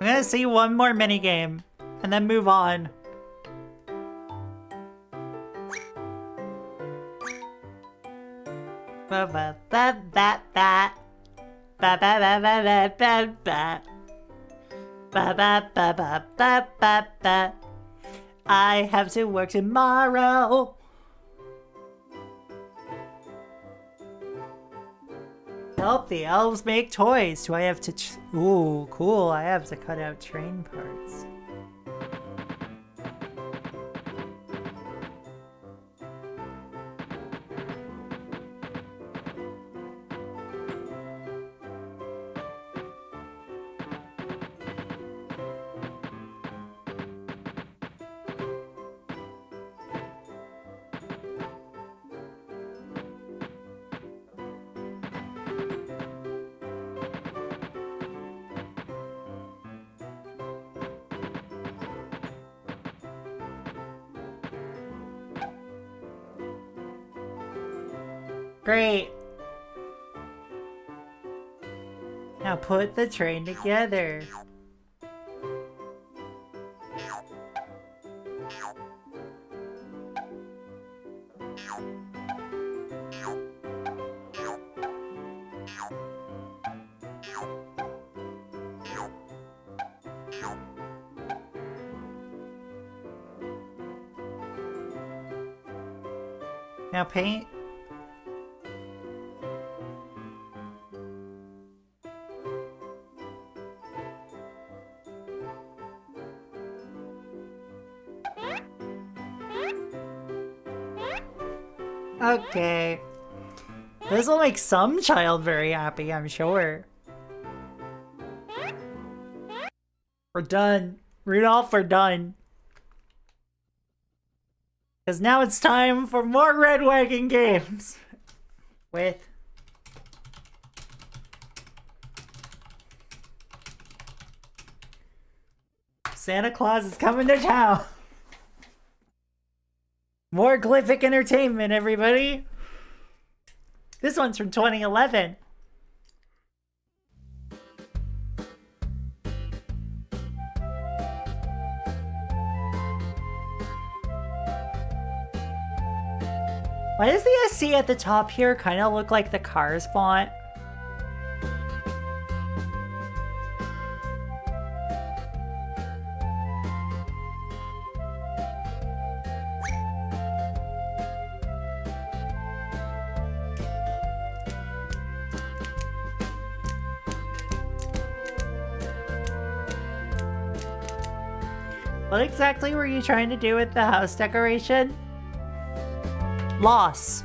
I'm gonna see one more minigame and then move on. Ba ba ba ba ba ba ba ba ba ba ba ba ba ba ba ba ba ba ba. I have to work tomorrow. Help the elves make toys. Do I have to? Ooh, cool! I have to cut out train parts. Great. Now put the train together. Now paint. Okay. This will make some child very happy, I'm sure. We're done. Rudolph, we're done. Because now it's time for more Red Wagon games. With Santa Claus is coming to town. More Glyphic Entertainment, everybody. This one's from 2011. Why does the SC at the top here kind of look like the Cars font? What exactly were you trying to do with the house decoration? Loss.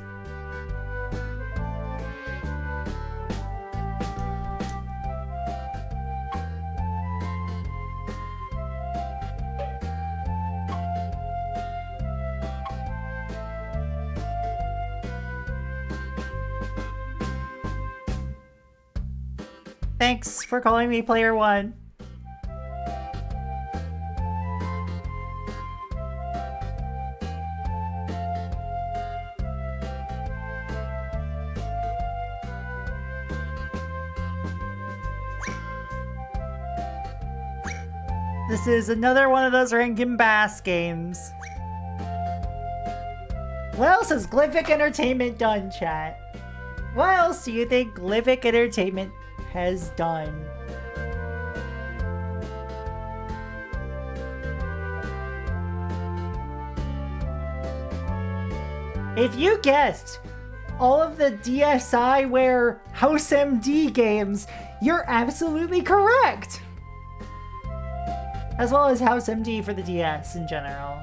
Thanks for calling me player one. This is another one of those Rankin Bass games. What else has Glyphic Entertainment done, chat? What else do you think Glyphic Entertainment has done? If you guessed all of the DSiWare House MD games, you're absolutely correct! As well as House MD for the DS in general.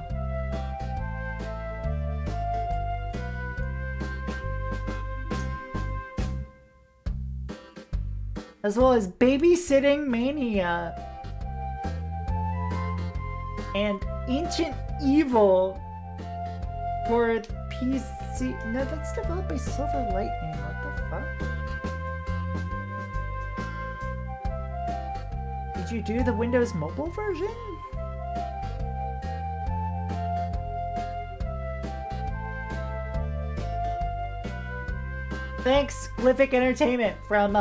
As well as Babysitting Mania. And Ancient Evil for PC. No, that's developed by Silver Lightning. What the fuck? Did you do the Windows mobile version? Thanks, Glyphic Entertainment from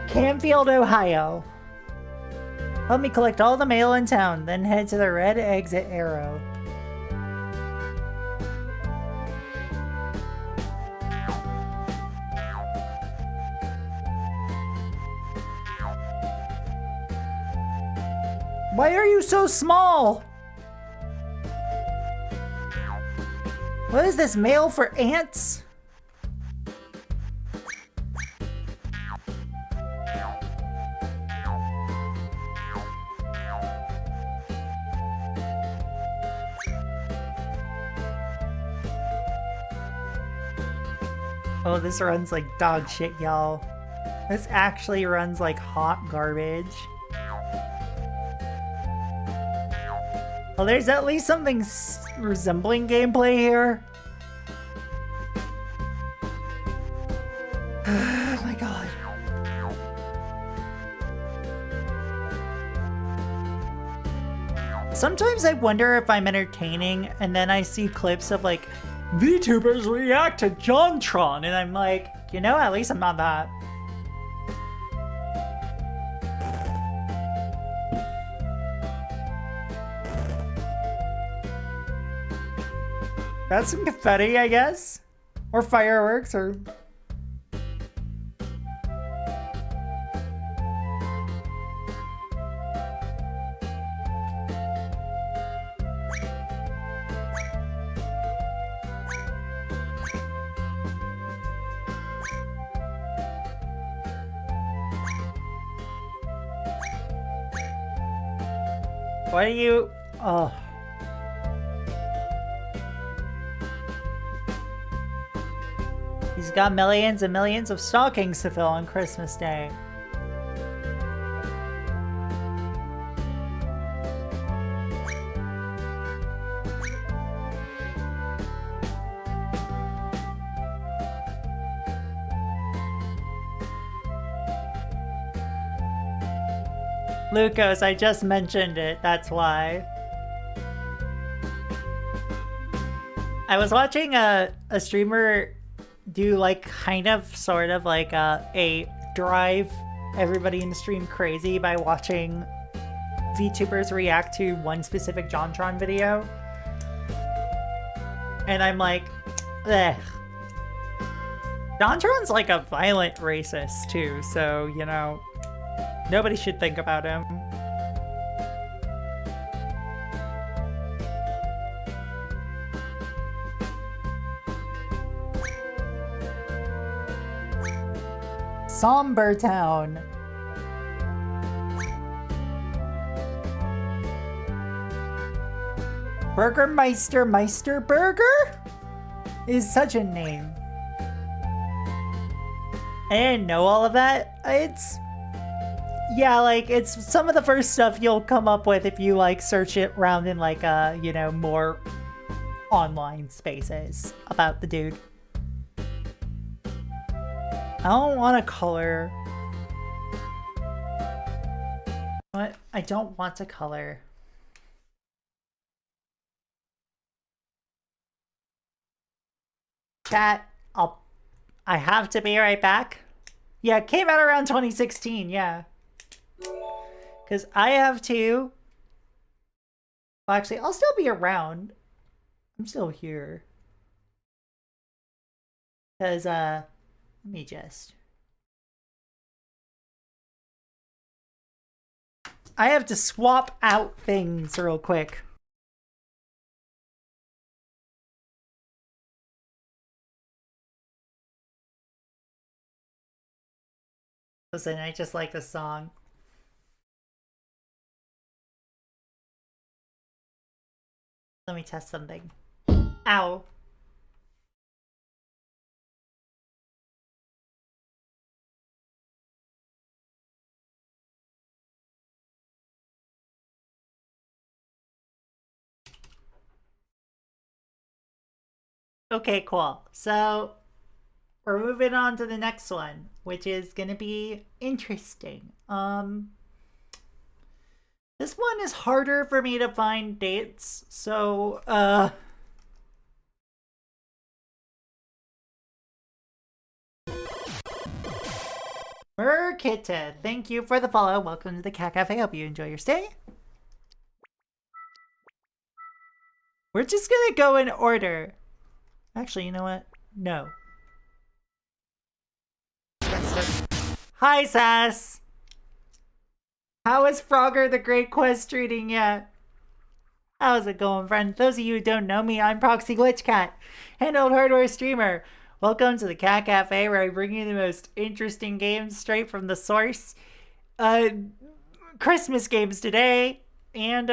Canfield, Ohio. Help me collect all the mail in town, then head to the red exit arrow. Why are you so small? What is this, mail for ants? Oh, this runs like dog shit, y'all. This actually runs like hot garbage. Well, there's at least something resembling gameplay here. Oh my god. Sometimes I wonder if I'm entertaining, and then I see clips of like VTubers react to JonTron, and I'm like, you know, at least I'm not that. That's some confetti, I guess? Or fireworks, or... What are you... Oh. He's got millions and millions of stockings to fill on Christmas Day. Lucas, I just mentioned it, that's why. I was watching a streamer do like kind of sort of like a drive everybody in the stream crazy by watching VTubers react to one specific JonTron video. And I'm like, ugh. JonTron's like a violent racist too, so you know, nobody should think about him. Somber Town. Burgermeister Meisterburger is such a name. I didn't know all of that. It's... yeah, like, it's some of the first stuff you'll come up with if you, like, search it around in, like, you know, more online spaces about the dude. I don't want to color. What? I don't want to color. Chat, I have to be right back. Yeah, it came out around 2016, yeah. Because I have to... well, actually, I'll still be around. I'm still here. Because, let me just... I have to swap out things real quick. Listen, I just like this song. Let me test something. Ow. Okay, cool. So we're moving on to the next one, which is gonna be interesting. This one is harder for me to find dates, so Merkita, thank you for the follow. Welcome to the Cat Cafe. Hope you enjoy your stay. We're just gonna go in order. Actually, you know what? No. Hi, Sass. How is Frogger the Great Quest treating ya? How's it going, friend? Those of you who don't know me, I'm Proxy Glitch Cat, handheld hardware streamer. Welcome to the Cat Cafe, where I bring you the most interesting games straight from the source. Christmas games today, and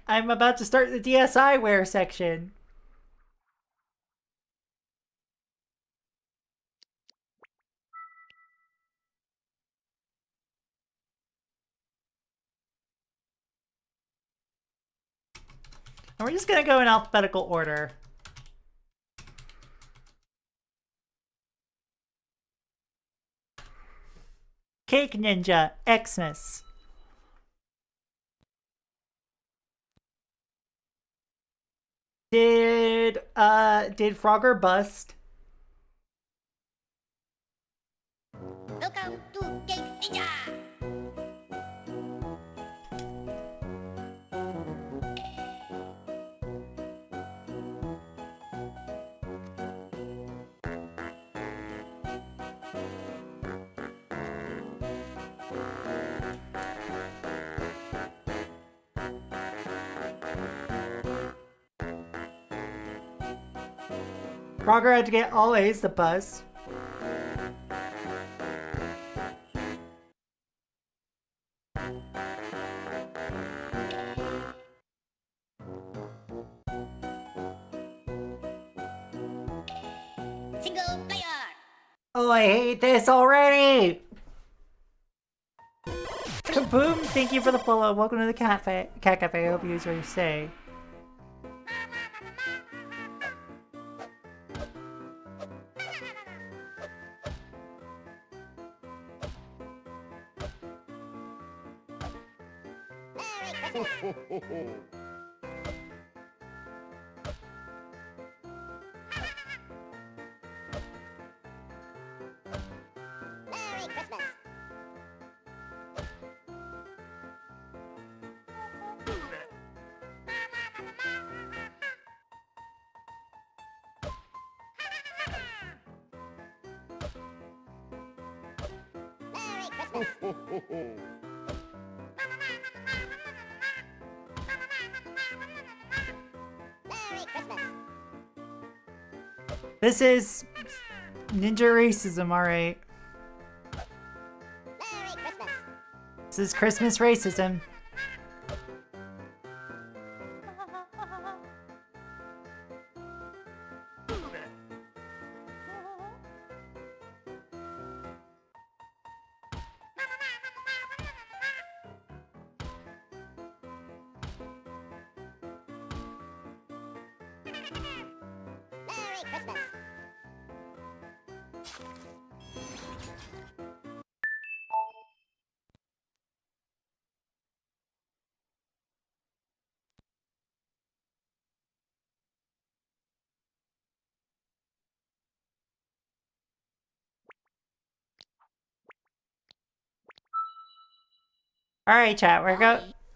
I'm about to start the DSiWare section. And we're just gonna go in alphabetical order. Cake Ninja, Xmas. Did Frogger bust? Welcome to Cake Ninja! Frogger had to get all A's to bust. Single player! Oh, I hate this already! Kaboom! Thank you for the follow. Welcome to the Cat Cafe. I hope you enjoy your stay. Merry Christmas! Merry Christmas! Merry Christmas! This is ninja racism, alright. Merry Christmas! This is Christmas racism. Merry Christmas! Alright, chat,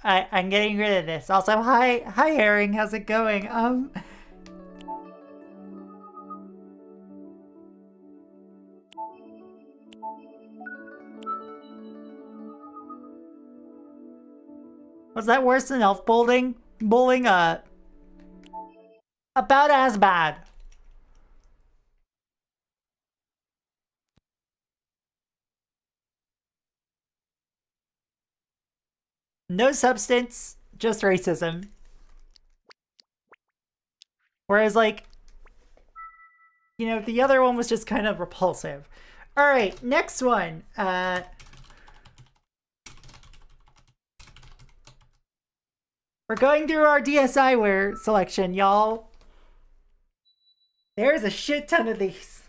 I'm getting rid of this. Also, hi Herring, how's it going? Was that worse than elf bowling? Bowling, about as bad. No substance, just racism. Whereas, like, you know, the other one was just kind of repulsive. All right, next one. We're going through our DSiWare selection, y'all. There's a shit ton of these.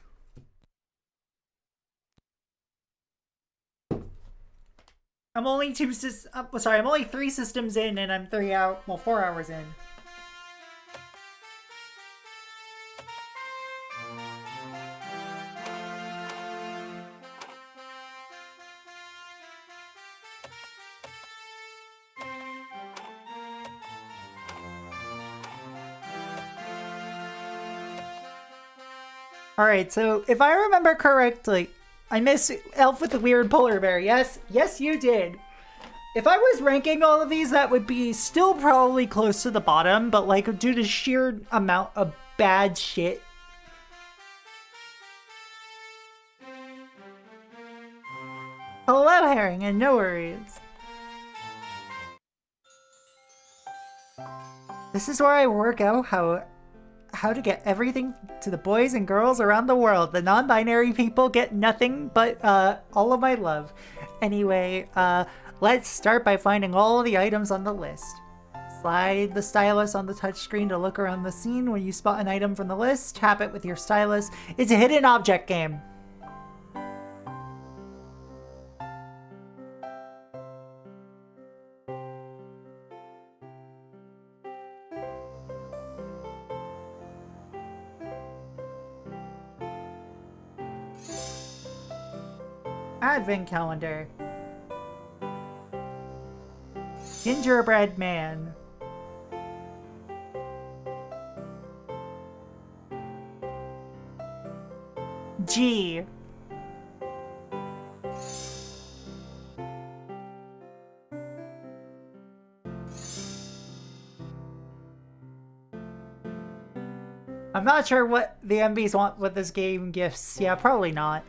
I'm only 3 systems in, and I'm 4 hours in. Alright, so if I remember correctly, I missed Elf with the Weird Polar Bear. Yes, you did. If I was ranking all of these, that would be still probably close to the bottom, but like due to sheer amount of bad shit. Hello, Herring, and no worries. This is where I work out how to get everything to the boys and girls around the world. The non-binary people get nothing but all of my love. Anyway, let's start by finding all the items on the list. Slide the stylus on the touchscreen to look around the scene. When you spot an item from the list, tap it with your stylus. It's a hidden object game. Advent calendar. Gingerbread man. G. I'm not sure what the MBs want with this game gifts. Yeah, probably not.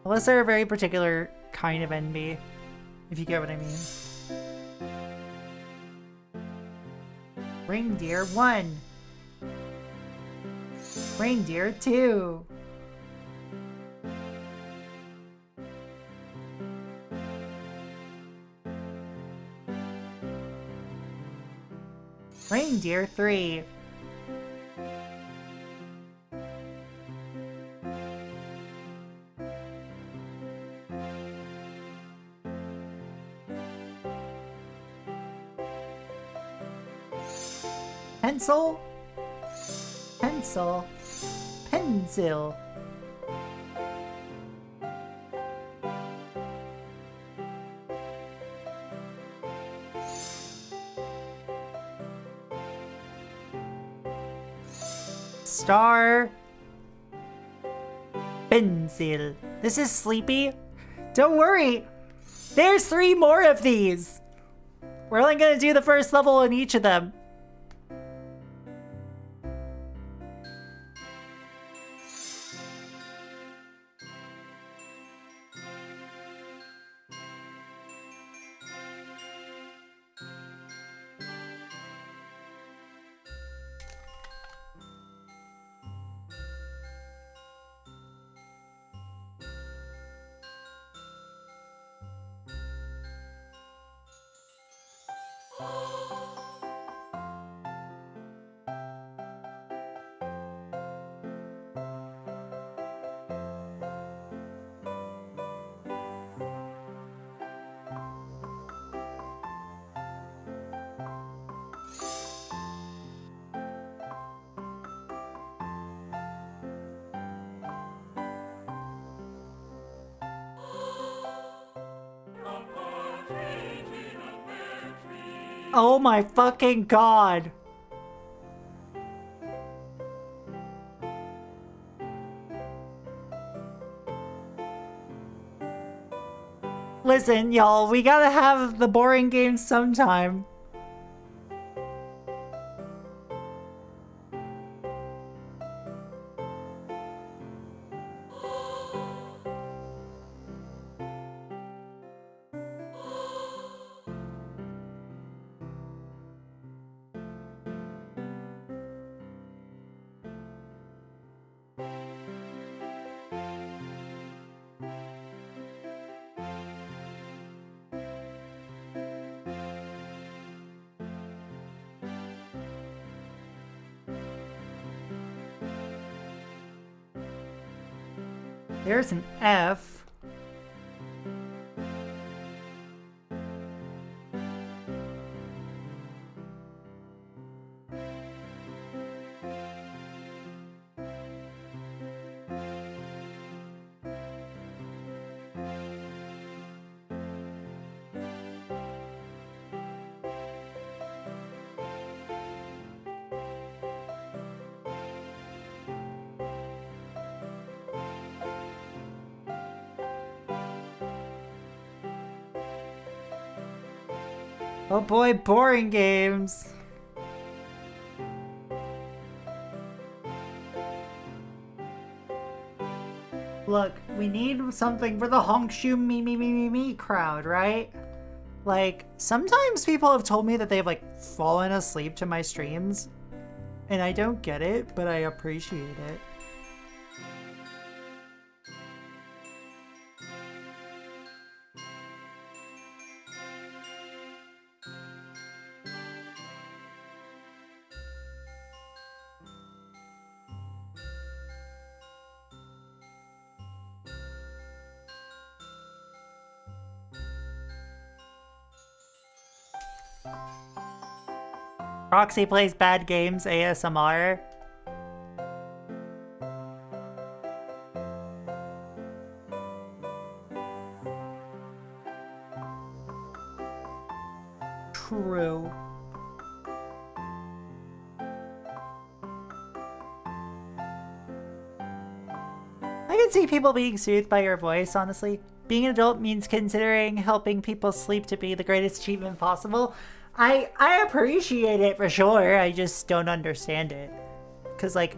Unless they're a very particular kind of NB, if you get what I mean. Reindeer 1. Reindeer 2. Reindeer 3. Pencil, pencil, pencil. Star, pencil. This is Sleepy. Don't worry, there's 3 more of these. We're only gonna do the first level in each of them. Oh my fucking god. Listen, y'all, we gotta have the boring games sometime. There's an F. Oh boy, boring games. Look, we need something for the honkshoe me crowd, right? Like, sometimes people have told me that they've like fallen asleep to my streams, and I don't get it, but I appreciate it. Roxy plays bad games ASMR. True. I can see people being soothed by your voice, honestly. Being an adult means considering helping people sleep to be the greatest achievement possible. I appreciate it for sure, I just don't understand it. Cause like,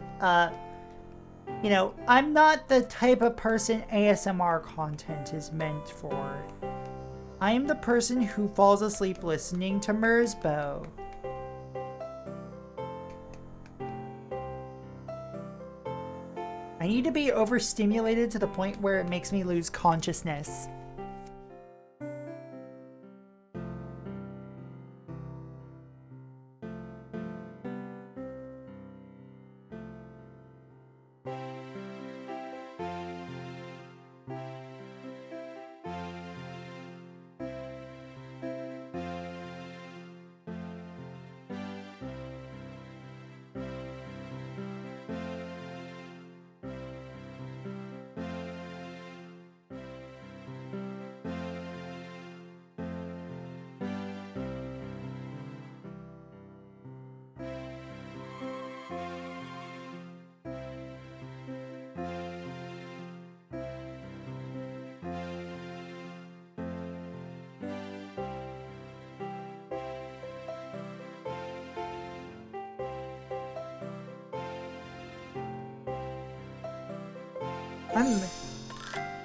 you know, I'm not the type of person ASMR content is meant for. I am the person who falls asleep listening to Merzbow. I need to be overstimulated to the point where it makes me lose consciousness.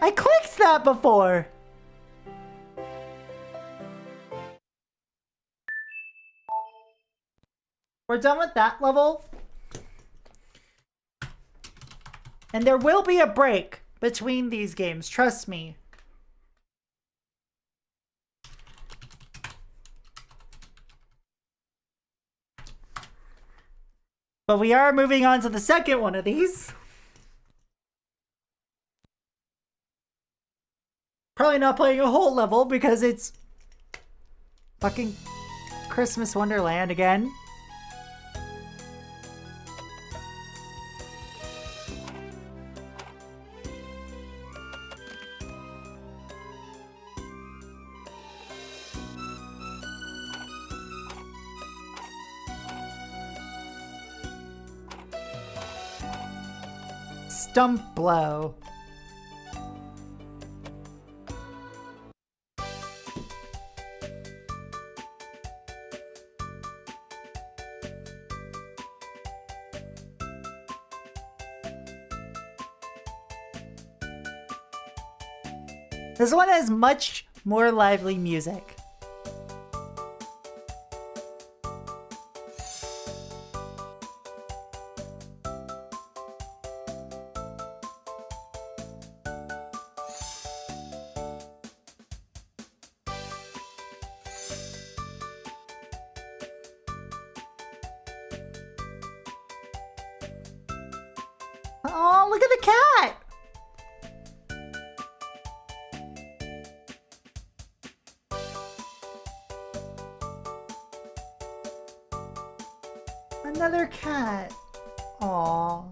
I clicked that before! We're done with that level. And there will be a break between these games, trust me. But we are moving on to the second one of these. Probably not playing a whole level because it's fucking Christmas Wonderland again. Stump blow. This one has much more lively music. Oh, look at the cat! Another cat. Aww.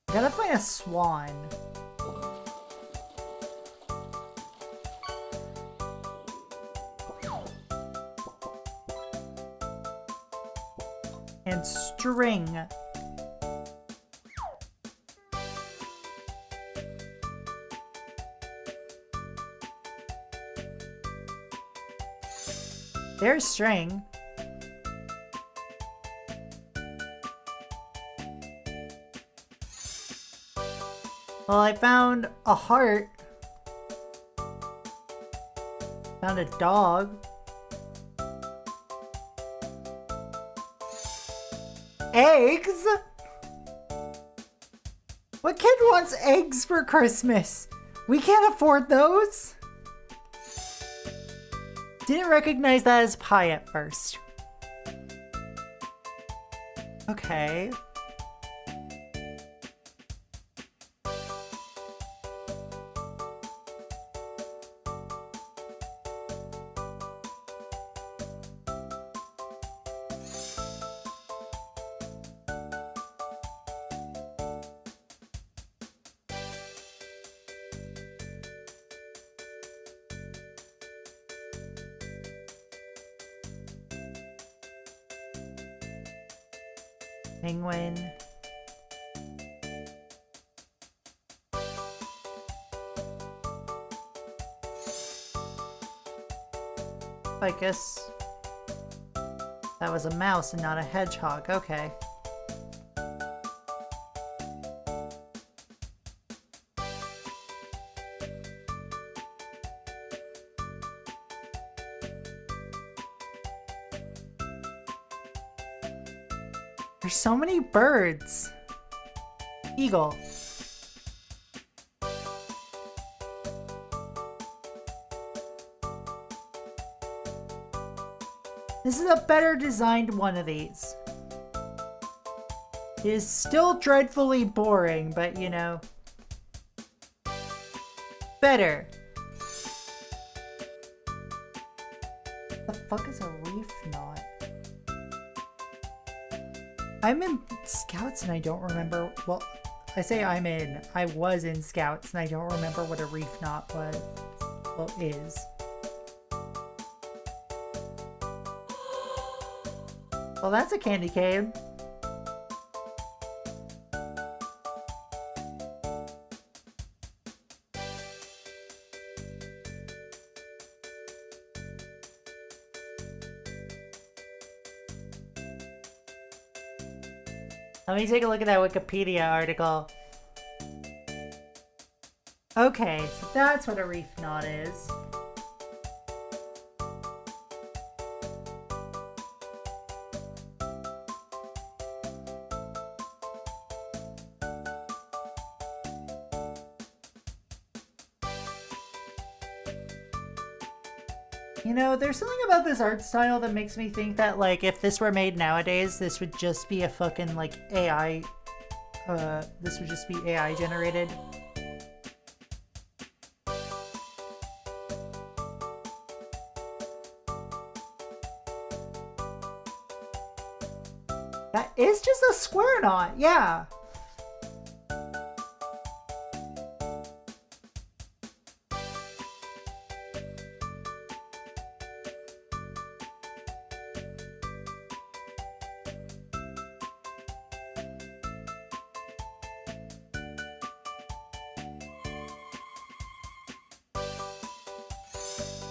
Gotta find a swan. And string. There's string. Well, I found a heart. Found a dog. Eggs? What kid wants eggs for Christmas? We can't afford those. Didn't recognize that as pie at first. Okay. Penguin. Ficus. That was a mouse and not a hedgehog. Okay. There's so many birds. Eagle. This is a better designed one of these. It is still dreadfully boring, but you know. Better. The fuck is a reef knot? I'm in Scouts and I don't remember. Well, I say I'm in. I was in Scouts and I don't remember what a reef knot was. Well, is. Well, that's a candy cane. Let me take a look at that Wikipedia article. Okay, so that's what a reef knot is. You know, there's something about this art style that makes me think that, like, if this were made nowadays, this would just be a fucking, like, AI, this would just be AI generated. That is just a square knot, yeah.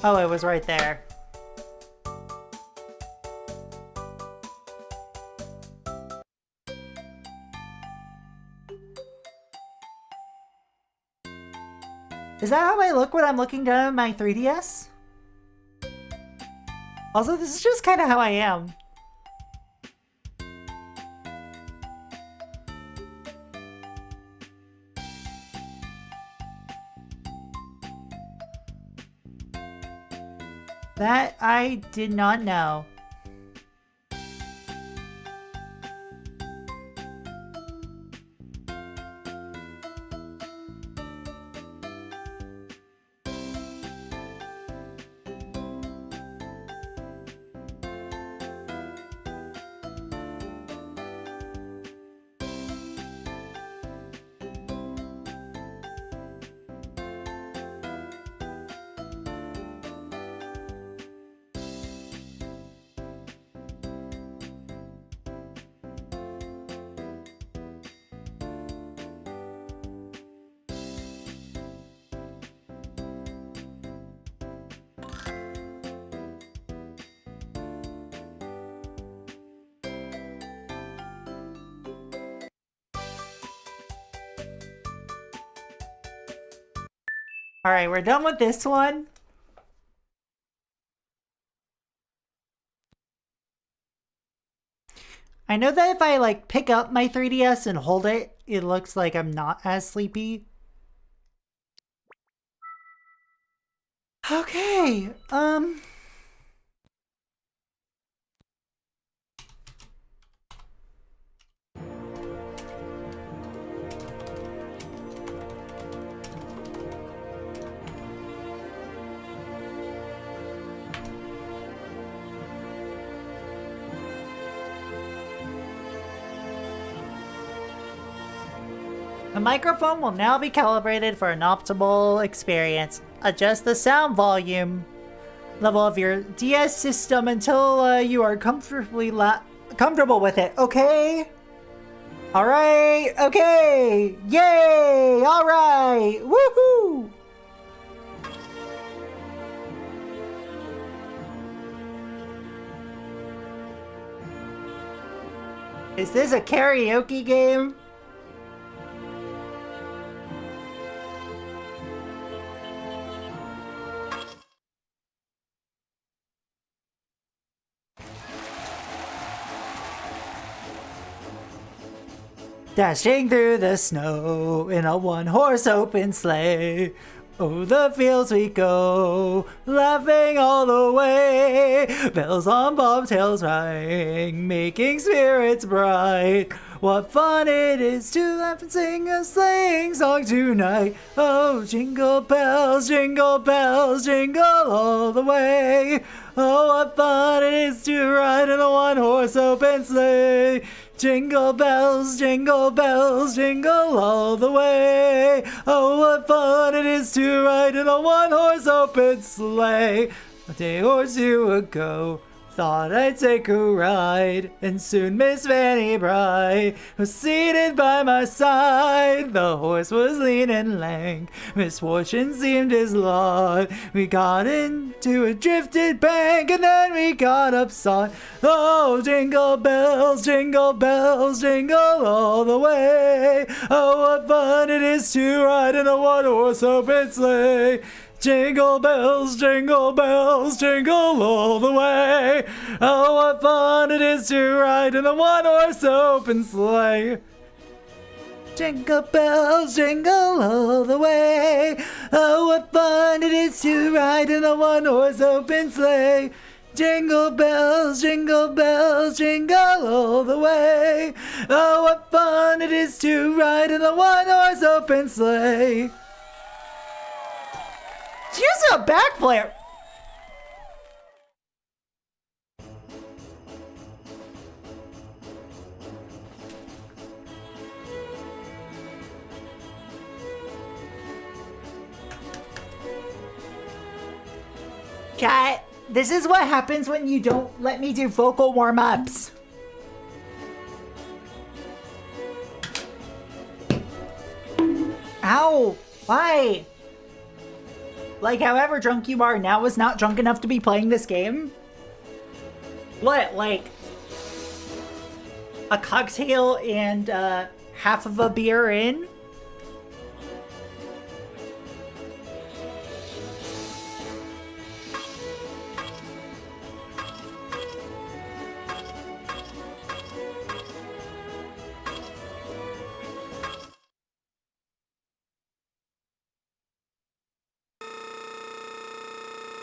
Oh, it was right there. Is that how I look when I'm looking down at my 3DS? Also, this is just kind of how I am. That I did not know. Alright, we're done with this one. I know that if I like pick up my 3DS and hold it, it looks like I'm not as sleepy. Okay, the microphone will now be calibrated for an optimal experience. Adjust the sound volume level of your DS system until you are comfortable with it, okay? Alright, okay! Yay! Alright! Woohoo! Is this a karaoke game? Dashing through the snow in a one-horse open sleigh. Over the fields we go, laughing all the way. Bells on bobtails ring, making spirits bright. What fun it is to laugh and sing a sleighing song tonight. Oh, jingle bells, jingle all the way. Oh, what fun it is to ride in a one-horse open sleigh. Jingle bells, jingle all the way. Oh, what fun it is to ride in a one-horse open sleigh. A day or two ago, thought I'd take a ride, and soon Miss Fanny Bright was seated by my side. The horse was lean and lank, misfortune seemed his lot. We got into a drifted bank, and then we got upside. Oh, jingle bells, jingle all the way. Oh, what fun it is to ride in a one-horse open sleigh. Jingle bells, jingle all the way. Oh, what fun it is to ride in a one-horse open sleigh. Jingle bells, jingle all the way. Oh, what fun it is to ride in a one-horse open sleigh. Jingle bells, jingle all the way. Oh, what fun it is to ride in a one-horse open sleigh. Use a backflip! Chat, this is what happens when you don't let me do vocal warm-ups. Ow! Why? Like, however drunk you are now is not drunk enough to be playing this game? What, like, a cocktail and half of a beer in?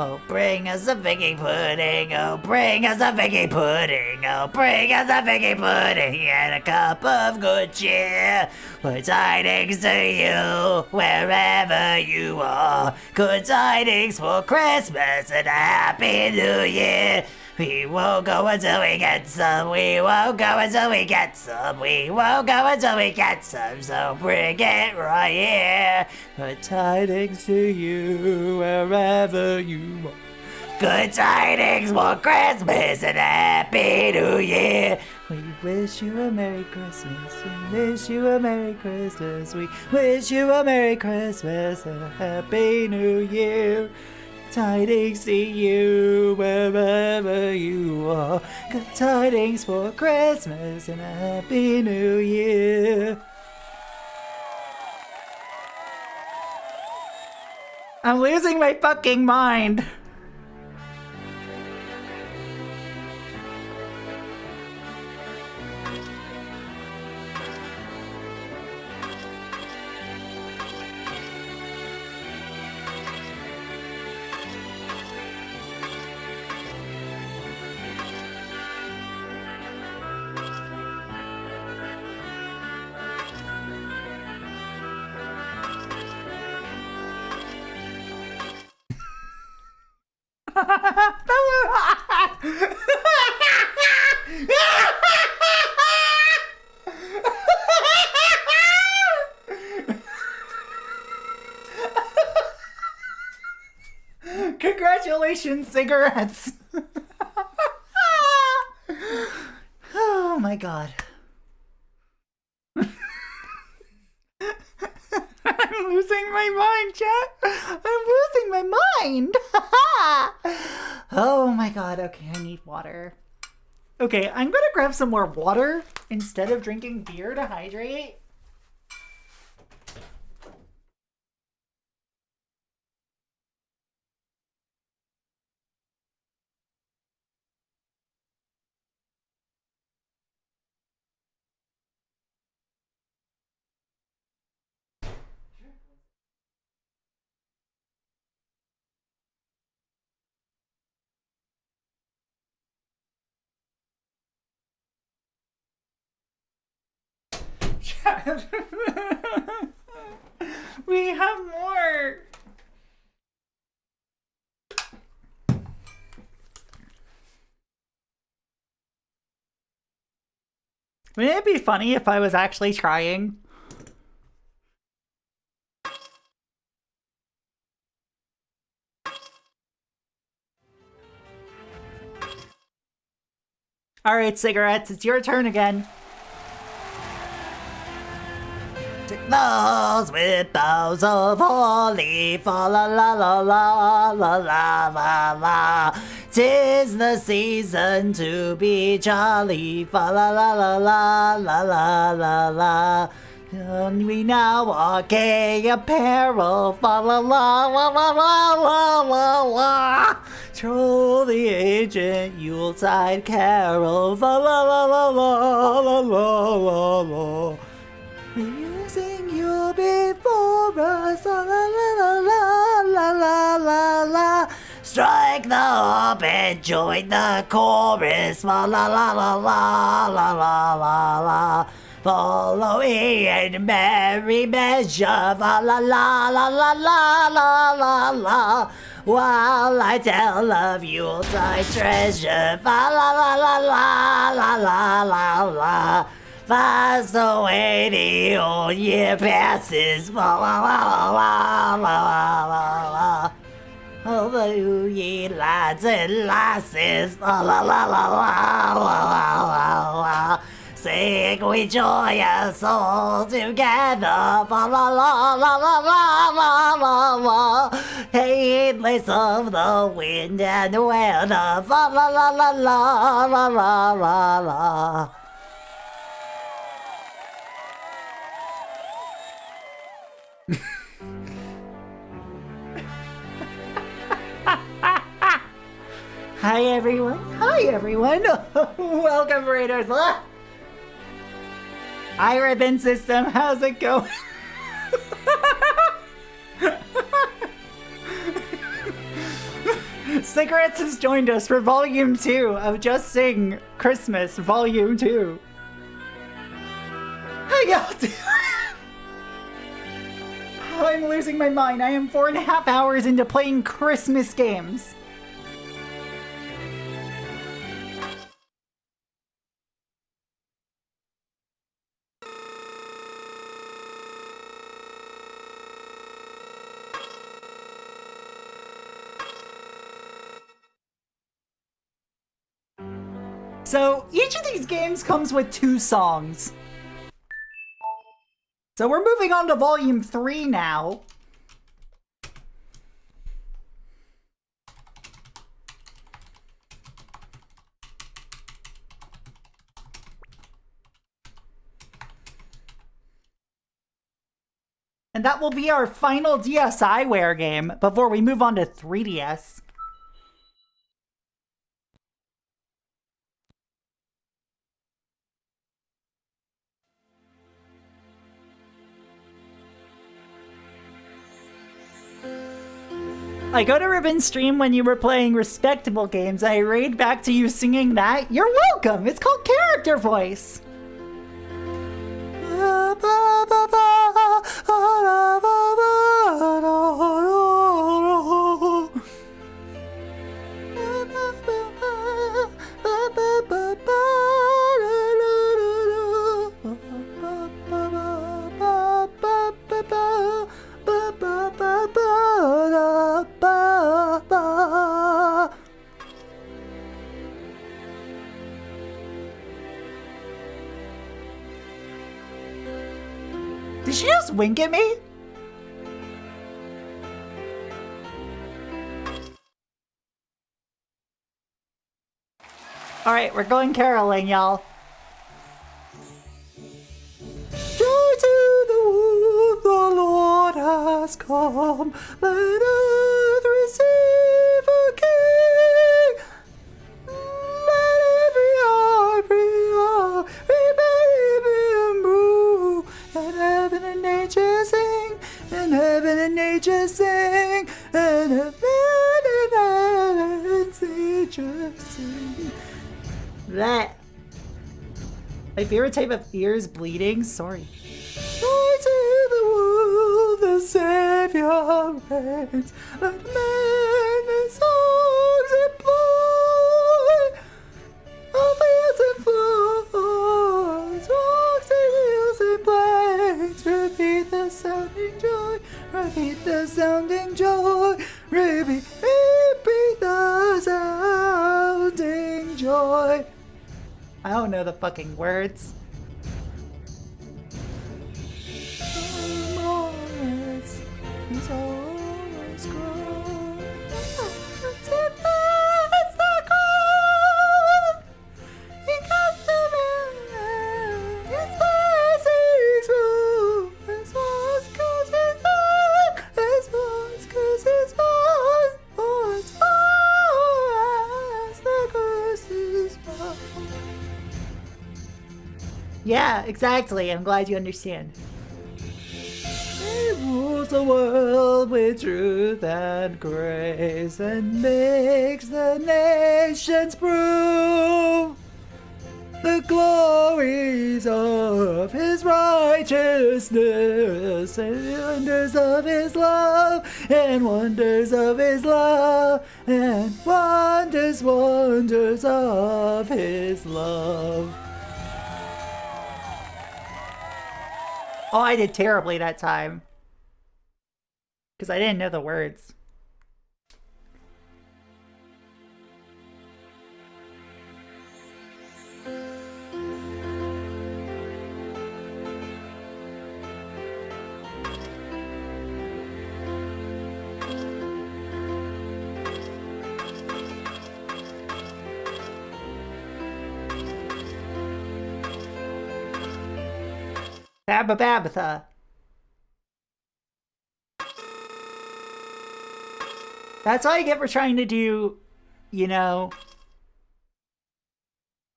Oh, bring us a figgy pudding. Oh, bring us a figgy pudding. Oh, bring us a figgy pudding and a cup of good cheer. Good tidings to you wherever you are. Good tidings for Christmas and a Happy New Year. We won't go until we get some. We won't go until we get some. We won't go until we get some. So bring it right here. Good tidings to you wherever you are. Good tidings for Christmas and a Happy New Year. We wish you a Merry Christmas. We wish you a Merry Christmas. We wish you a Merry Christmas and a Happy New Year. Tidings to you wherever you are. Good tidings for Christmas and a Happy New Year. I'm losing my fucking mind. Congratulations, cigarettes! Oh my god. I'm losing my mind, chat. I'm losing my mind. Oh my god. Okay, I need water. Okay, I'm gonna grab some more water instead of drinking beer to hydrate. We have more. Wouldn't it be funny if I was actually trying? Alright, cigarettes, it's your turn again. Those with boughs of holly, fa la la la la la la la la. 'Tis the season to be jolly, fa la la la la la la la la. And we now are gay apparel, fa la la la la la la la la. Troll the ancient Yuletide carol, fa la la la la la la la la. Sing you before us, la la la la la la la la. Strike the harp and join the chorus, la la la la la la la la la. Follow in merry measure, la la la la la la la la la. While I tell of Yuletide treasure, la la la la la la la la la. Fast away the old year passes, la la la la la la la la. Oh, the new year lads and lasses, la la la la la la la la la. Sing we joy us all together, la la la la la la la la la. Heedless of the wind and weather, la la la la la la la la la. Hi everyone. Hi everyone. Welcome Raiders. Hi Ribbon System. How's it going? Cigarettes has joined us for Volume 2 of Just Sing Christmas Volume 2. How y'all doing? Oh, I'm losing my mind. I am 4.5 hours into playing Christmas games. So, each of these games comes with 2 songs. So we're moving on to Volume 3 now. And that will be our final DSiWare game before we move on to 3DS. I go to Ribbon's stream when you were playing respectable games. I raid back to you singing that. You're welcome. It's called character voice. Did she just wink at me? Alright, we're going caroling, y'all. Joy to the world, the Lord has come. Let earth receive a king. Let every heart be and brew. And heaven and nature sing. And heaven and nature sing. And heaven and nature sing. That. My favorite type of ear is bleeding. Sorry. Joy to the world, the Savior reigns. Let men and songs employ. All fields and floods, rocks and hills and plains. Repeat the sounding joy. Repeat the sounding joy. Repeat the sounding joy. I don't know the fucking words. Yeah, exactly. I'm glad you understand. He rules the world with truth and grace and makes the nations prove the glories of his righteousness and wonders of his love and wonders of his love and wonders of his love. Oh, I did terribly that time. Because I didn't know the words. Babatha. That's all you get for trying to do, you know,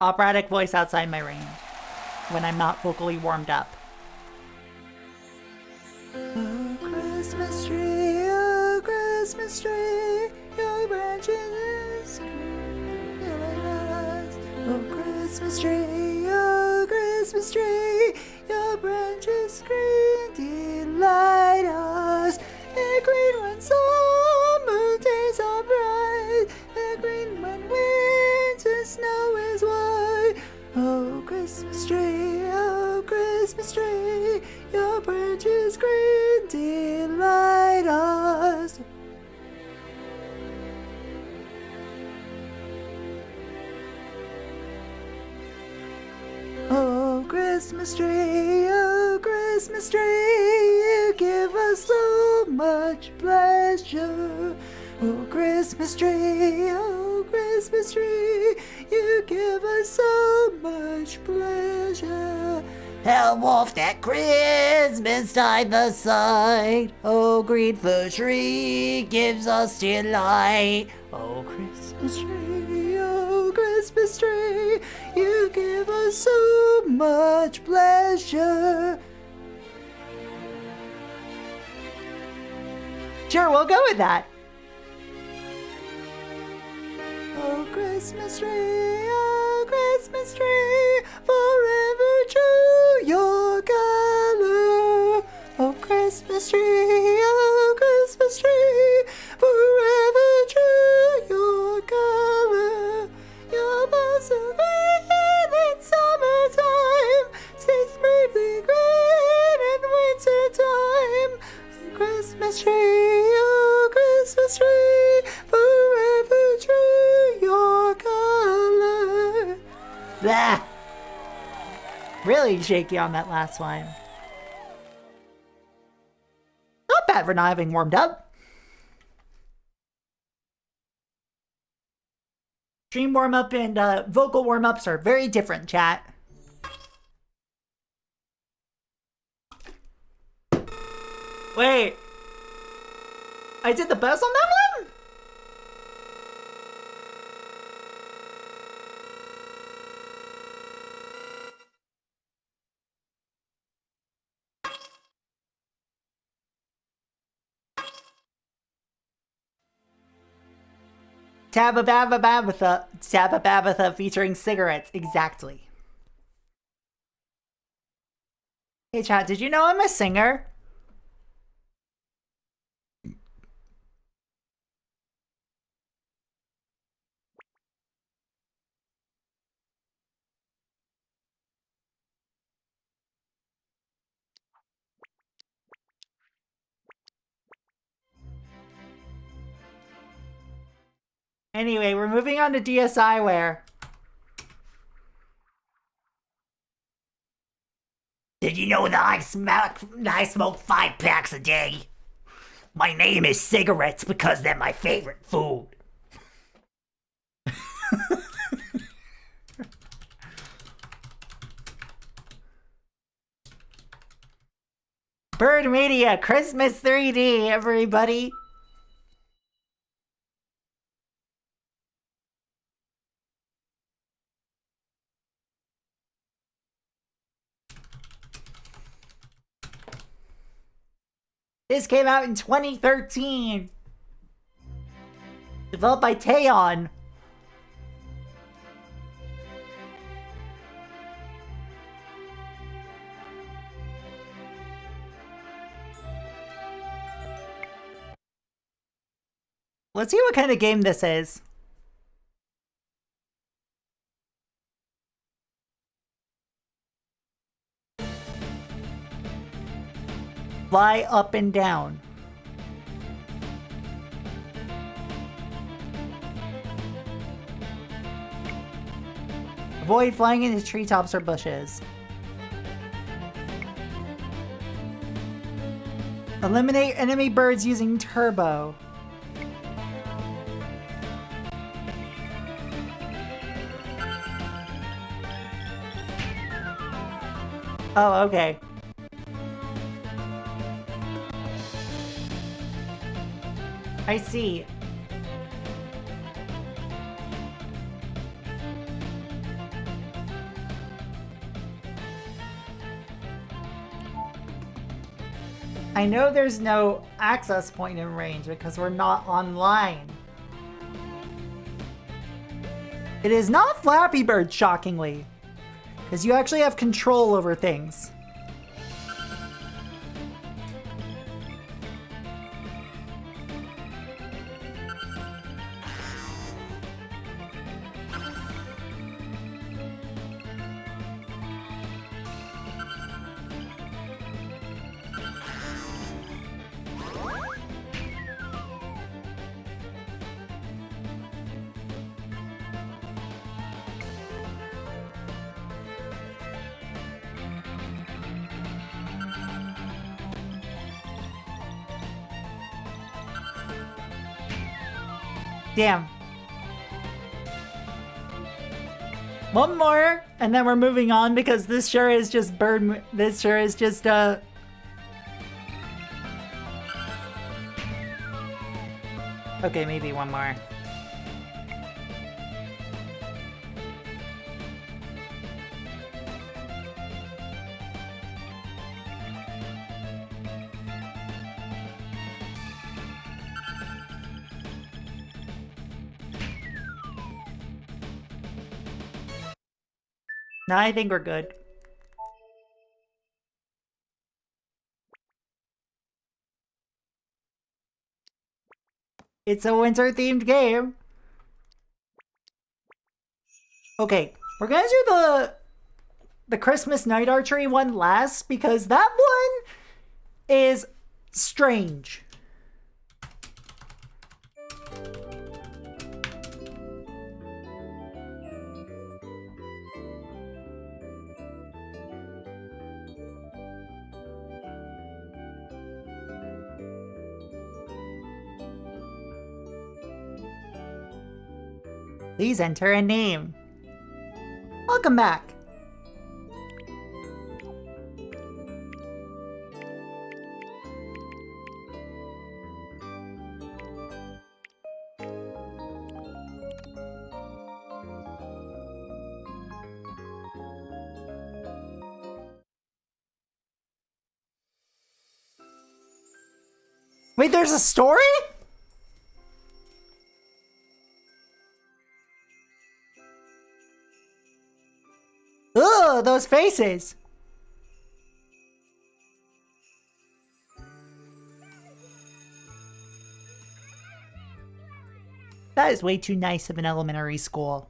operatic voice outside my range when I'm not vocally warmed up. Oh, Christmas tree, your branches Christmas tree, oh Christmas tree, your branches green delight us. They're green when summer days are bright, they're green when winter snow is white. Oh Christmas tree, your branches green delight us. Oh Christmas tree, you give us so much pleasure. Oh Christmas tree, you give us so much pleasure. Help off that Christmas time the sight. Oh green fir tree gives us delight. Oh Christmas tree, you give us so much pleasure. Sure, we'll go with that. Oh Christmas tree, forever true your color. Oh Christmas tree, forever true your color. Your boughs are green in summertime, stays bravely green in wintertime. Oh Christmas tree, forever true your color. Blah. Really shaky on that last one. Not bad for not having warmed up. Stream warm-up and vocal warm-ups are very different, chat. Wait. I did the best on that one? Tababatha featuring cigarettes, exactly. Hey chat, did you know I'm a singer? Anyway, we're moving on to DSiWare. Did you know that I smoke 5 packs a day? My name is cigarettes because they're my favorite food. Bird Media, Christmas 3D, everybody. This came out in 2013. Developed by Taeon. Let's see what kind of game this is. Fly up and down. Avoid flying into treetops or bushes. Eliminate enemy birds using turbo. Oh, okay. I see. I know there's no access point in range because we're not online. It is not Flappy Bird, shockingly. Because you actually have control over things. Damn. One more, and then we're moving on because this sure is just this sure is just, Okay, maybe one more. No, I think we're good. It's a winter-themed game. Okay, we're gonna do the Christmas night archery one last because that one is strange. Please enter a name. Welcome back. Wait, there's a story? Ugh, those faces. That is way too nice of an elementary school.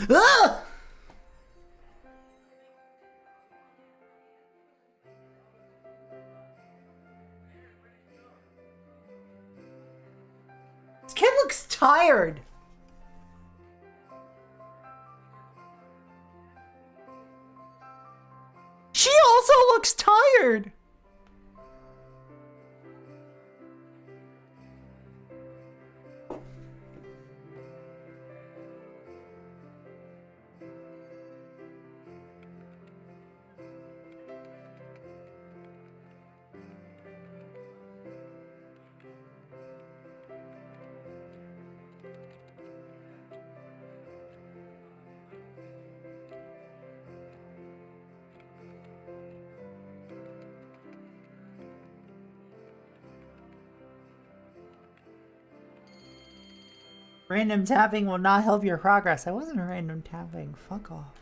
Ugh! This kid looks tired. She also looks tired. Random tapping will not help your progress. I wasn't random tapping. Fuck off.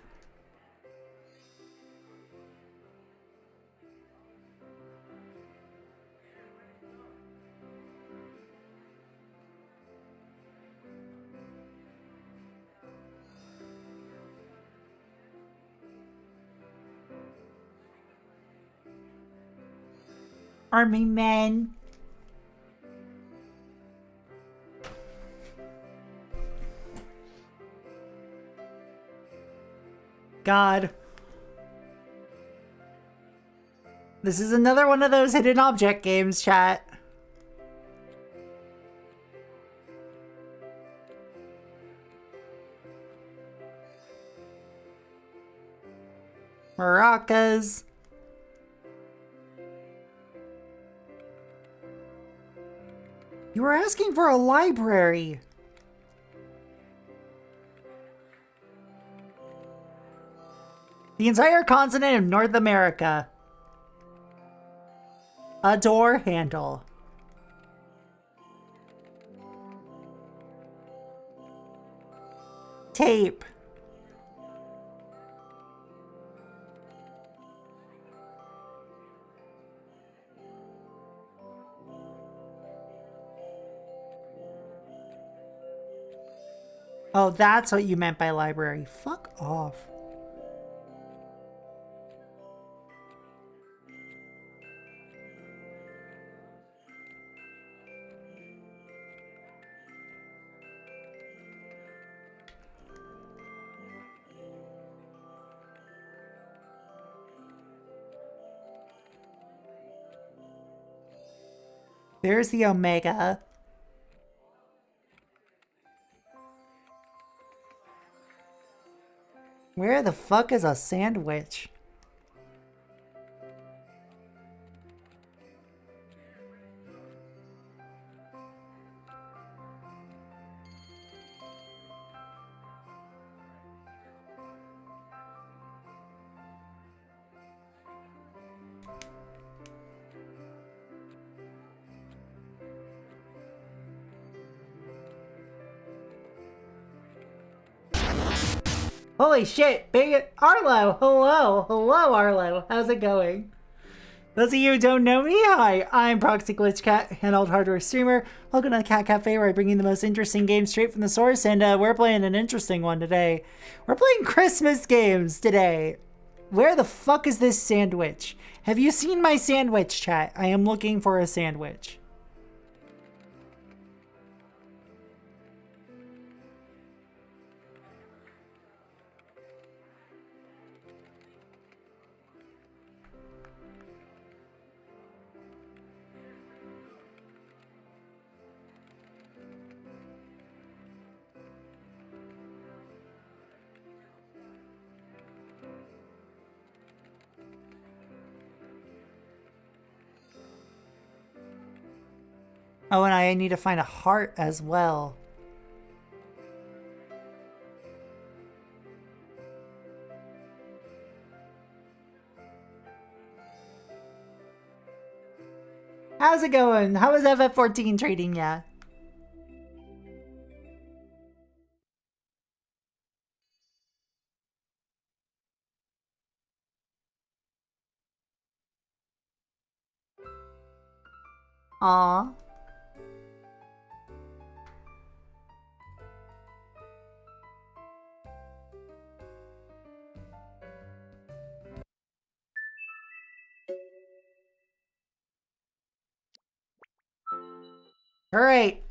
Army men. God. This is another one of those hidden object games, chat. Maracas. You were asking for a library. The entire continent of North America. A door handle. Tape. Oh, that's what you meant by library. Fuck off. There's the Omega. Where the fuck is a sandwich? Holy shit, big Arlo! Hello! Hello, Arlo! How's it going? Those of you who don't know me, hi, I'm Proxy Glitch Cat, handheld hardware streamer. Welcome to the Cat Cafe, where I bring you the most interesting games straight from the source, and we're playing an interesting one today. We're playing Christmas games today. Where the fuck is this sandwich? Have you seen my sandwich, chat? I am looking for a sandwich. Oh, and I need to find a heart as well. How's it going? How is FF14 treating ya? Aw. All right.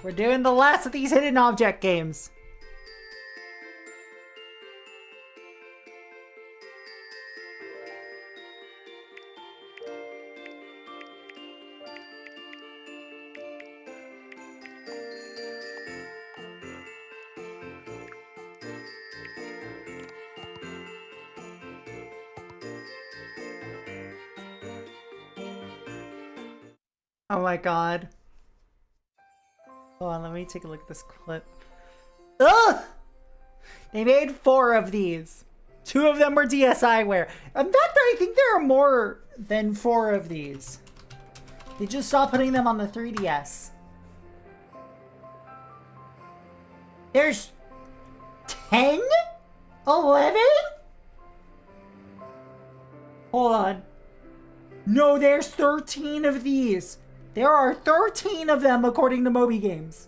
We're doing the last of these hidden object games. Oh my god. Hold on, let me take a look at this clip. Ugh! They made 4 of these. 2 of them were DSiWare. In fact, I think there are more than 4 of these. They just stopped putting them on the 3DS. There's 10? 11? Hold on. No, there's 13 of these. There are 13 of them according to Moby Games.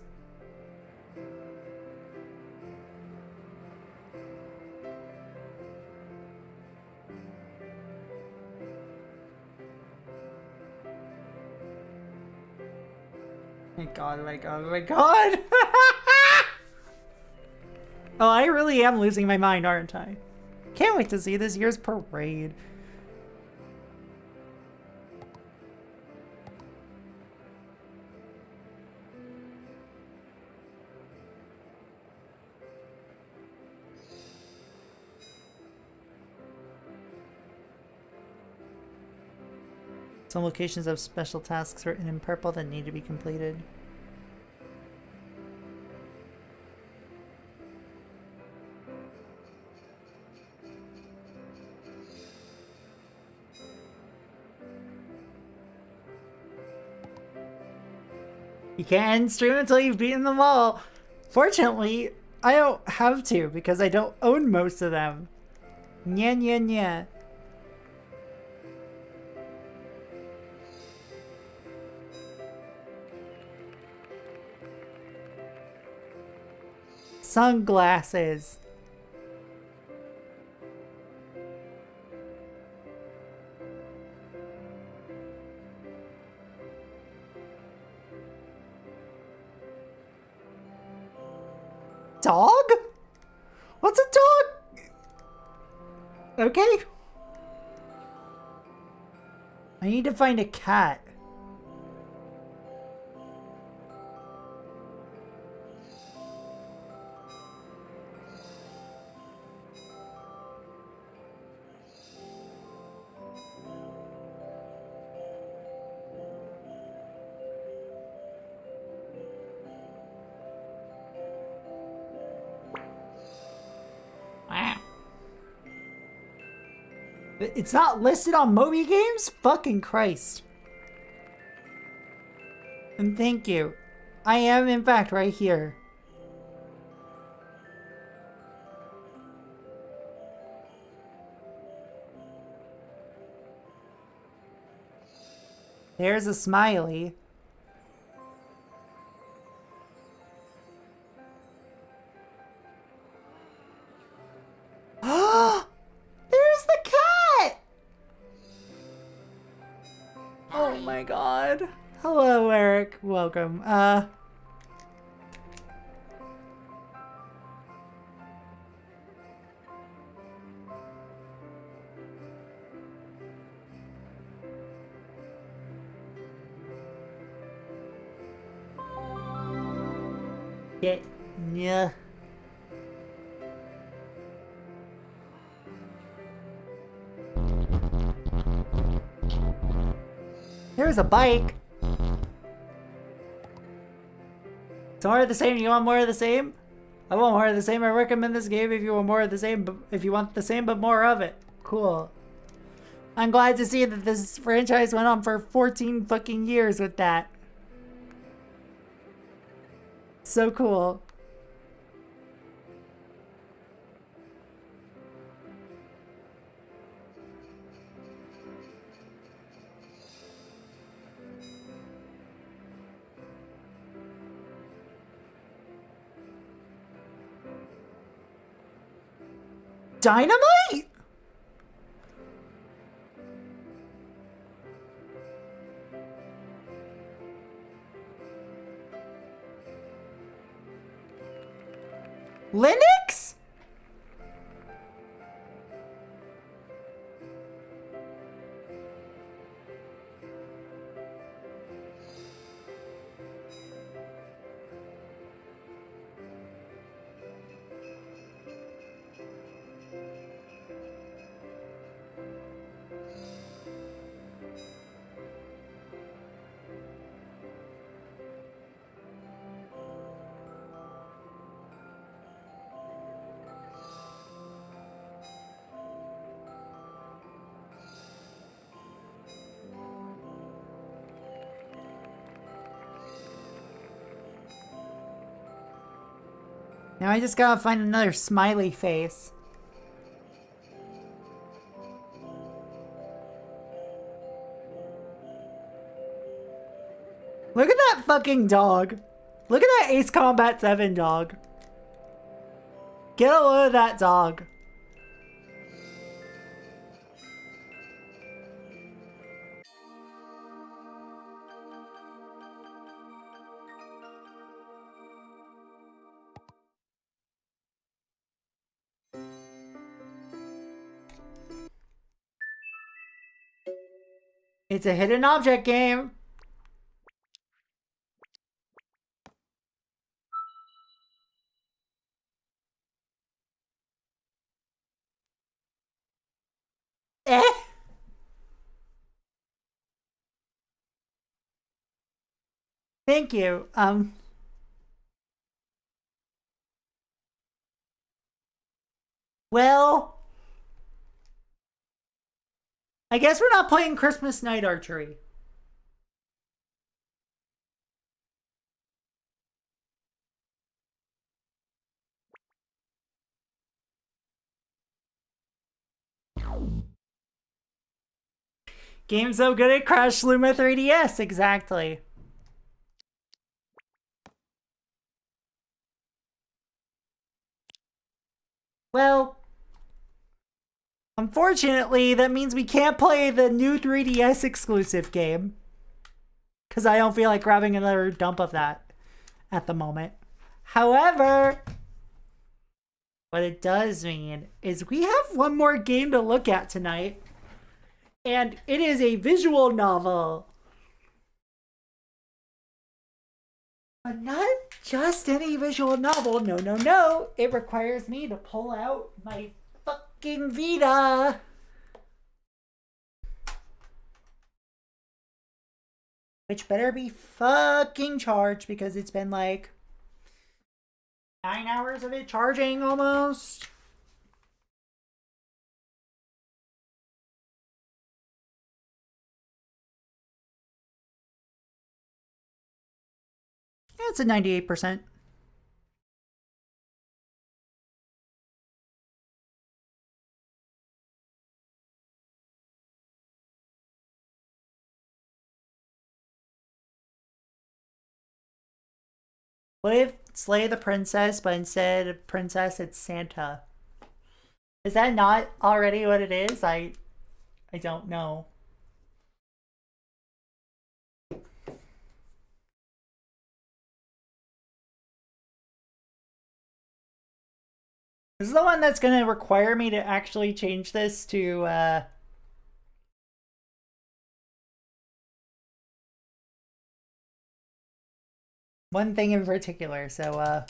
My god, my god, my god! Oh, I really am losing my mind, aren't I? Can't wait to see this year's parade. Some locations have special tasks written in purple that need to be completed. You can't end stream until you've beaten them all. Fortunately, I don't have to because I don't own most of them. Nya nya nya. Sunglasses. Dog? What's a dog? Okay. I need to find a cat. It's not listed on Moby Games? Fucking Christ. And thank you. I am, in fact, right here. There's a smiley. There's the cat! Oh my god. Hello, Eric. Welcome. Yeah. There's a bike. So more of the same. You want more of the same? I want more of the same. I recommend this game if you want more of the same. But if you want the same but more of it, cool. I'm glad to see that this franchise went on for 14 fucking years with that. So cool. Dynamite? Linux? Now I just gotta find another smiley face. Look at that fucking dog. Look at that Ace Combat 7 dog. Get a load of that dog. It's a hidden object game. Eh? Thank you. Well, I guess we're not playing Christmas Night Archery. Game so good it crashed Luma 3DS, exactly. Well, unfortunately, that means we can't play the new 3DS exclusive game. Because I don't feel like grabbing another dump of that at the moment. However, what it does mean is we have one more game to look at tonight. And it is a visual novel. But not just any visual novel. No, no, no. It requires me to pull out my fucking Vita. Which better be fucking charged because it's been like 9 hours of it charging almost. Yeah, it's a 98%. What if Slay the Princess, but instead of princess, it's Santa? Is that not already what it is? I don't know. This is the one that's going to require me to actually change this to, one thing in particular, so,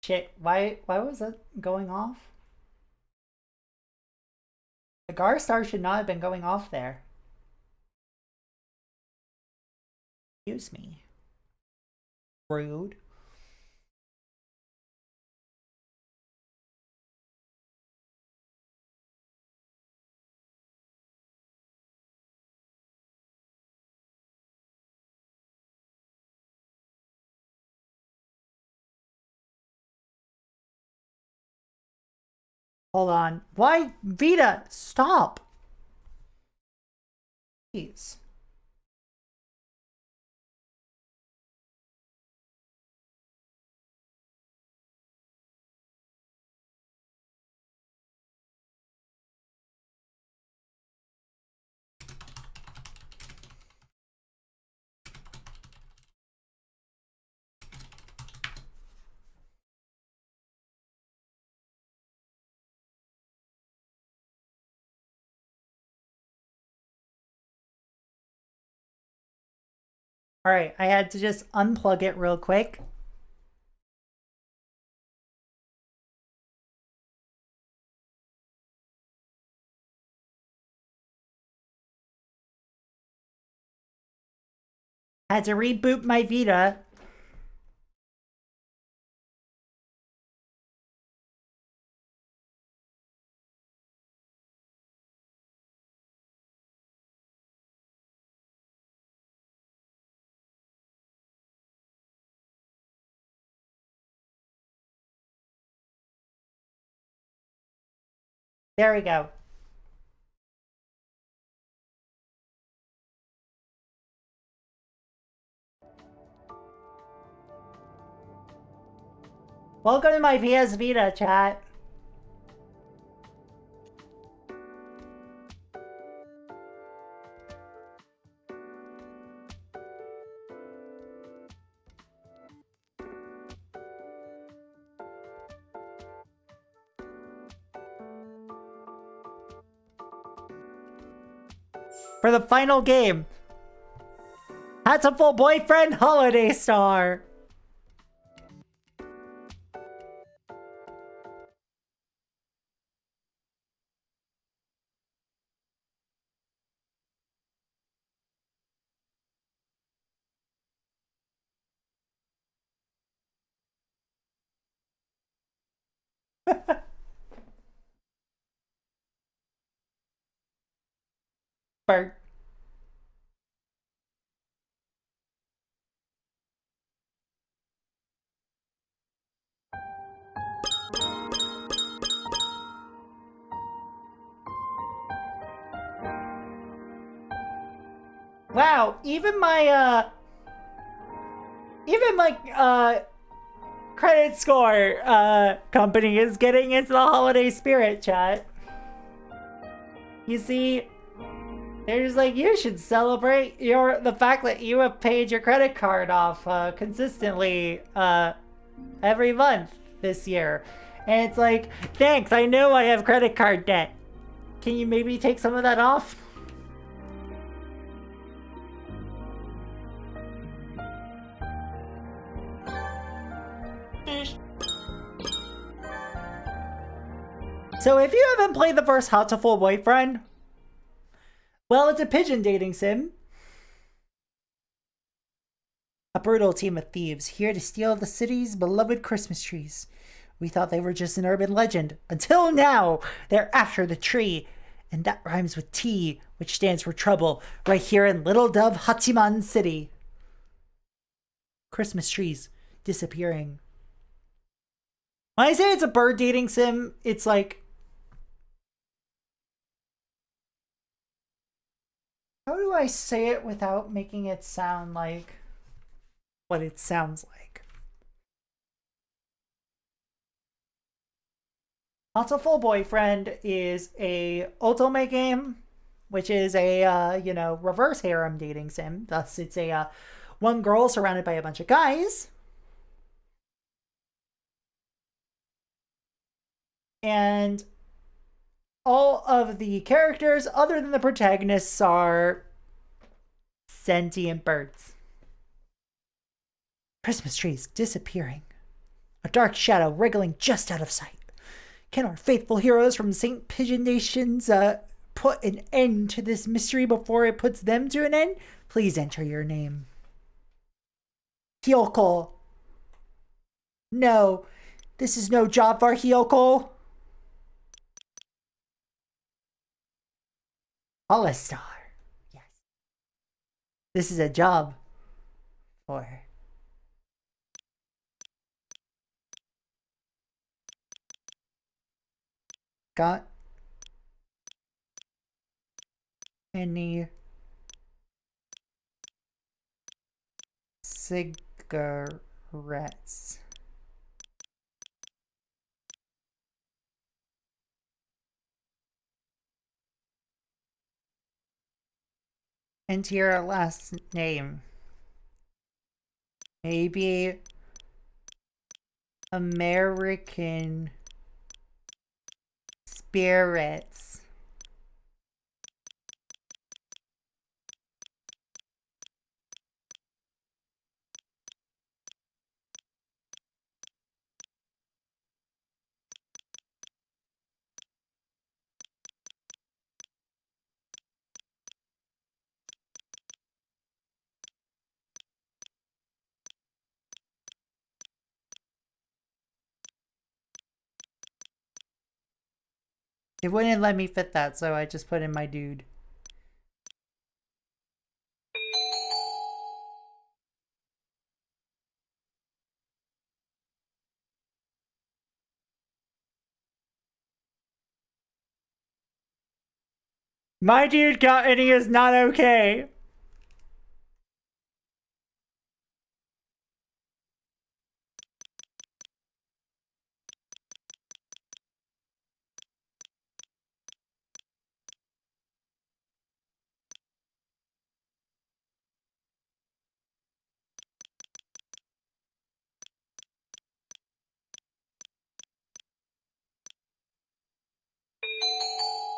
shit, why was that going off? The Gar Star should not have been going off there. Excuse me. Rude. Hold on. Why? Vita, stop. Please. Alright, I had to just unplug it real quick. Had to reboot my Vita. There we go. Welcome to my PS Vita, chat. For the final game. Hatful Boyfriend Holiday Star. Bert. Wow, even my credit score company is getting into the holiday spirit, chat. You see, they're just like, you should celebrate the fact that you have paid your credit card off consistently every month this year. And it's like, thanks, I know I have credit card debt. Can you maybe take some of that off? So if you haven't played the first Hot to Full Boyfriend, well, it's a pigeon dating sim. A brutal team of thieves here to steal the city's beloved Christmas trees. We thought they were just an urban legend. Until now, they're after the tree. And that rhymes with T, which stands for trouble, right here in Little Dove Hachiman City. Christmas trees disappearing. When I say it's a bird dating sim, it's like... How do I say it without making it sound like what it sounds like? Hot to Full Boyfriend is a otome game, which is a, reverse harem dating sim. Thus, it's a one girl surrounded by a bunch of guys. And all of the characters, other than the protagonists, are sentient birds. Christmas trees disappearing. A dark shadow wriggling just out of sight. Can our faithful heroes from St. Pigeon Nations put an end to this mystery before it puts them to an end? Please enter your name. Hyoko. No, this is no job for Hyoko. All-Star. Yes. This is a job for her. Got any cigarettes? And your last name. Maybe American Spirits. It wouldn't let me fit that, so I just put in my dude. My dude got and he is not okay.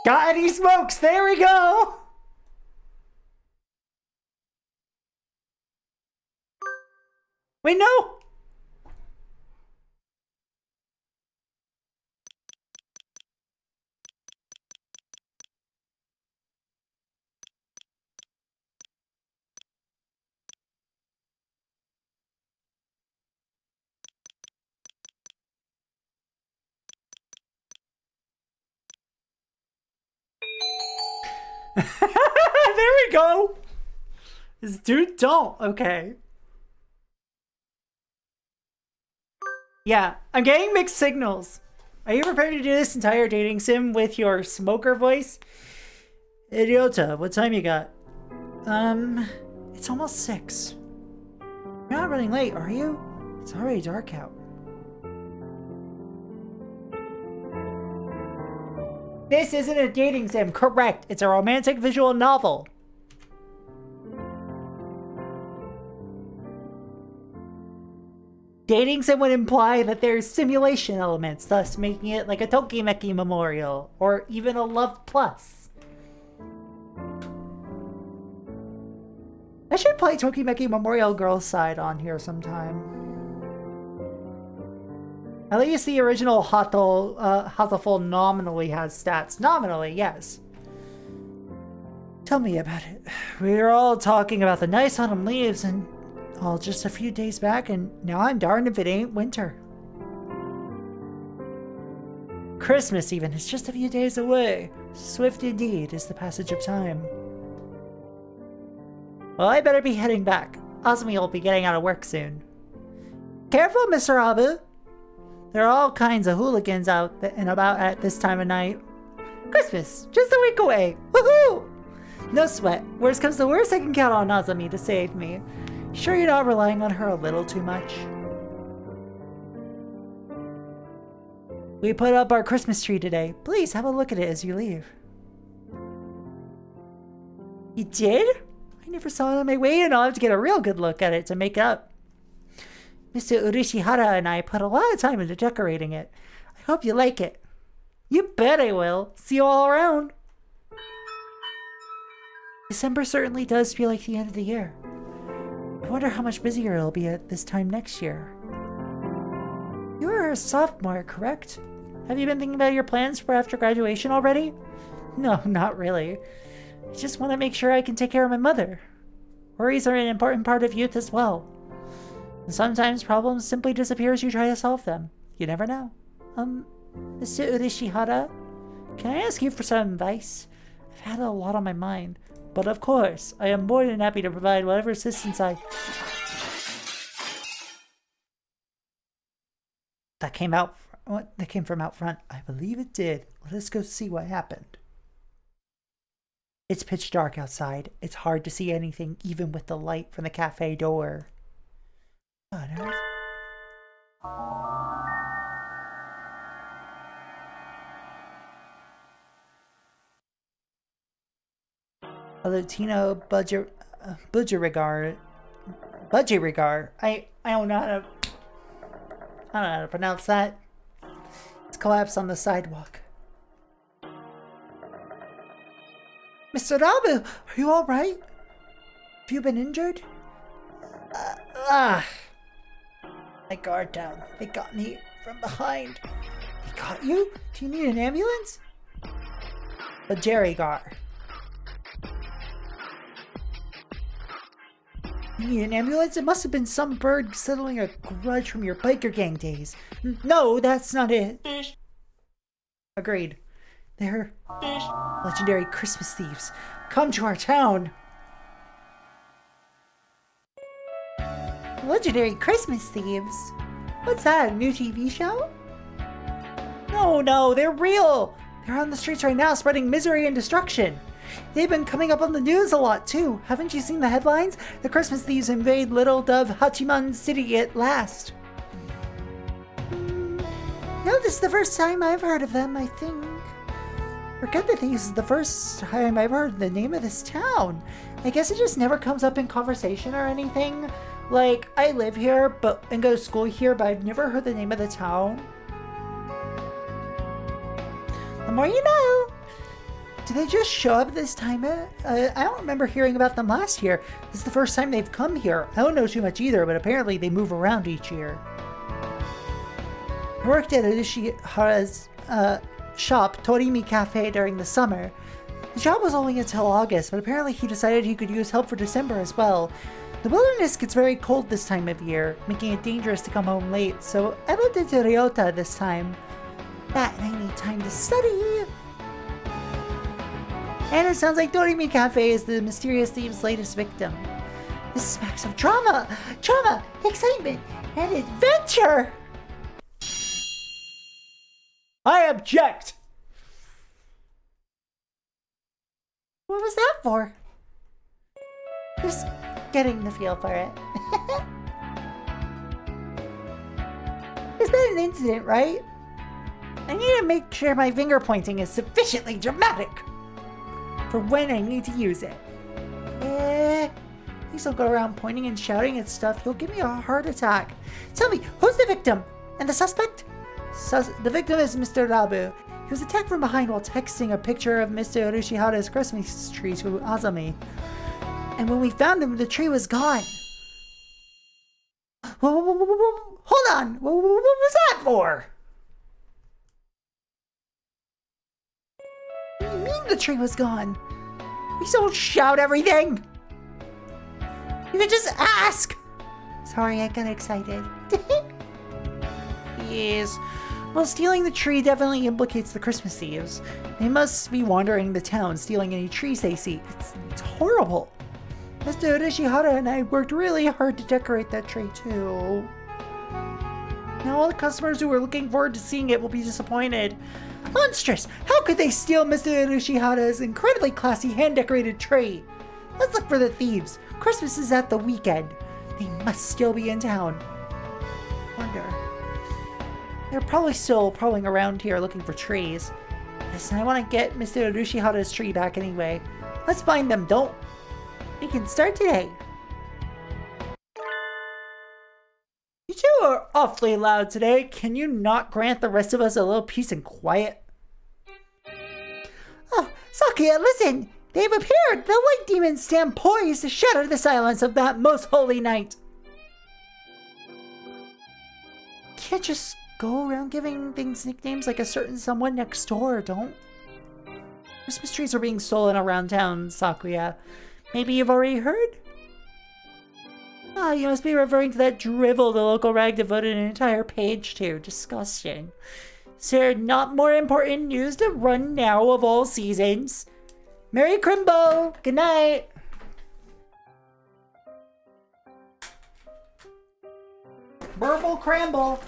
Got any smokes? There we go. Wait, no. There we go. This dude don't. Okay. Yeah, I'm getting mixed signals. Are you prepared to do this entire dating sim with your smoker voice? Idiota, what time you got? It's almost 6. You're not running late, are you? It's already dark out. This isn't a dating sim, correct. It's a romantic visual novel. Dating sim would imply that there's simulation elements, thus making it like a Tokimeki Memorial, or even a Love Plus. I should play Tokimeki Memorial Girls Side on here sometime. At least the original Hatoful nominally has stats. Nominally, yes. Tell me about it. We were all talking about the nice autumn leaves and all just a few days back, and now I'm darned if it ain't winter. Christmas even is just a few days away. Swift indeed is the passage of time. Well, I better be heading back. Azumi will be getting out of work soon. Careful, Mr. Abu. There are all kinds of hooligans out and about at this time of night. Christmas, just a week away. Woohoo! No sweat. Worst comes to worst, I can count on Azumi to save me. Sure you're not relying on her a little too much? We put up our Christmas tree today. Please have a look at it as you leave. You did? I never saw it on my way, and I'll have to get a real good look at it to make up. Mr. Urishihara and I put a lot of time into decorating it. I hope you like it. You bet I will. See you all around. December certainly does feel like the end of the year. I wonder how much busier it'll be at this time next year. You are a sophomore, correct? Have you been thinking about your plans for after graduation already? No, not really. I just want to make sure I can take care of my mother. Worries are an important part of youth as well. And sometimes problems simply disappear as you try to solve them. You never know. Mr. Urishihara, can I ask you for some advice? I've had a lot on my mind. But of course, I am more than happy to provide whatever assistance I... That came from out front. I believe it did. Let us go see what happened. It's pitch dark outside. It's hard to see anything, even with the light from the cafe door. What on earth? A Latino budgerigar. I don't know how to pronounce that. It's collapsed on the sidewalk. Mr. Abu, are you all right? Have you been injured? My guard down. They got me from behind. They got you? Do you need an ambulance? A Jerrygar. You need an ambulance? It must have been some bird settling a grudge from your biker gang days. No, that's not it. Agreed. They're legendary Christmas thieves. Come to our town. Legendary Christmas thieves? What's that, a new TV show? No, they're real. They're on the streets right now spreading misery and destruction. They've been coming up on the news a lot too. Haven't you seen the headlines? The Christmas thieves invade Little Dove Hachiman City at last. No, this is the first time I've heard of them, I think. Forget that this is the first time I've heard the name of this town. I guess it just never comes up in conversation or anything. Like, I live here and go to school here, but I've never heard the name of the town. The more you know. Did they just show up this time? I don't remember hearing about them last year. This is the first time they've come here. I don't know too much either, but apparently they move around each year. I worked at Urishihara's shop, Torimi Cafe, during the summer. The job was only until August, but apparently he decided he could use help for December as well. The wilderness gets very cold this time of year, making it dangerous to come home late, so I moved into Ryota this time. That and I need time to study. And it sounds like Dorimi Cafe is the mysterious thief's latest victim. This smacks of drama, excitement, and adventure! I object! What was that for? Just getting the feel for it. There's been an incident, right? I need to make sure my finger pointing is sufficiently dramatic for when I need to use it. Please don't go around pointing and shouting at stuff. You'll give me a heart attack. Tell me, who's the victim? And the suspect? The victim is Mr. Rabu. He was attacked from behind while texting a picture of Mr. Urushihara's Christmas tree to Azami. And when we found him, the tree was gone. Hold on! What was that for? What do you mean the tree was gone? Please don't shout everything! You can just ask! Sorry, I got excited. Yes. Well, stealing the tree definitely implicates the Christmas thieves. They must be wandering the town, stealing any trees they see. It's horrible. Mr. Urishihara and I worked really hard to decorate that tree, too. Now all the customers who were looking forward to seeing it will be disappointed. Monstrous! How could they steal Mr. Urushihara's incredibly classy hand-decorated tree? Let's look for the thieves. Christmas is at the weekend. They must still be in town. Wonder. They're probably still prowling around here looking for trees. Yes, I want to get Mr. Urushihara's tree back anyway. Let's find them, don't... We can start today. You two are awfully loud today. Can you not grant the rest of us a little peace and quiet? Oh, Sakuya, listen! They've appeared! The light demons stand poised to shatter the silence of that most holy night. Can't just go around giving things nicknames like a certain someone next door, don't? Christmas trees are being stolen around town, Sakuya. Maybe you've already heard? Ah, you must be referring to that drivel the local rag devoted an entire page to. Disgusting. Is there not more important news to run now of all seasons? Merry Crimbo! Good night! Burble Cramble!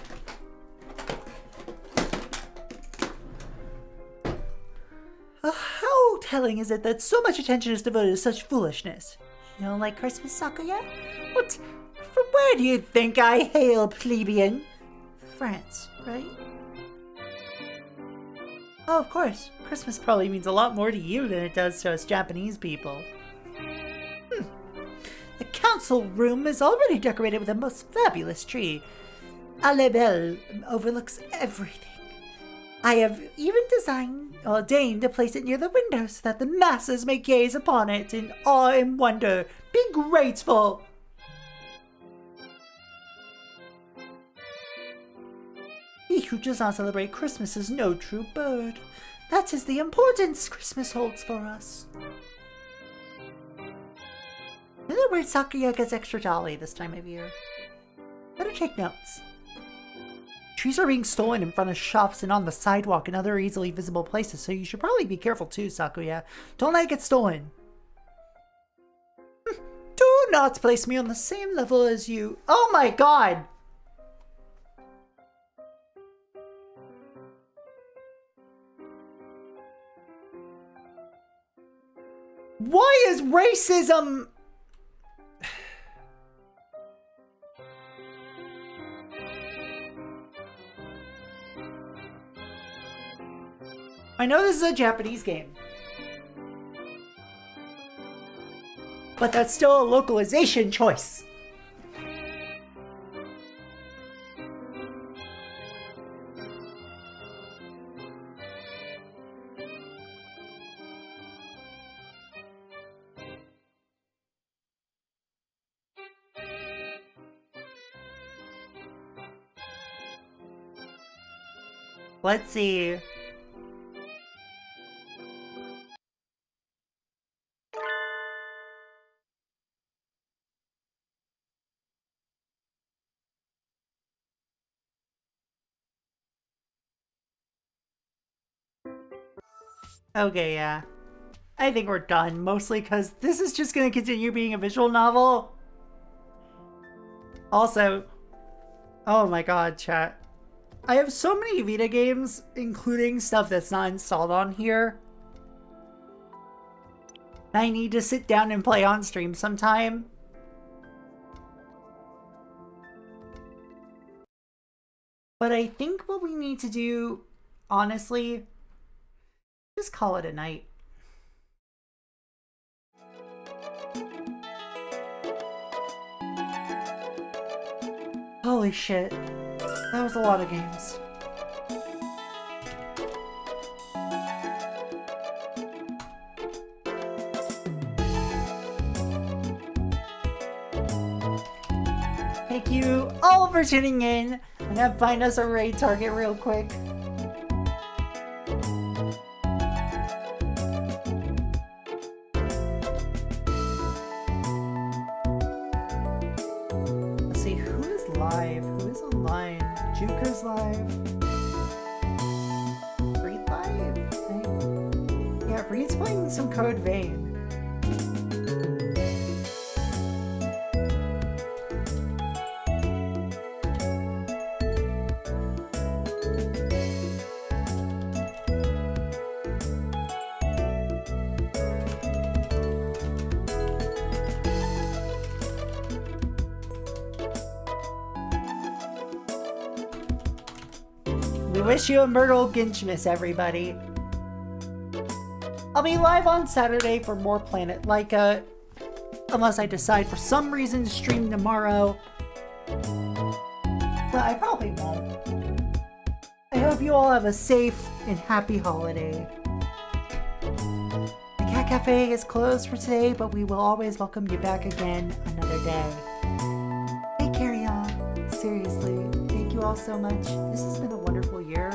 How telling is it that so much attention is devoted to such foolishness? You don't like Christmas, Sakuya? What? From where do you think I hail, plebeian? France, right? Oh, of course. Christmas probably means a lot more to you than it does to us Japanese people. The council room is already decorated with a most fabulous tree. Alebel overlooks everything. I have even deigned to place it near the window so that the masses may gaze upon it in awe and wonder. Be grateful! He who does not celebrate Christmas is no true bird. That is the importance Christmas holds for us. In other words, Sakuya gets extra jolly this time of year. Better take notes. Trees are being stolen in front of shops and on the sidewalk and other easily visible places, so you should probably be careful too, Sakuya. Don't let it get stolen. Do not place me on the same level as you. Oh my god! Why is racism... I know this is a Japanese game, but that's still a localization choice. Let's see. Okay, yeah. I think we're done, mostly because this is just going to continue being a visual novel. Also, oh my god, chat. I have so many Vita games, including stuff that's not installed on here. I need to sit down and play on stream sometime. But I think what we need to do, honestly, just call it a night. Holy shit. That was a lot of games. Thank you all for tuning in. I'm gonna find us a raid target real quick. Let's see, who is live? Who is online? Juker's live. Reed live? Yeah, Reed's playing some Code Vein. We wish you a Myrtle Ginchmas, everybody. I'll be live on Saturday for more Planet Laika, unless I decide for some reason to stream tomorrow. But I probably won't. I hope you all have a safe and happy holiday. The Cat Cafe is closed for today, but we will always welcome you back again another day. Take care, y'all. Seriously, thank you all so much. This has been a wonderful year.